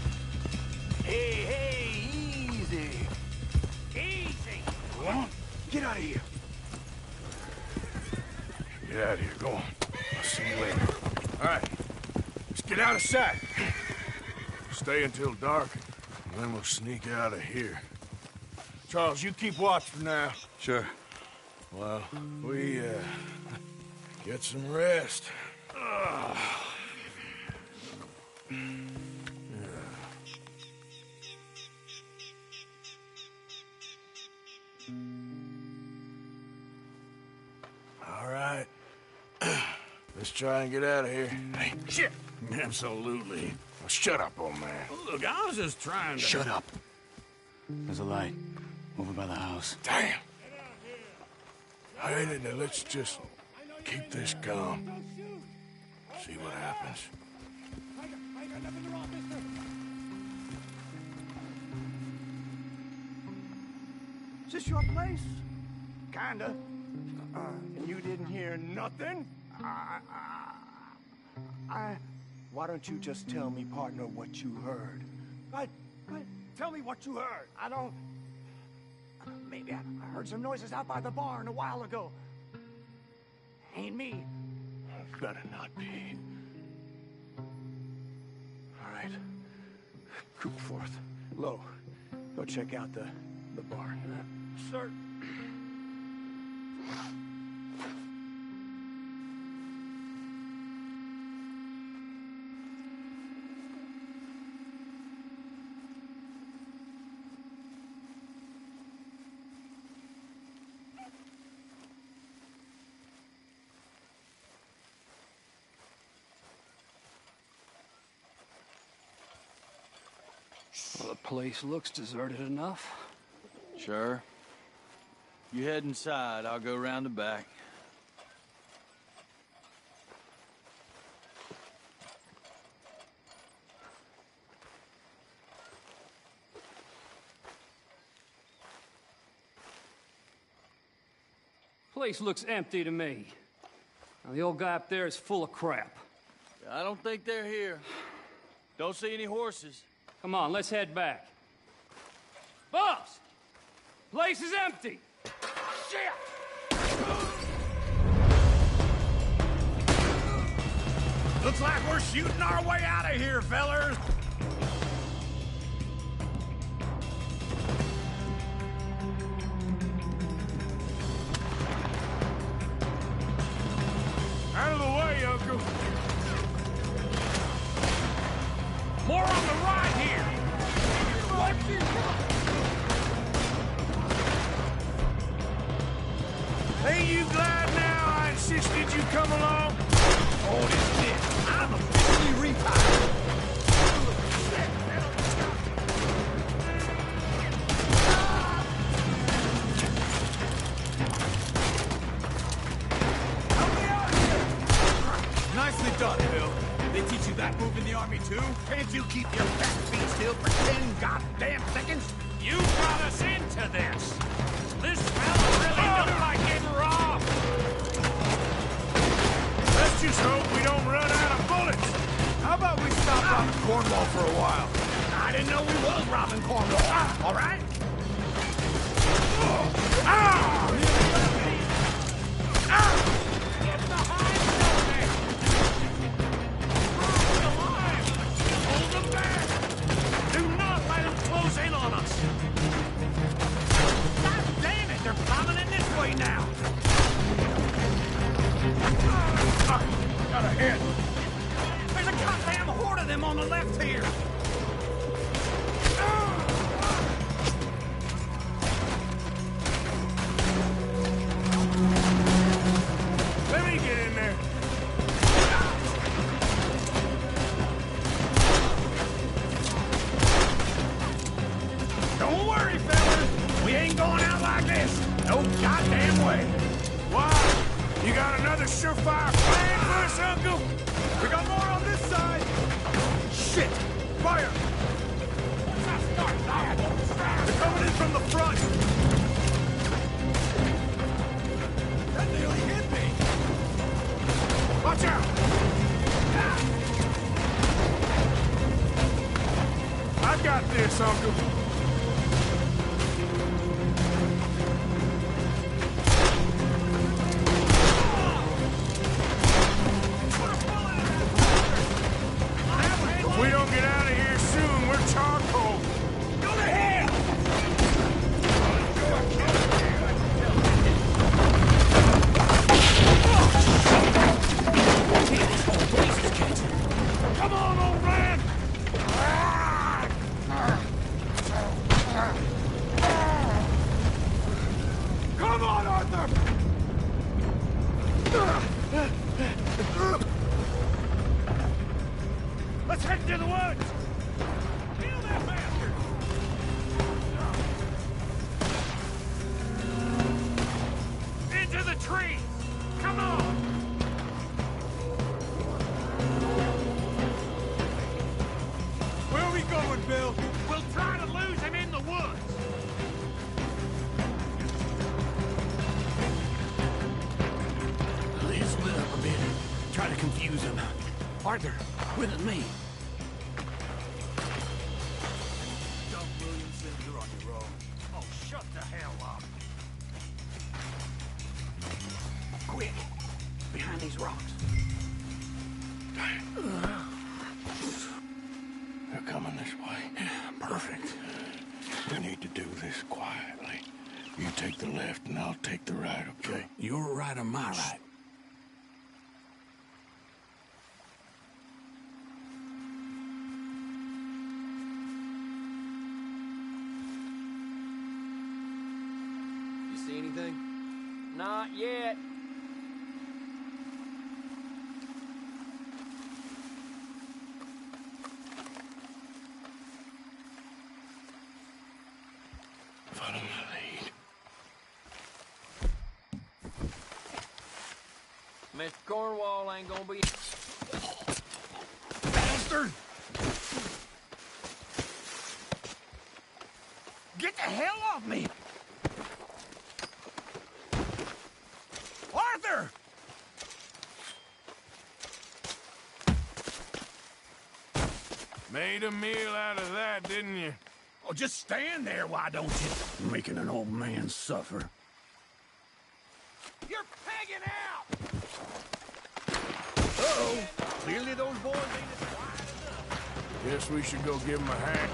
Hey, easy! Easy! Come on, get out of here. Get out of here, go on. I'll see you later. All right, let's get out of sight. Stay until dark, and then we'll sneak out of here. Charles, you keep watch for now. Sure. Well, we, get some rest. All right. Let's try and get out of here. Hey, Shit! absolutely. Well, shut up, old man. Look, I was just trying to... Shut up. There's a light over by the house. Damn. All right, now let's just keep this calm. See what happens. Is this your place? Kinda. And you didn't hear nothing? Why don't you just tell me, partner, what you heard? Tell me what you heard. I don't... Maybe I heard some noises out by the barn a while ago. Ain't me. Better not be. All right. Coop forth. Low. Go check out the barn. Sir. Well, the place looks deserted enough. Sure. You head inside, I'll go around the back. Place looks empty to me. Now, the old guy up there is full of crap. I don't think they're here. Don't see any horses. Come on, let's head back. Boss! Place is empty! Shit! Looks like we're shooting our way out of here, fellers. you keep your fat feet still for 10 goddamn seconds? You got us into this. This fella really looked like getting robbed. Let's just hope we don't run out of bullets. How about we stop robbing Cornwall for a while? I didn't know we was robbing Cornwall. All right? Get behind something. Hold them back. Do not let them close in on us. God damn it, they're coming in this way now. Got a hit. There's a goddamn horde of them on the left here. Let me get in there. Don't worry, fellas. We ain't going out like this. No goddamn way. Why? You got another surefire plan for us, Uncle? We got more on this side. Shit! Fire! They're coming in from the front. That nearly hit me! Watch out! I got this, Uncle. If we don't get out of here soon, we're charcoal. Go to hell! Come on, old man! Come on, Arthur! Let's head to the woods. Kill that bastard. Into the tree. Come on. Where are we going, Bill? We'll try to lose him in the woods. Let's split up a bit. Try to confuse them. Arthur, with me. Dump Williamson, you're on your own. Oh, shut the hell up. Quick. Behind these rocks. They're coming this way. Perfect. We need to do this quietly. You take the left and I'll take the right, okay? Your right or my right? You see anything? Not yet. Follow my lead. Mr. Cornwall ain't gonna be... Bastard! Get the hell off me! Arthur! Made a meal out of that, didn't you? Oh, just stand there, why don't you? Making an old man suffer. You're pegging out! Uh-oh. Clearly those boys ain't as quiet enough. Guess we should go give him a hand.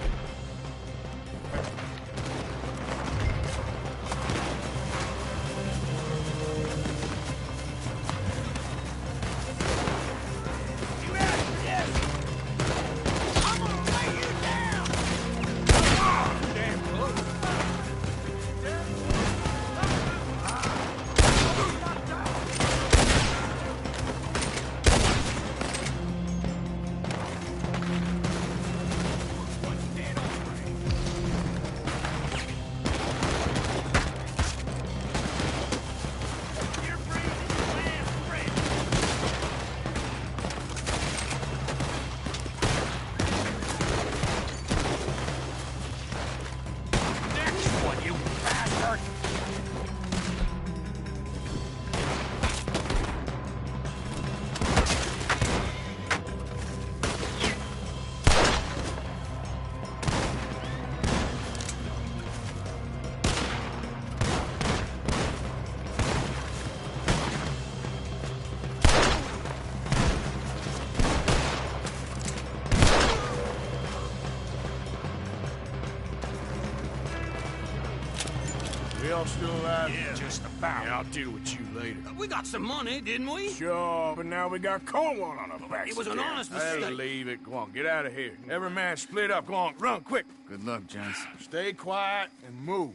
We all still alive? Yeah, just about. Yeah, I'll deal with you later. We got some money, didn't we? Sure, but now we got Cornwall on our backs. It was an honest I'll mistake. leave it. Go on, get out of here. Every man split up. Go on, run, quick. Good luck, gents. Stay quiet and move.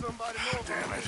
Somebody know. Damn it.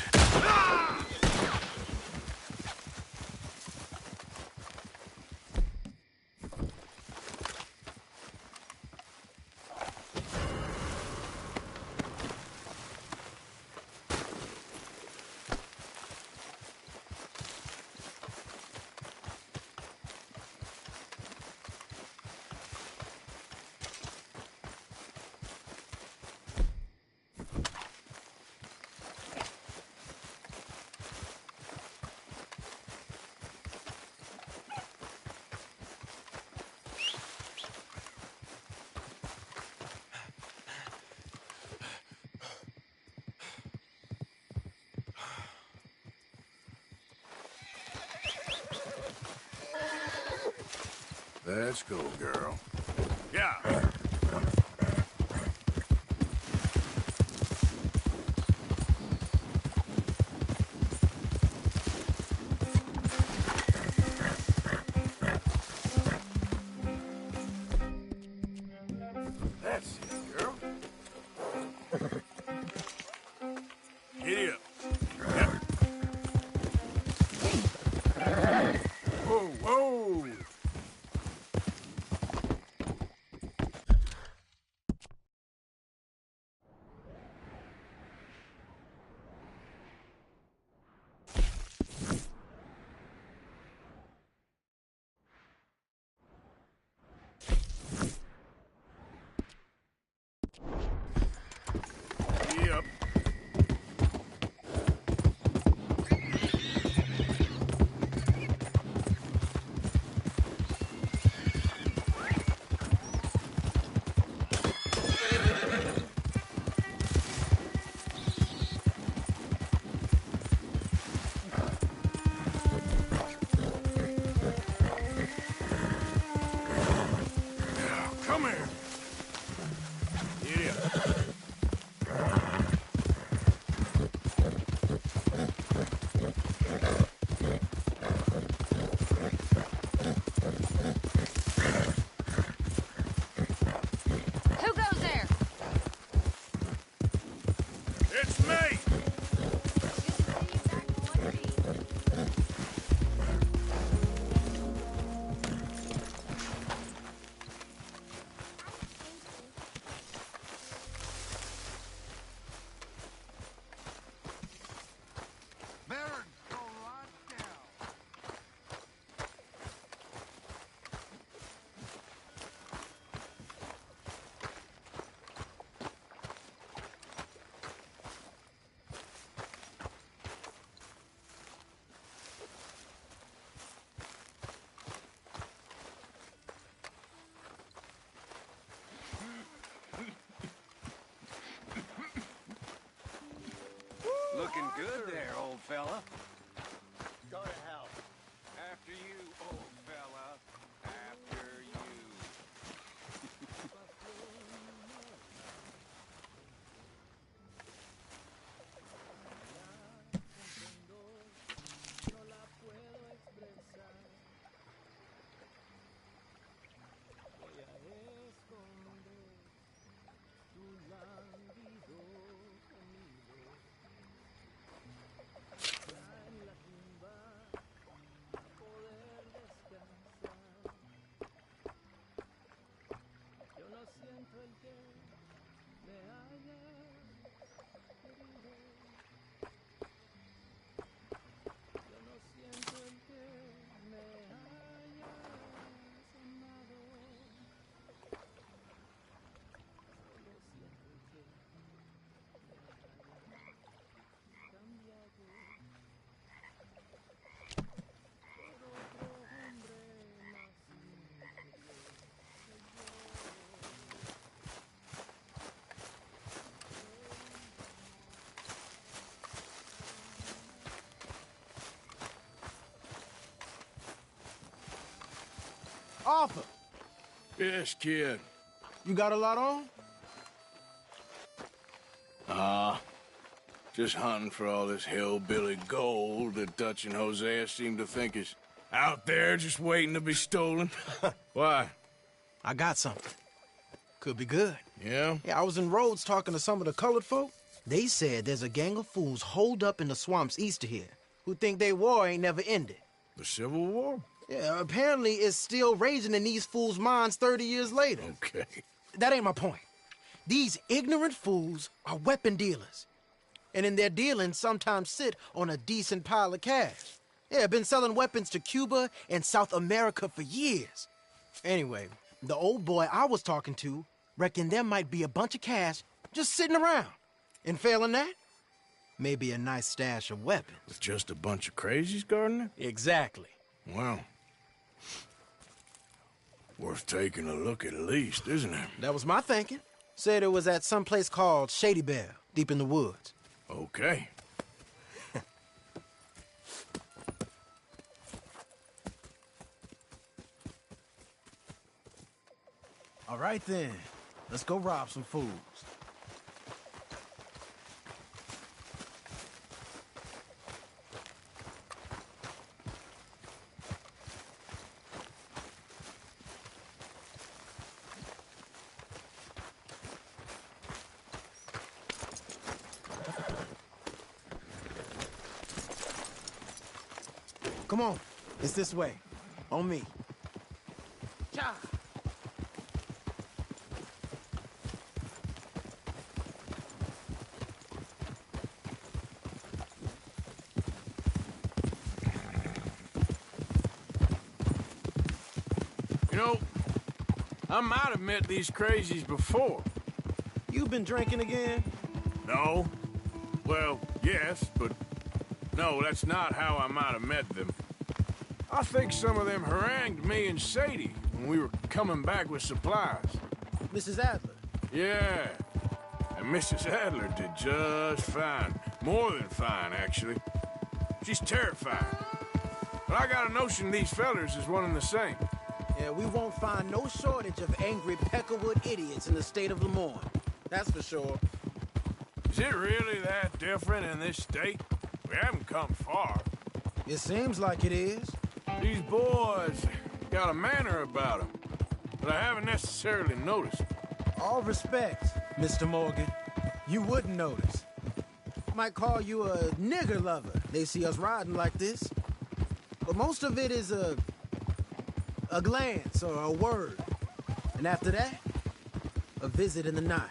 Let's go, girl. Yeah. That's it, girl. Giddy up. Yeah. Whoa, whoa. Yep. Come here. Yeah. Who goes there? It's me. Baron, go right down. Looking good there, old fella. Go to hell. After you, old fella. After you. Arthur. Yes, kid. You got a lot on? Just hunting for all this hillbilly gold that Dutch and Hosea seem to think is out there just waiting to be stolen. Why? I got something. Could be good. Yeah? Yeah, I was in Rhodes talking to some of the colored folk. They said there's a gang of fools holed up in the swamps east of here who think their war ain't never ended. The Civil War? Yeah, apparently it's still raging in these fools' minds 30 years later. Okay. That ain't my point. These ignorant fools are weapon dealers. And in their dealing, sometimes sit on a decent pile of cash. Yeah, been selling weapons to Cuba and South America for years. Anyway, the old boy I was talking to reckoned there might be a bunch of cash just sitting around. And failing that, maybe a nice stash of weapons. With just a bunch of crazies, Gardner? Exactly. Well, worth taking a look at least, isn't it? That was my thinking. Said it was at some place called Shady Belle, deep in the woods. Okay. All right then, let's go rob some fools. Come on, it's this way. On me. Cha! You know, I might have met these crazies before. You been drinking again? No. Well, yes, but no, that's not how I might have met them. I think some of them harangued me and Sadie when we were coming back with supplies. Mrs. Adler? Yeah. And Mrs. Adler did just fine. More than fine, actually. She's terrified. But I got a notion these fellers is one and the same. Yeah, we won't find no shortage of angry Peckerwood idiots in the state of Lemoyne. That's for sure. Is it really that different in this state? We haven't come far. It seems like it is. These boys got a manner about them, but I haven't necessarily noticed. All respect, Mr. Morgan. You wouldn't notice. Might call you a nigger lover. They see us riding like this. But most of it is a glance or a word. And after that, a visit in the night.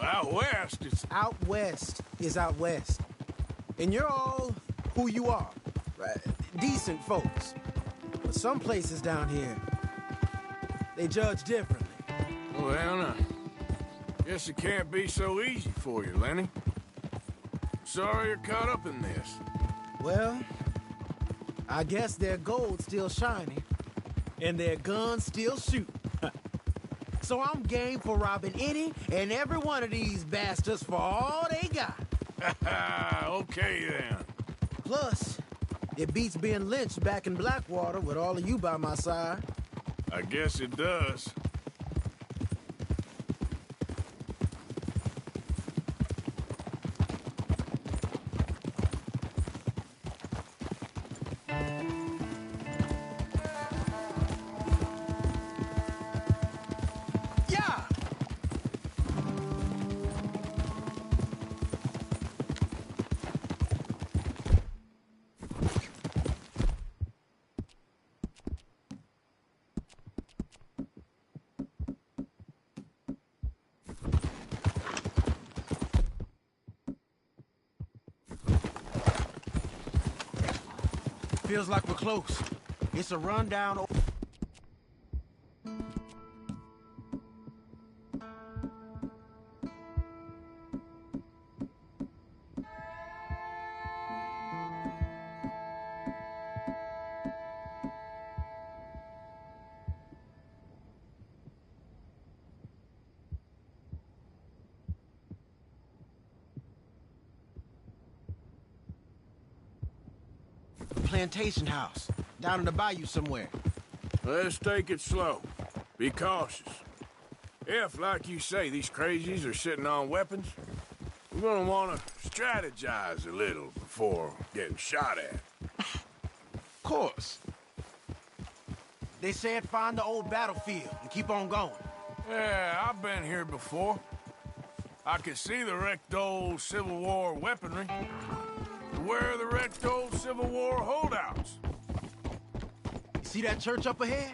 Out west, it's... Out west is out west. And you're all who you are. Right? Decent folks. But some places down here, they judge differently. Well, now, guess it can't be so easy for you, Lenny. Sorry you're caught up in this. Well, I guess their gold's still shining, and their guns still shoot. So I'm game for robbing any and every one of these bastards for all they got. Okay, then. Plus, it beats being lynched back in Blackwater with all of you by my side. I guess it does. Feels like we're close. It's a rundown. Plantation house, down in the bayou somewhere. Let's take it slow. Be cautious. If, like you say, these crazies are sitting on weapons, we're gonna want to strategize a little before getting shot at. Of course. They said find the old battlefield and keep on going. Yeah, I've been here before. I can see the wrecked old Civil War weaponry. Where are the wrecked old Civil War holdouts? See that church up ahead?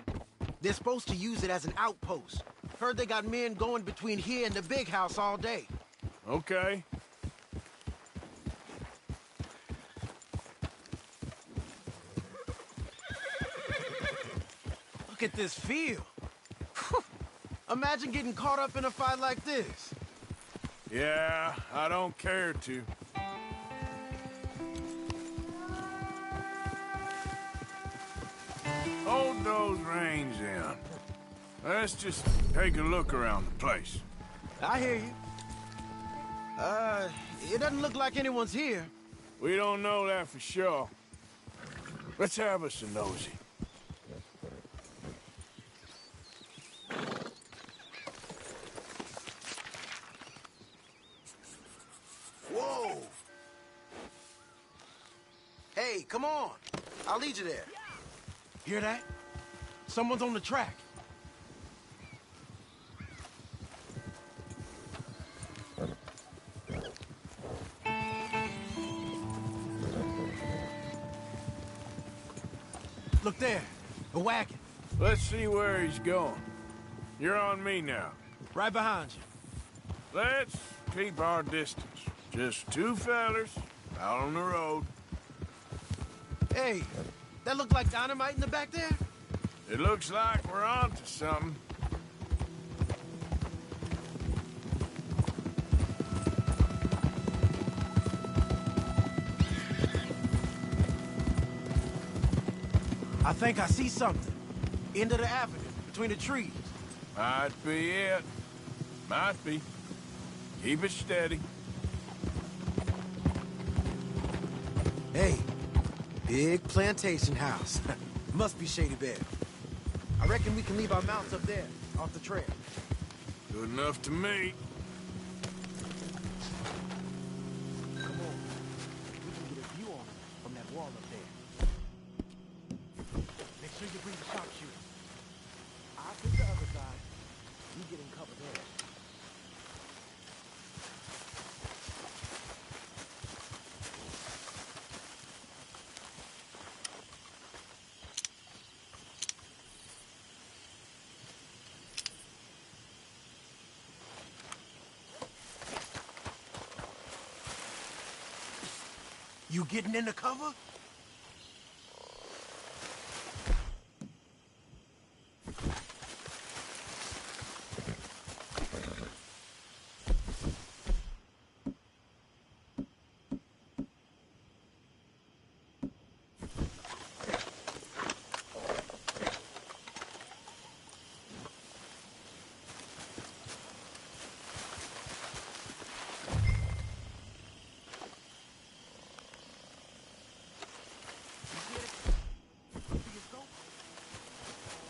They're supposed to use it as an outpost. Heard they got men going between here and the big house all day. Okay. Look at this field. Imagine getting caught up in a fight like this. Yeah, I don't care to. Hold those reins in. Let's just take a look around the place. I hear you. It doesn't look like anyone's here. We don't know that for sure. Let's have us a nosy. Whoa! Hey, come on. I'll lead you there. Hear that? Someone's on the track. Look there, a wagon. Let's see where he's going. You're on me now. Right behind you. Let's keep our distance. Just two fellers out on the road. Hey, that look like dynamite in the back there? It looks like we're onto something. I think I see something. End of the avenue, between the trees. Might be it. Might be. Keep it steady. Hey, big plantation house. Must be Shady Bear. I reckon we can leave our mounts up there, off the trail. Good enough to me. Come on. We can get a view on it from that wall up there. Make sure you bring the sharpshooter. I'll take the other side. You get in cover there. You getting in the cover?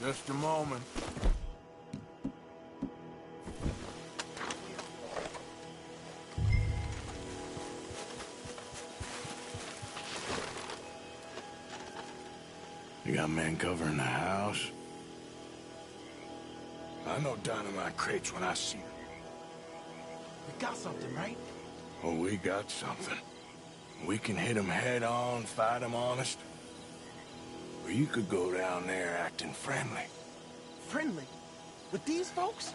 Just a moment. You got men covering the house? I know dynamite crates when I see them. We got something, right? Oh, we got something. We can hit them head on, fight them honest. Or you could go down there acting friendly. Friendly? With these folks?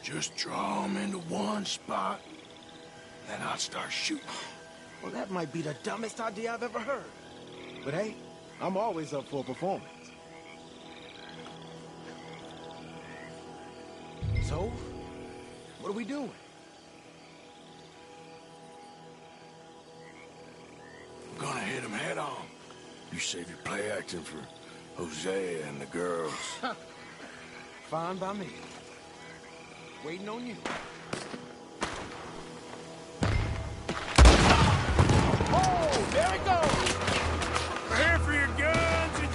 Just draw them into one spot, then I'll start shooting. Well, that might be the dumbest idea I've ever heard. But hey, I'm always up for a performance. So, what are we doing? I'm gonna hit them head on. You save your play acting for Hosea and the girls. Fine by me. Waiting on you. Oh, there it goes! We're here for your guns and...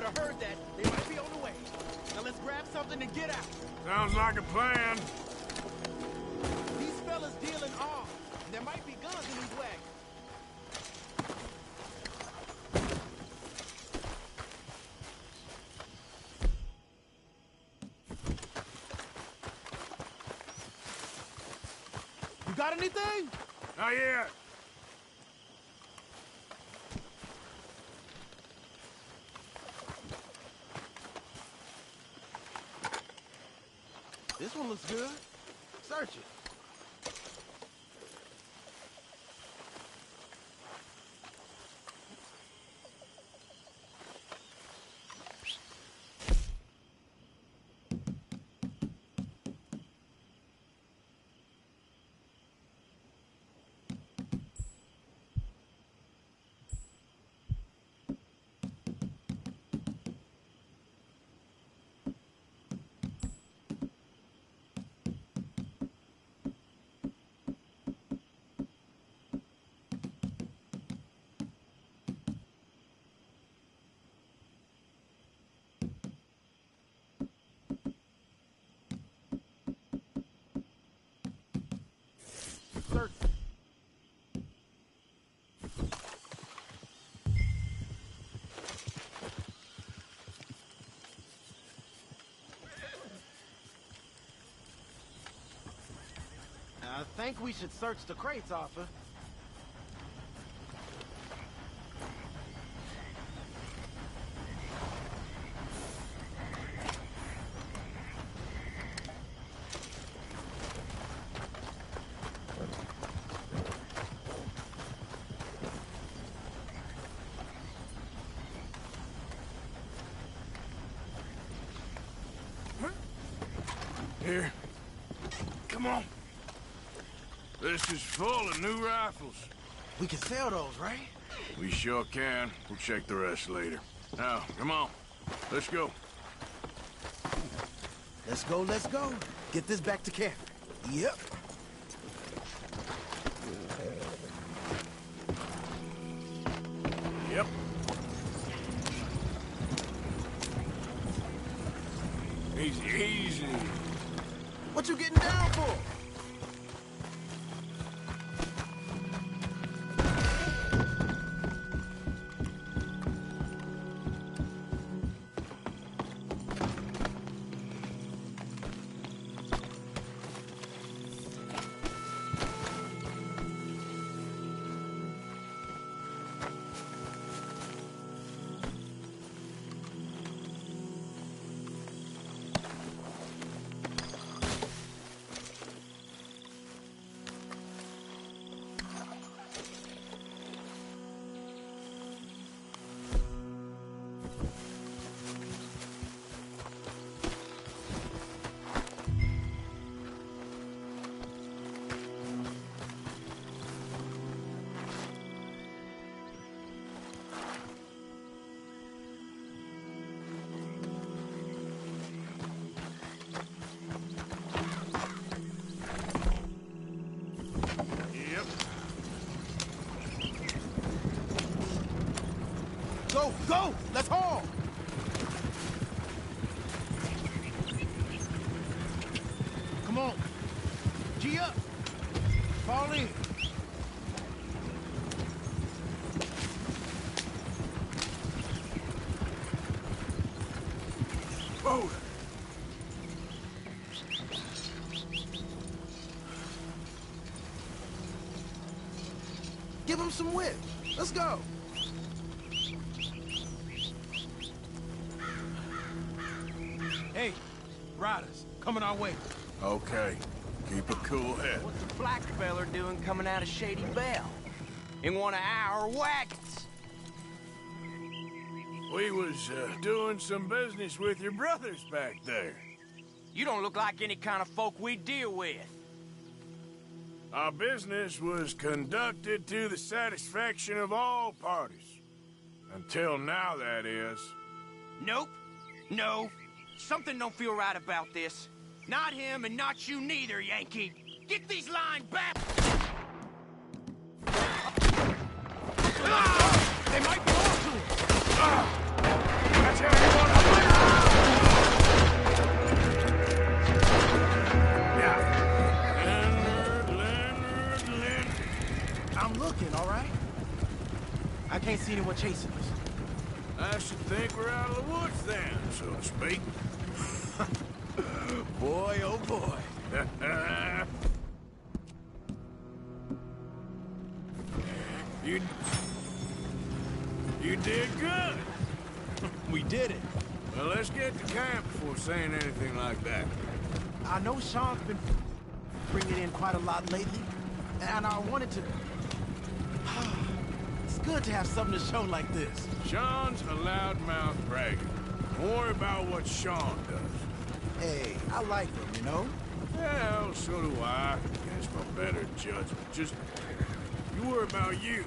have heard that. They might be on the way. Now let's grab something and get out. Sounds like a plan. These fellas dealing arms. There might be guns in these wagons. You got anything? Not yet. This one looks good. Search it. Search. I think we should search the crates, Arthur. Here. Come on. This is full of new rifles. We can sell those, right? We sure can. We'll check the rest later. Now, come on. Let's go. Let's go, let's go. Get this back to camp. Yep. Yep. Easy, easy. What you getting down for? Go, go! Let's haul! Come on. G up. Fall in. Whoa! Give him some whip. Let's go. Hey, riders, coming our way. Okay. Keep a cool head. What's the black feller doing coming out of Shady Belle? In one of our wagons? We was doing some business with your brothers back there. You don't look like any kind of folk we deal with. Our business was conducted to the satisfaction of all parties. Until now, that is. Nope. No. Something don't feel right about this. Not him and not you neither, Yankee. Get these lines back! They might belong to him! Watch out! out of the woods then, so to speak. Boy, oh boy. You did good. We did it. Well, let's get to camp before saying anything like that. I know Sean's been bringing in quite a lot lately, and I wanted to... It's good to have something to show like this. Sean's a loudmouth bragger. Don't worry about what Sean does. Hey, I like him, you know? Well, so do I. Against my better judgment. Just, you worry about you.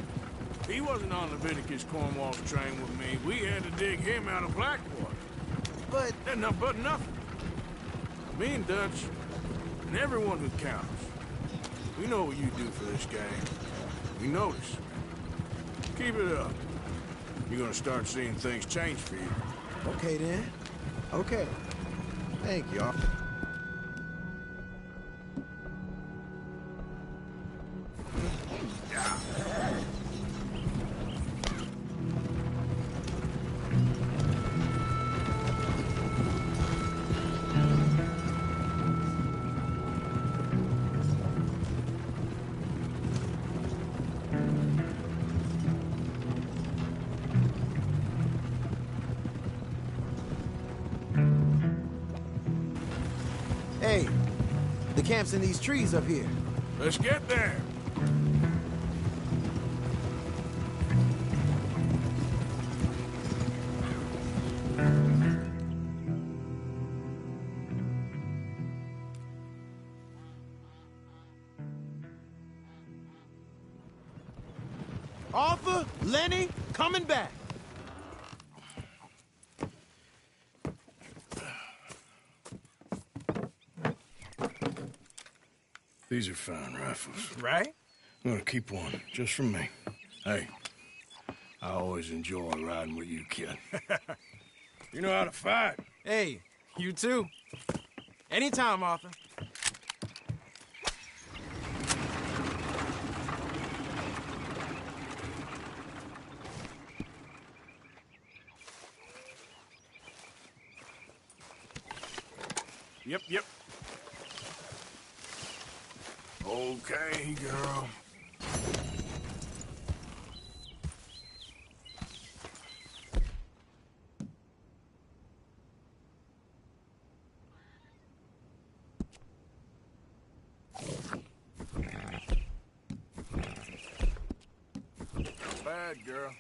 He wasn't on Leviticus Cornwall's train with me. We had to dig him out of Blackwater. But nothing. Me and Dutch, and everyone who counts. We know what you do for this gang. We notice. Keep it up. You're gonna start seeing things change for you. Okay, then. Okay. Thank y'all. Hey, the camp's in these trees up here. Let's get there. Arthur, Lenny, coming back. These are fine rifles. Right? I'm gonna keep one, just for me. Hey, I always enjoy riding with you, kid. You know how to fight. Hey, you too. Anytime, Arthur. Yep. Okay, girl. Bad girl.